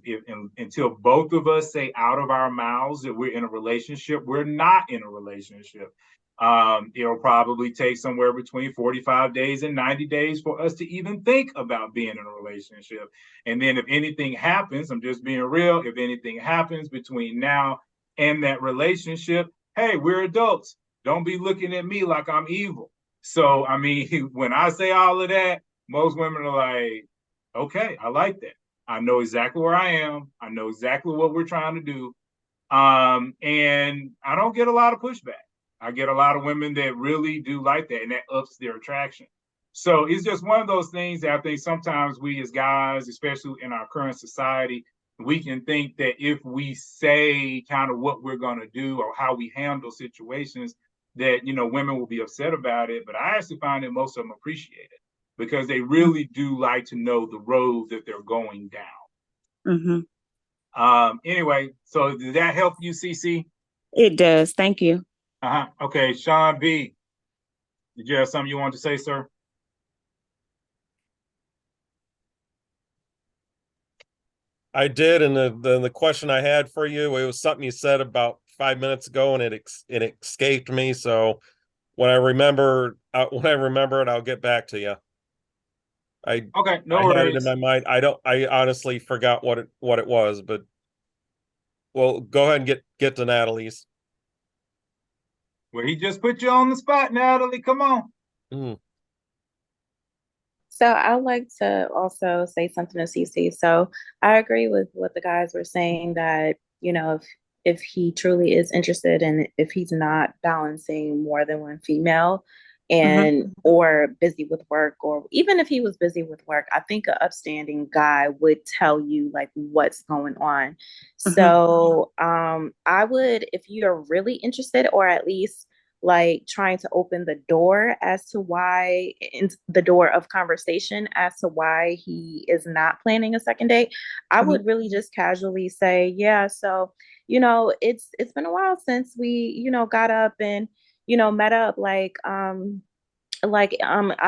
until both of us say out of our mouths that we're in a relationship, we're not in a relationship. It'll probably take somewhere between 45 days and 90 days for us to even think about being in a relationship. And then if anything happens, I'm just being real, if anything happens between now and that relationship, hey, we're adults. Don't be looking at me like I'm evil. So, I mean, when I say all of that, most women are like, okay, I like that. I know exactly where I am. I know exactly what we're trying to do. And I don't get a lot of pushback. I get a lot of women that really do like that, and that ups their attraction. So it's just one of those things that I think sometimes we as guys, especially in our current society, we can think that if we say kind of what we're going to do or how we handle situations, that, women will be upset about it. But I actually find that most of them appreciate it, because they really do like to know the road that they're going down. Anyway, so did that help you, CC?
It does. Thank you.
Okay, Sean B. Did you have something you wanted to say, sir?
I did, and the question I had for you, it was something you said about 5 minutes ago, and it escaped me. So when I remember it, I'll get back to you.
Okay, no
worries. I had it in my mind. I honestly forgot what it was, but well, go ahead and get to Natalie's.
Well, he just put you on the spot, Natalie. Come on.
So I would like to also say something to CC. So I agree with what the guys were saying, that, if he truly is interested, and if he's not balancing more than one female and or busy with work, or even if he was busy with work, I think an upstanding guy would tell you like what's going on. So I would, if you're really interested, or at least like trying to open the door as to why, in the door of conversation as to why he is not planning a second date, I would really just casually say, yeah, so, it's been a while since we, got up and, met up. I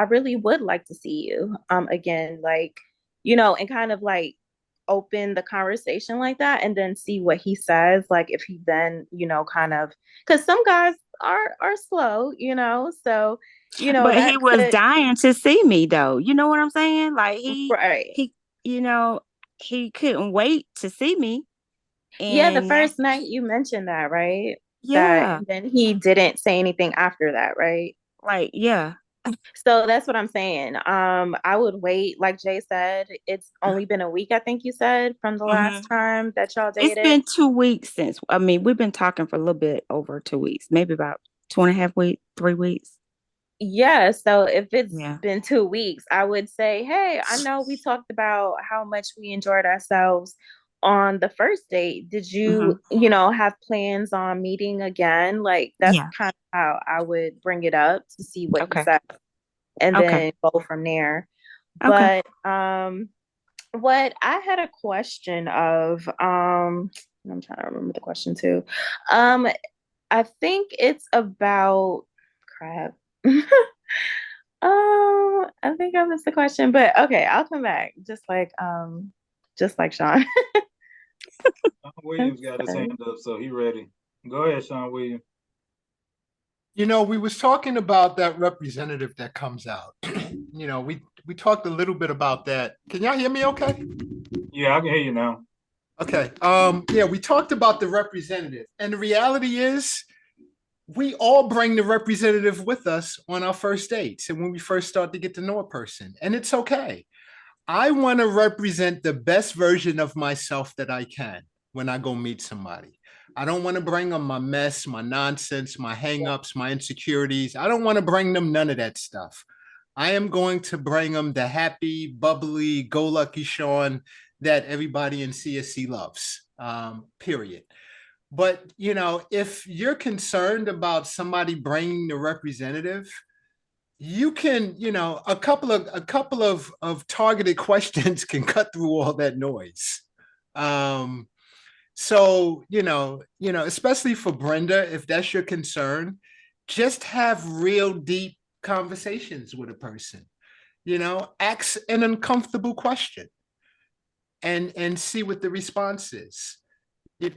really would like to see you again, and kind of like open the conversation like that and then see what he says. Like if he then, kind of, because some guys are slow, so
But
that
he was
could,
dying to see me though. You know what I'm saying? Like
right.
you know, he couldn't wait to see me.
Yeah, the
And
first night you mentioned that, right? That
yeah,
and then he didn't say anything after that, right?
like yeah.
So that's what I'm saying. I would wait, like Jay said, it's only been a week, I think you said, from the last time that y'all
It's
dated.
been 2 weeks since, I mean, we've been talking for a little bit over 2 weeks, maybe about 2.5 weeks, 3 weeks.
Yeah, so if it's
Yeah.
been 2 weeks, I would say, hey, I know we talked about how much we enjoyed ourselves on the first date. Did you, have plans on meeting again? Like that's
Yeah.
kind of how I would bring it up to see what he
Okay.
said and
Okay.
then go from there.
Okay.
But what I had a question of, I'm trying to remember the question too. I think it's about crap. I think I missed the question, but okay, I'll come back. Just like Sean.
Williams got his hand up, so he ready. Go ahead, Sean Williams.
We was talking about that representative that comes out. We talked a little bit about that. Can y'all hear me okay?
Yeah, I can hear you now.
Okay. Yeah, we talked about the representative. And the reality is we all bring the representative with us on our first dates and when we first start to get to know a person. And it's okay. I want to represent the best version of myself that I can when I go meet somebody. I don't want to bring them my mess, my nonsense, my hangups, my insecurities. I don't want to bring them none of that stuff. I am going to bring them the happy, bubbly, go-lucky Sean that everybody in CSC loves, period. But, if you're concerned about somebody bringing the representative, you can, a couple of targeted questions can cut through all that noise. So, especially for Brenda, if that's your concern, just have real deep conversations with a person. Ask an uncomfortable question and see what the response is.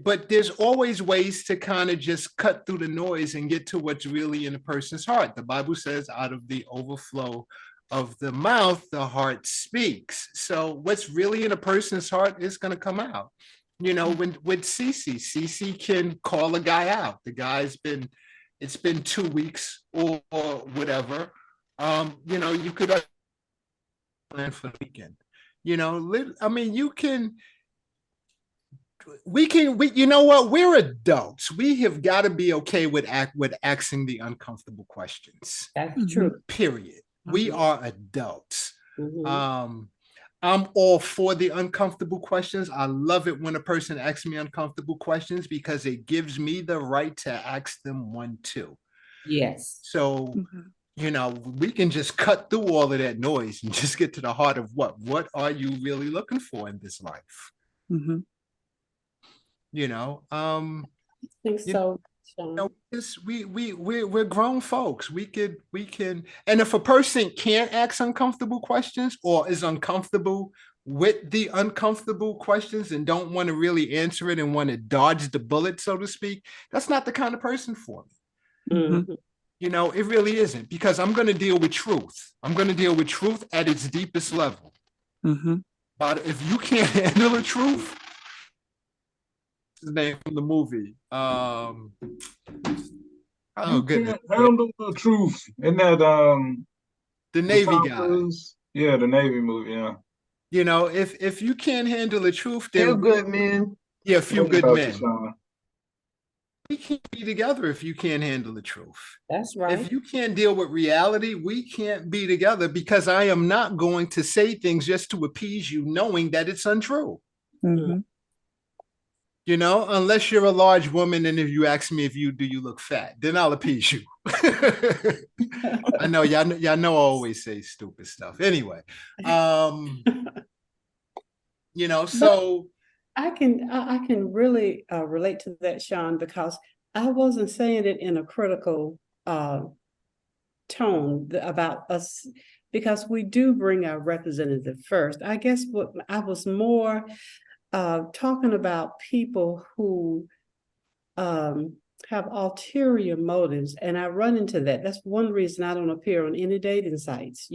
But there's always ways to kind of just cut through the noise and get to what's really in a person's heart. The Bible says, out of the overflow of the mouth, the heart speaks. So what's really in a person's heart is going to come out. When with CC can call a guy out. The guy's it's been 2 weeks or whatever. You could plan for the weekend. I mean, you know what? We're adults. We have got to be okay with asking the uncomfortable questions.
That's true.
Period. We are adults. I'm all for the uncomfortable questions. I love it when a person asks me uncomfortable questions because it gives me the right to ask them one too.
Yes.
So, we can just cut through all of that noise and just get to the heart of what are you really looking for in this life?
I think so.
We're grown folks. We can, and if a person can't ask uncomfortable questions or is uncomfortable with the uncomfortable questions and don't want to really answer it and want to dodge the bullet, so to speak, that's not the kind of person for me. It really isn't, because I'm going to deal with truth. I'm going to deal with truth at its deepest level. But if you can't handle the truth, his name from the movie. Oh goodness.
Handle the truth. Isn't that
the Navy guy?
Yeah, the Navy movie, yeah.
If you can't handle the truth, then
Few good men.
Yeah, a few good men. We can't be together if you can't handle the truth.
That's right.
If you can't deal with reality, we can't be together, because I am not going to say things just to appease you, knowing that it's untrue. Unless you're a large woman, and if you ask me do you look fat, then I'll appease you. I know y'all know I always say stupid stuff. Anyway, so
I can really relate to that, Sean, because I wasn't saying it in a critical tone about us, because we do bring our representative first. I guess what I was more talking about people who have ulterior motives, and I run into that. That's one reason I don't appear on any dating sites.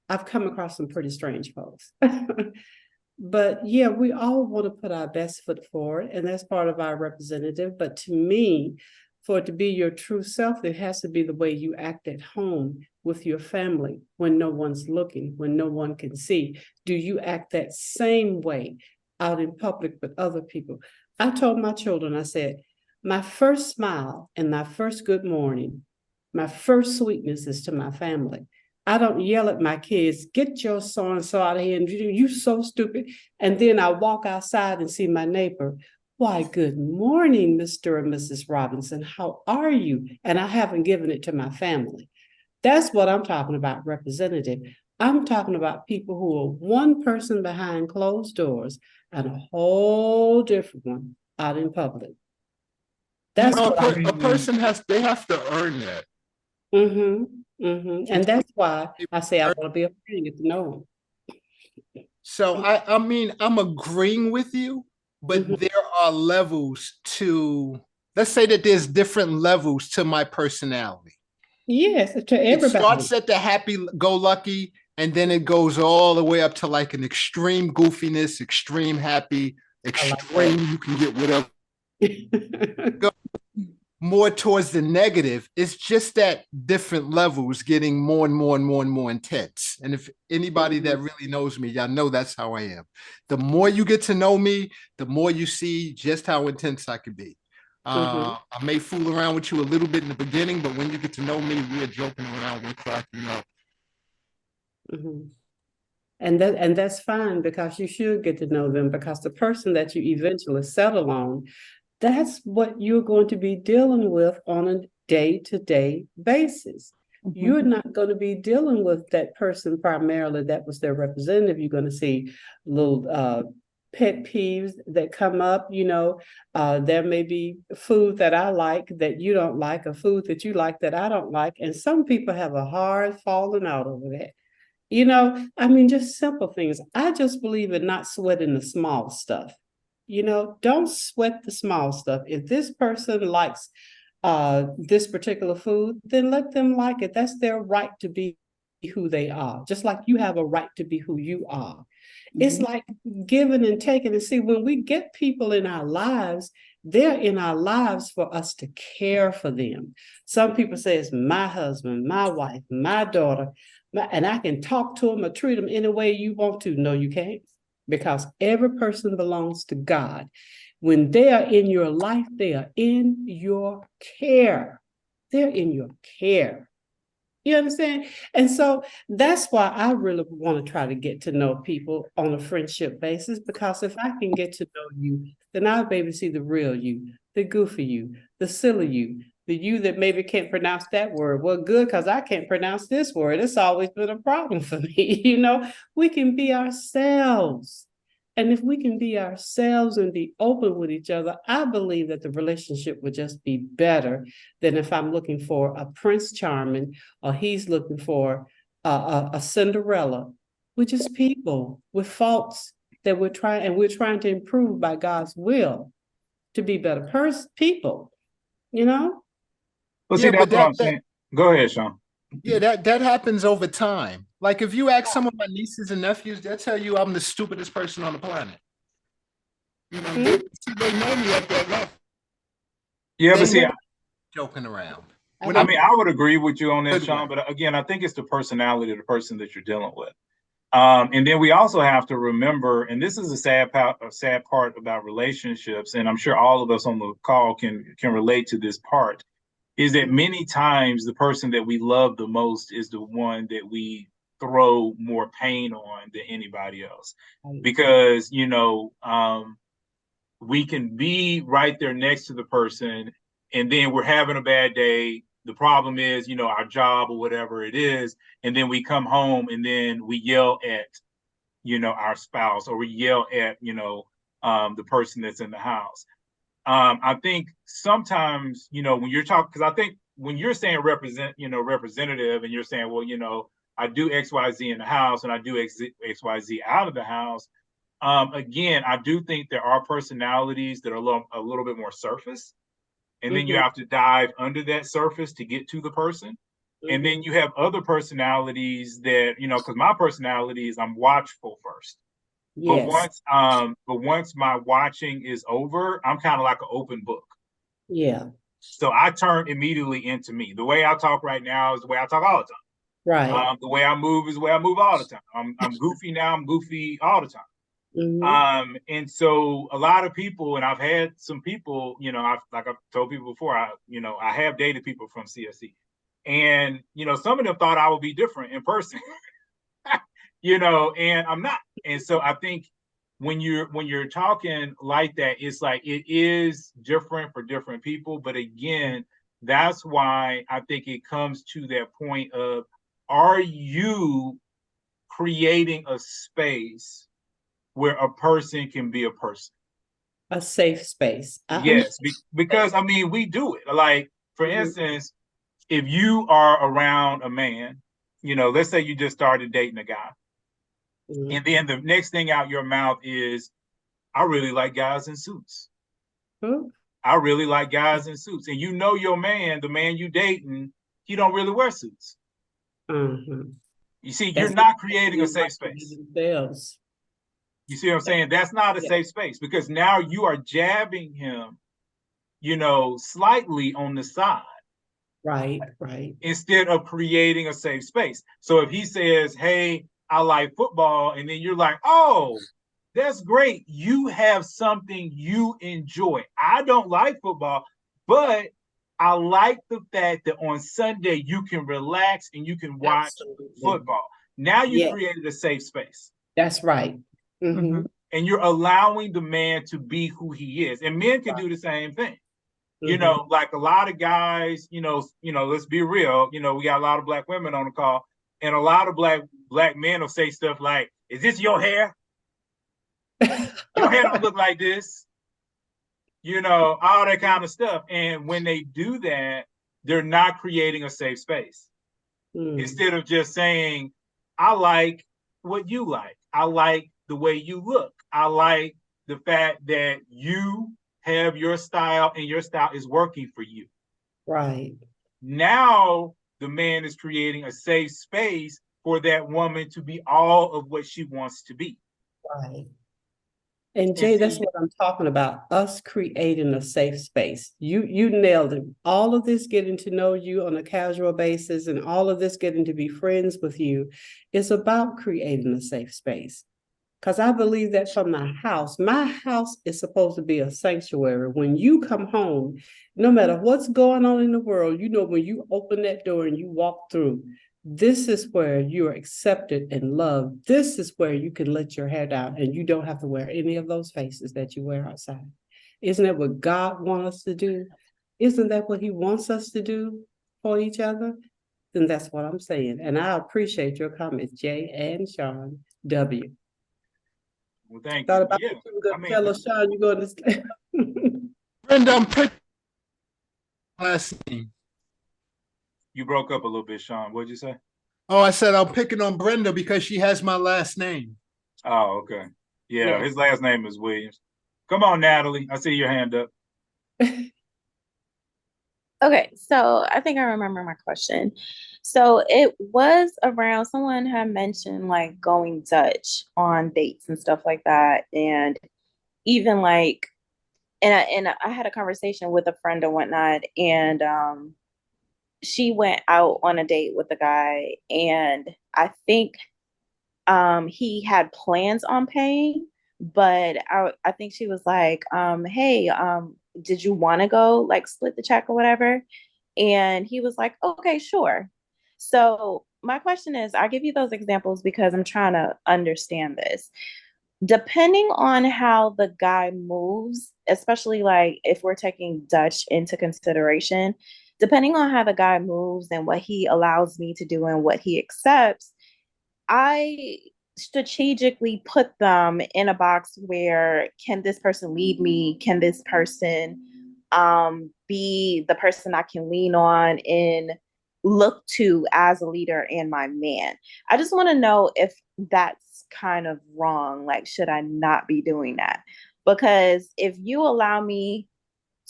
I've come across some pretty strange folks. But yeah, we all want to put our best foot forward, and that's part of our representative. But to me, for it to be your true self, it has to be the way you act at home with your family when no one's looking, when no one can see. Do you act that same way out in public with other people? I told my children, I said, my first smile and my first good morning, my first sweetness is to my family. I don't yell at my kids, get your so-and-so out of here, and you so stupid. And then I walk outside and see my neighbor. Why, good morning, Mr. and Mrs. Robinson. How are you? And I haven't given it to my family. That's what I'm talking about, representative. I'm talking about people who are one person behind closed doors and a whole different one out in public. That's what
a person they have to earn that.
And that's why I say I want to be a friend and get to know them.
So I mean, I'm agreeing with you, but there are levels to, let's say that there's different levels to my personality.
Yes, to everybody. It
starts at the happy-go-lucky, and then it goes all the way up to like an extreme goofiness, extreme happy, extreme you can get whatever. Go more towards the negative. It's just that different levels getting more and more and more and more intense. And if anybody that really knows me, y'all know that's how I am. The more you get to know me, the more you see just how intense I can be. I may fool around with you a little bit in the beginning, but when you get to know me, we're joking around, we're cracking up.
And that's fine, because you should get to know them, because the person that you eventually settle on, that's what you're going to be dealing with on a day-to-day basis. You're not going to be dealing with that person primarily that was their representative. You're going to see little pet peeves that come up. There may be food that I like that you don't like, or food that you like that I don't like. And some people have a hard falling out over that. I mean, just simple things. I just believe in not sweating the small stuff. Don't sweat the small stuff. If this person likes this particular food, then let them like it. That's their right to be who they are, just like you have a right to be who you are. It's like giving and taking. And see, when we get people in our lives, they're in our lives for us to care for them. Some people say it's my husband, my wife, my daughter, and I can talk to them or treat them any way you want to. No, you can't. Because every person belongs to God. When they are in your life, they are in your care. They're in your care. You understand? And so that's why I really want to try to get to know people on a friendship basis, because if I can get to know you, then I'll be able to see the real you, the goofy you, the silly you, the you that maybe can't pronounce that word. Well, good, because I can't pronounce this word. It's always been a problem for me. We can be ourselves. And if we can be ourselves and be open with each other, I believe that the relationship would just be better than if I'm looking for a Prince Charming or he's looking for a Cinderella. We're just people with faults that we're trying to improve by God's will to be better people,
Well, see, that's what I'm saying. Go ahead, Sean.
Yeah, that happens over time. Like if you ask some of my nieces and nephews, they'll tell you I'm the stupidest person on the planet. They know me at that level.
Yeah, but see,
joking around.
I mean, I would agree with you on that, Sean. But again, I think it's the personality of the person that you're dealing with. And then we also have to remember, and this is a sad part about relationships, and I'm sure all of us on the call can relate to this part, is that many times the person that we love the most is the one that we throw more pain on than anybody else. Because, we can be right there next to the person, and then we're having a bad day. The problem is, our job or whatever it is, and then we come home and then we yell at, our spouse, or we yell at, the person that's in the house. I think sometimes, when you're talking, because I think when you're saying representative, and you're saying, well, I do XYZ in the house and I do XYZ out of the house. Again, I do think there are personalities that are a little bit more surface. And then you have to dive under that surface to get to the person. And then you have other personalities that, because my personality is I'm watchful first.
Yes.
But once my watching is over, I'm kind of like an open book.
Yeah.
So I turn immediately into me. The way I talk right now is the way I talk all the time.
Right.
The way I move is the way I move all the time. I'm goofy now. I'm goofy all the time. And so a lot of people, and I've had some people, like I've told people before, I have dated people from CSC, and some of them thought I would be different in person, and I'm not. And so I think when you're talking like that, it's like it is different for different people. But again, that's why I think it comes to that point of, are you creating a space where a person can be a person?
A safe space.
Yes, because I mean, we do it. Like, for instance, if you are around a man, let's say you just started dating a guy, and then the next thing out your mouth is, I really like guys in suits. I really like guys in suits. And your man, the man you dating, he don't really wear suits. You see, you're not creating a safe space. You see what I'm saying? That's not a safe space, because now you are jabbing him, slightly on the side.
Right.
Instead of creating a safe space. So if he says, hey, I like football, and then you're like, oh, that's great. You have something you enjoy. I don't like football, but I like the fact that on Sunday you can relax and you can watch football. Now you created a safe space.
That's right.
And you're allowing the man to be who he is. And men can do the same thing. Like a lot of guys, let's be real, we got a lot of Black women on the call, and a lot of black men will say stuff like, is this your hair? Your hair don't look like this. All that kind of stuff. And when they do that, they're not creating a safe space. Instead of just saying, I like what you like. I like the way you look. I like the fact that you have your style and your style is working for you.
Right.
Now the man is creating a safe space for that woman to be all of what she wants to be.
Right. And Jay, that's what I'm talking about, us creating a safe space. You nailed it. All of this getting to know you on a casual basis, and all of this getting to be friends with you, is about creating a safe space. Because I believe that from my house is supposed to be a sanctuary. When you come home, no matter what's going on in the world, when you open that door and you walk through, this is where you are accepted and loved. This is where you can let your hair down and you don't have to wear any of those faces that you wear outside. Isn't that what God wants us to do? Isn't that what He wants us to do for each other? Then that's what I'm saying. And I appreciate your comments, Jay and Sean W.
Well, thank
Thought
you.
about
Yeah,
you going to tell us, Sean, you're going to
Brenda, I'm picking last name.
You broke up a little bit, Sean. What'd you say?
Oh, I said I'm picking on Brenda because she has my last name.
Oh, okay. Yeah, his last name is Williams. Come on, Natalie. I see your hand up.
Okay, so I think I remember my question. So it was around, someone had mentioned like going Dutch on dates and stuff like that. And even like, and I had a conversation with a friend and whatnot, and she went out on a date with a guy, and I think he had plans on paying, but I think she was like, hey, did you want to go like split the check or whatever? And he was like, okay, sure. So my question is, I give you those examples because I'm trying to understand this. depending on how the guy moves, especially like if we're taking Dutch into consideration, depending on how the guy moves and what he allows me to do and what he accepts, I strategically put them in a box where, can this person lead me? Can this person be the person I can lean on and look to as a leader and my man? I just want to know if that's kind of wrong. Like, should I not be doing that? Because if you allow me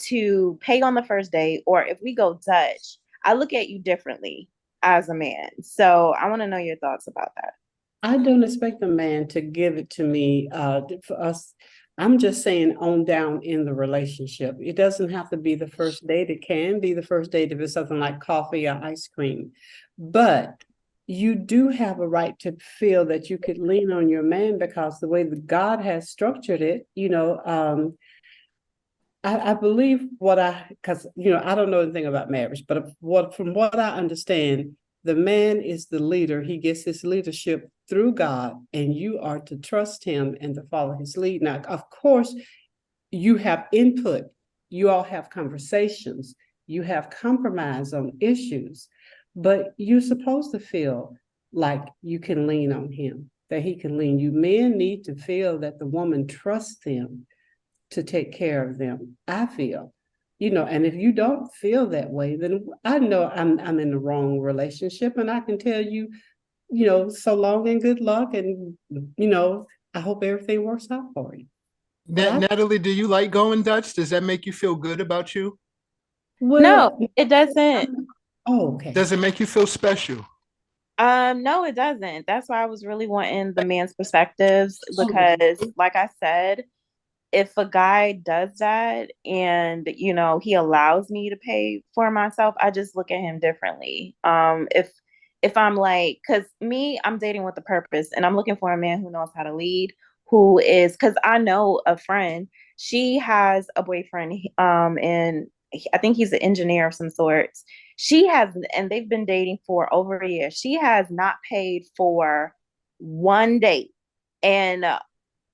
to pay on the first date, or if we go Dutch, I look at you differently as a man. So I want to know your thoughts about that.
I don't expect a man to give it to me for us. I'm just saying on down in the relationship. It doesn't have to be the first date. It can be the first date if it's something like coffee or ice cream. But you do have a right to feel that you could lean on your man, because the way that God has structured it, I believe because I don't know anything about marriage, but from what I understand, the man is the leader. He gets his leadership through God, and you are to trust him and to follow his lead. Now, of course, you have input. You all have conversations. You have compromise on issues, but you're supposed to feel like you can lean on him, that he can lean. You men need to feel that the woman trusts them to take care of them. I feel, and if you don't feel that way, then I know I'm in the wrong relationship, and I can tell you, so long and good luck, and I hope everything works out for you.
Natalie, do you like going Dutch? Does that make you feel good about you?
Well, no, it doesn't.
Oh, okay.
Does it make you feel special?
No, it doesn't. That's why I was really wanting the man's perspectives, because like I said, if a guy does that and he allows me to pay for myself, I just look at him differently. If I'm like, because I'm dating with a purpose, and I'm looking for a man who knows how to lead, who is, because I know a friend, she has a boyfriend, and I think he's an engineer of some sorts. She has, and they've been dating for over a year. She has not paid for one date, and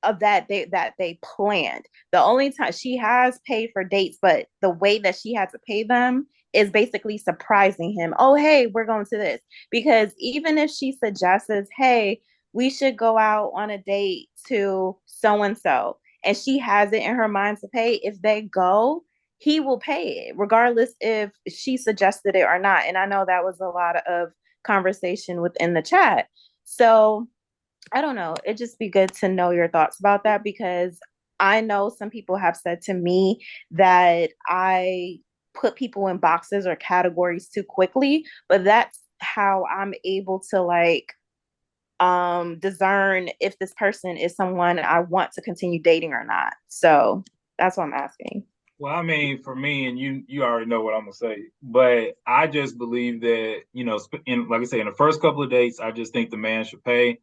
of that they planned. The only time she has paid for dates, but the way that she had to pay them is basically surprising him. Oh, hey, we're going to this. Because even if she suggests, hey, we should go out on a date to so and so, and she has it in her mind to pay, if they go, he will pay it, regardless if she suggested it or not. And I know that was a lot of conversation within the chat. So I don't know. It'd just be good to know your thoughts about that, because I know some people have said to me that I put people in boxes or categories too quickly, but that's how I'm able to discern if this person is someone I want to continue dating or not. So that's what I'm asking.
Well, I mean, for me, and you already know what I'm gonna say, but I just believe that, like I say, in the first couple of dates, I just think the man should pay.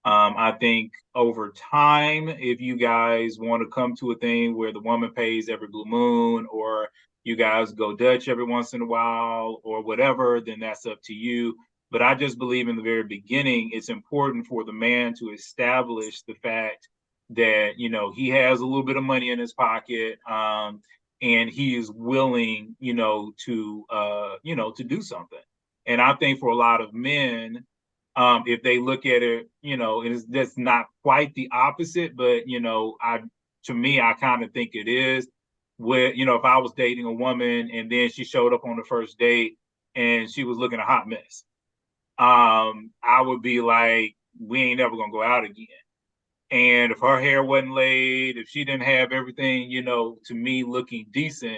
I think over time, if you guys want to come to a thing where the woman pays every blue moon, or you guys go Dutch every once in a while, or whatever, then that's up to you. But I just believe in the very beginning, it's important for the man to establish the fact that, he has a little bit of money in his pocket, and he is willing, to do something. And I think for a lot of men, if they look at it, that's not quite the opposite, but to me, I kind of think it is. Where, if I was dating a woman and then she showed up on the first date and she was looking a hot mess, I would be like, we ain't never gonna go out again. And if her hair wasn't laid, if she didn't have everything, to me looking decent,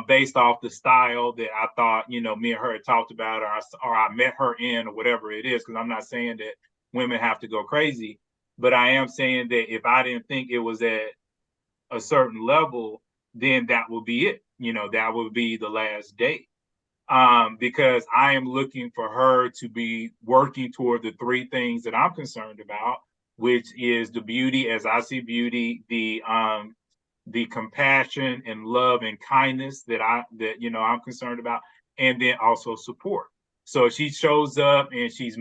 based off the style that I thought, me and her had talked about, or I met her in, or whatever it is, because I'm not saying that women have to go crazy, but I am saying that if I didn't think it was at a certain level, then that would be it. That would be the last date. Because I am looking for her to be working toward the three things that I'm concerned about, which is the beauty, as I see beauty, the compassion and love and kindness that I'm concerned about, and then also support. So if she shows up and she's